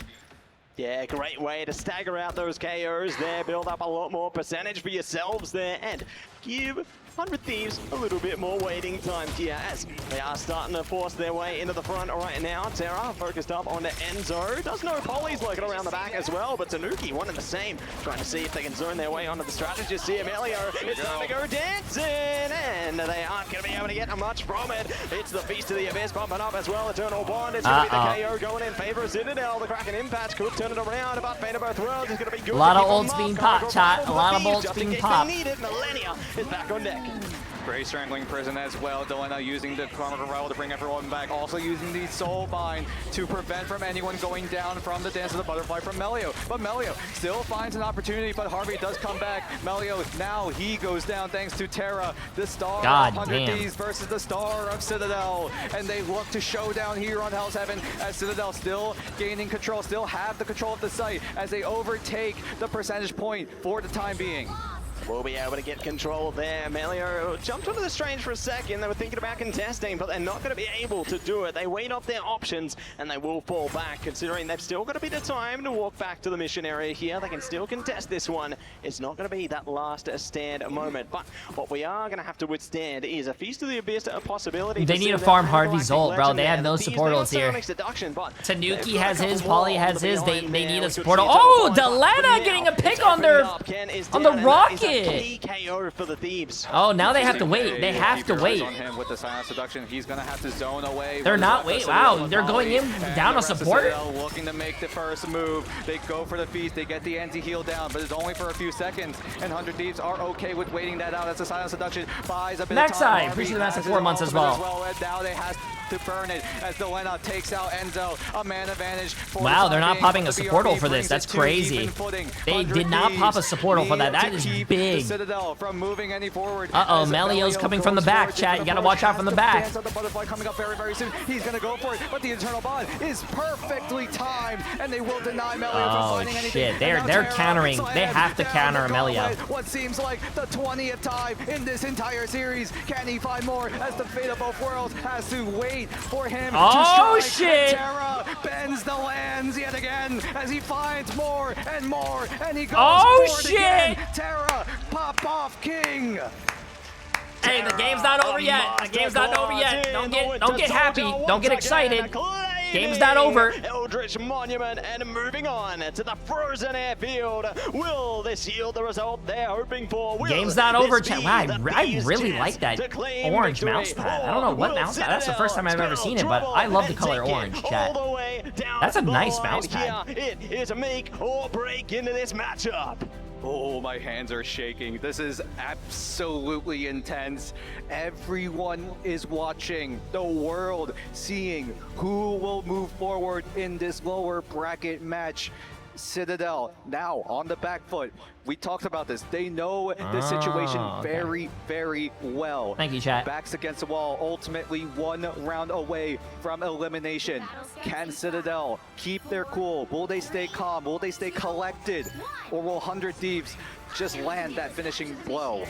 Yeah, great way to stagger out those KOs there, build up a lot more percentage for yourselves there, and give 100 Thieves a little bit more waiting time here as they are starting to force their way into the front right now. Terra focused up onto Enzo. Does know Polly's lurking around the back as well, but Tanuki one in the same, trying to see if they can zone their way onto the strategist here. Melio, it's time to go dancing, and they aren't going to be able to get much from it. It's the Feast of the Abyss popping up as well. Eternal Bond is going to be the KO going in favor of Citadel. The Kraken Impact could turn it around, but Fate of both worlds is going to be good. A lot of ults being popped, chat. A lot of ults being popped. Millennia is back on deck. Great strangling prison as well. Delena using the Karmic Revival to bring everyone back. Also using the Soul Bind to prevent from anyone going down from the Dance of the Butterfly from Melio. But Melio still finds an opportunity, but Harvey does come back. Melio, now he goes down thanks to Terra, the star of 100 Thieves versus the star of Citadel. And they look to showdown here on Hell's Heaven as Citadel still gaining control, still have the control of the site as they overtake the percentage point for the time being. Will be able to get control there. Melio jumped onto the Strange for a second. They were thinking about contesting, but they're not going to be able to do it. They wait off their options, and they will fall back, considering they've still got a bit of time to walk back to the mission area here. They can still contest this one. It's not going to be that last stand moment, but what we are going to have to withstand is a Feast of the Abyss, a possibility. They need to farm Harvey's ult, bro. They have no support ults here. Tanuki has his, Polly has his. They need a support ult. Oh, Delena getting a pick on the rocket. Key KO for the Thieves. Oh, now they have to wait. They have to wait. On him with the Silent Seduction, he's gonna have to zone away. They're not wait. Wow, they're going in down a support. Looking to make the first move. They go for the feast. They get the anti-heal down, but it's only for a few seconds. And 100 Thieves are okay with waiting that out as the Silent Seduction buys a bit of time. Appreciate that for 4 months as well. And now they have to burn it as Delena takes out Enzo. A man advantage. Wow, they're not popping a supportal for this. That's crazy. They did not pop a supportal for that. That is big. Citadel from moving any forward. Uh-oh, Melio's coming from the back, chat. You gotta watch out from the back. The butterfly coming up very, very soon. He's gonna go for it, but the internal bond is perfectly timed, and they will deny Melio from finding anything. Shit, they're countering. They have to counter Melio. What seems like the 20th time in this entire series. Can he find more as the fate of both worlds has to wait for him to strike? Shit! Terra bends the lands yet again as he finds more, and he goes for it again. Terra, pop off king. Hey, the game's not over yet. The game's not over yet. Don't get happy. Don't get excited. Game's not over. Eldritch Monument and moving on to the frozen airfield. Will this yield the result they're hoping for? Game's not over, chat. Wow, I really like that orange mouse pad. I don't know what mouse pad. That's the first time I've ever seen it, but I love the color orange, chat. That's a nice mouse pad. It is a make or break into this matchup. Oh, my hands are shaking. This is absolutely intense. Everyone is watching, the world seeing who will move forward in this lower bracket match. Citadel now on the back foot. We talked about this. They know the situation very, very well. Thank you, chat. Backs against the wall, ultimately 1 round away from elimination. Can Citadel keep their cool? Will they stay calm? Will they stay collected? Or will 100 Thieves just land that finishing blow?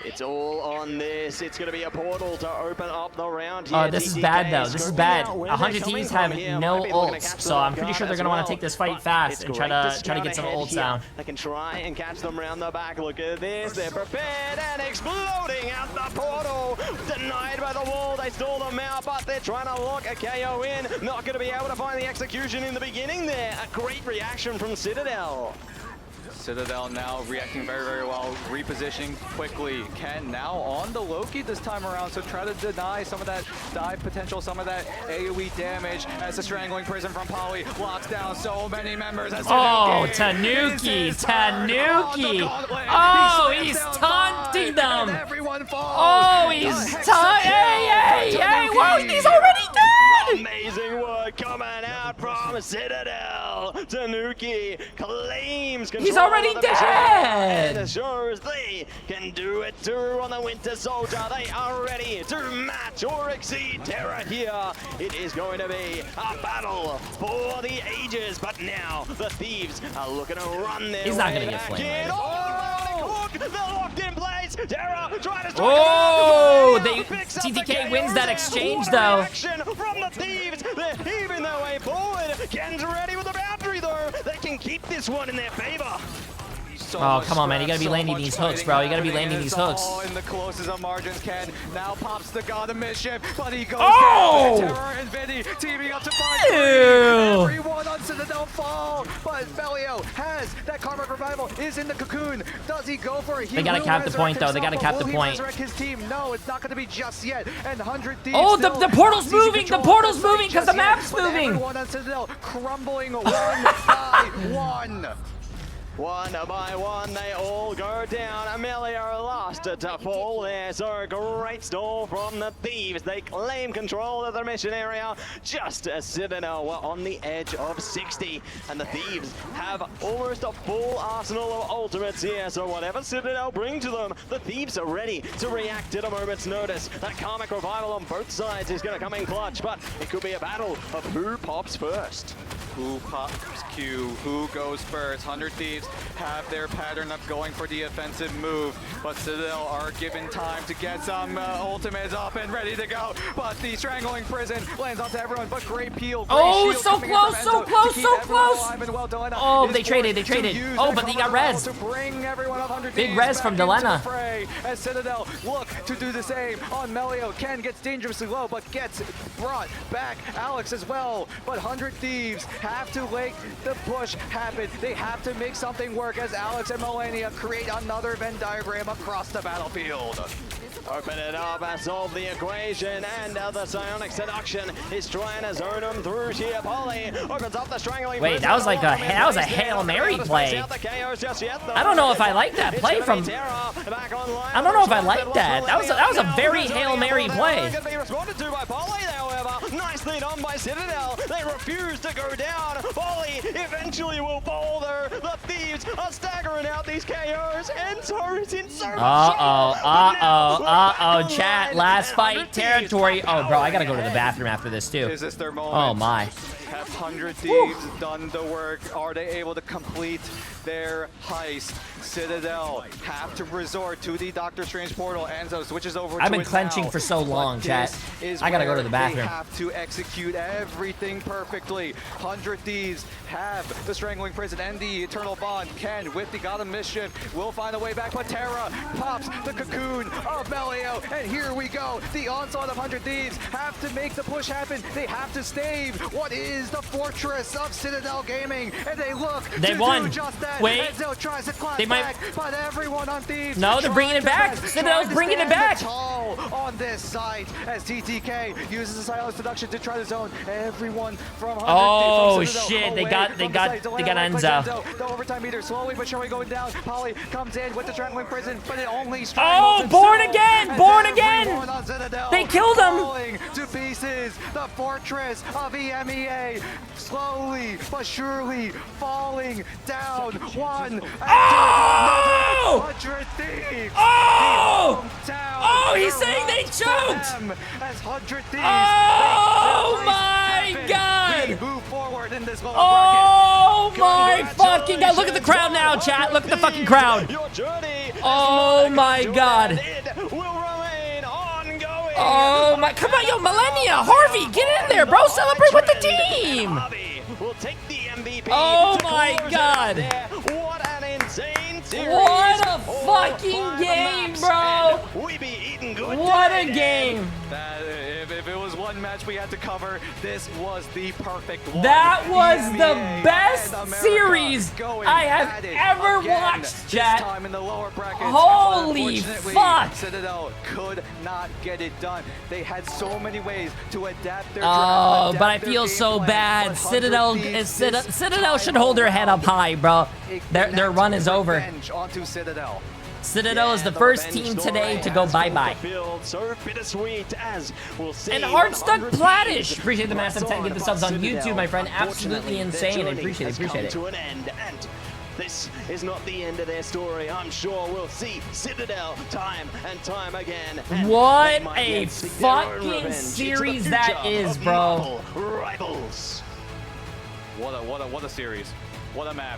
It's all on this. It's going to be a portal to open up the round here. This is bad, though. This is bad. 100 Thieves have no ults, so I'm pretty sure they're going to want to take this fight fast and try to get some ults down. They can try and catch them around the back. Look at this. They're prepared and exploding out the portal. Denied by the wall. They stall them out, but they're trying to lock a KO in. Not going to be able to find the execution in the beginning there. A great reaction from Citadel. Citadel now reacting very, very well, repositioning quickly. Ken now on the Loki this time around, so try to deny some of that dive potential, some of that AoE damage as the strangling prison from Polly locks down so many members. Tanuki! Oh, he's taunting them! Everyone falls. Oh, he's taunting! Hey! Whoa, he's already dead! Amazing work coming out from Citadel. Tanuki claims control. He's already dead! And shows they can do it too on the Winter Soldier. They are ready to match or exceed Terra here. It is going to be a battle for the ages, but now the Thieves are looking to run their He's not way gonna get back flamed. in. They're locked in place. Terra trying to strike. Oh, TTK wins that exchange, though. From the Thieves, they're heaving their way forward. Ken's ready with the boundary, though. They can keep this one in their favor. Oh, come on, man. You gotta be landing these hooks, bro. You gotta be landing these hooks. In the closest of margins, Ken now pops the God of Mischief, but he goes down. Terror and Vinny teaming up to fight. Ew. Everyone on Citadel fall, but Melio has that Karmic Revival, is in the cocoon. Does he go for it? They gotta cap the point, though. They gotta cap the point. Resurrect his team? No, it's not gonna be just yet. And 100 Thieves. Oh, the portal's moving. The portal's moving because the map's moving. Everyone on Citadel crumbling 1 by 1. One by one, they all go down. Amelia lost to fall there, so a great stall from the Thieves. They claim control of the mission area just as Citadel were on the edge of 60. And the Thieves have almost a full arsenal of ultimates here, so whatever Citadel bring to them, the Thieves are ready to react at a moment's notice. That Karmic Revival on both sides is going to come in clutch, but it could be a battle of who pops first. Who pops Q? Who goes first? 100 Thieves have their pattern of going for the offensive move, but Citadel are given time to get some ultimates up and ready to go. But the strangling prison lands onto everyone, but great peel. Oh, so close, so close, so close! Oh, they traded. Oh, but they got res. Big res from Delena. As Citadel look to do the same on Melio. Ken gets dangerously low, but gets brought back. Alex as well, but 100 Thieves have to make the push happen. They have to make something work as Alex and Melania create another Venn diagram across the battlefield. Open it up and solve the equation, and the Psionic Seduction is trying to zone him through here. Polly opens up the strangling. Wait, that was like a Hail Mary play. I don't know if I like that play from. I don't know if I like that. That was a very Hail Mary play. Responded to by Polly, however. Nicely done by Citadel. They refuse to go down. Polly eventually will fall though. The Thieves are staggering out these KOs, and Torres in so chat, last fight territory. Oh, bro, I gotta go to the bathroom after this, too. Is this their moment? Oh, my. Have 100 Thieves done the work? Are they able to complete their heist? Citadel have to resort to the Doctor Strange portal. Enzo switches over. I've been clenching for so long, chat. I gotta go to the bathroom. They have to execute everything perfectly. 100 Thieves have the Strangling Prison and the Eternal Bond. Ken, with the God of Mischief, will find a way back, but Terra pops the cocoon of Melio, and here we go. The onslaught of 100 Thieves have to make the push happen. They have to stave what is the fortress of Citadel Gaming, and they look they to won. do just that. Wait, Enzo tries to clap they might. back, but everyone on Thieves. No, they're bringing it back. Citadel's bringing it back. On this site, as TTK uses the silent seduction to try to zone everyone from 100. Oh shit! They got Enzo. The overtime meter slowly but surely going down. Polly comes in with the strangling prison, but it only strangles. Oh, born again! Born again! They killed him. Falling to pieces. The fortress of EMEA slowly but surely falling down. One. Oh! 100 Thieves. Oh! Oh, he's saying they choked. As 100 Thieves. Oh my God! We move forward in this oh my fucking God! Look at the crowd now, chat. Look at the fucking crowd. Oh my God! Oh my! Come on, yo, Millennia, Harvey, get in there, bro. Celebrate with the team. Oh my God! What an insane series. What a fucking game, bro! What a game! If it was one match we had to cover, this was the perfect one. That was the best series I have ever watched, chat. Holy fuck! Citadel could not get it done. They had so many ways to adapt their draft, but I feel so bad. Citadel should hold their head up high, bro. Their run is over. Onto Citadel. Citadel is the first team today to go bye-bye. So bittersweet as we'll see. And Hardstuck Platish. Appreciate the massive 10 gift subs on YouTube, my friend. Absolutely insane. I appreciate it. To an end, and this is not the end of their story. I'm sure we'll see Citadel time and time again. What a fucking series that is, bro. Rivals. What a series. What a map.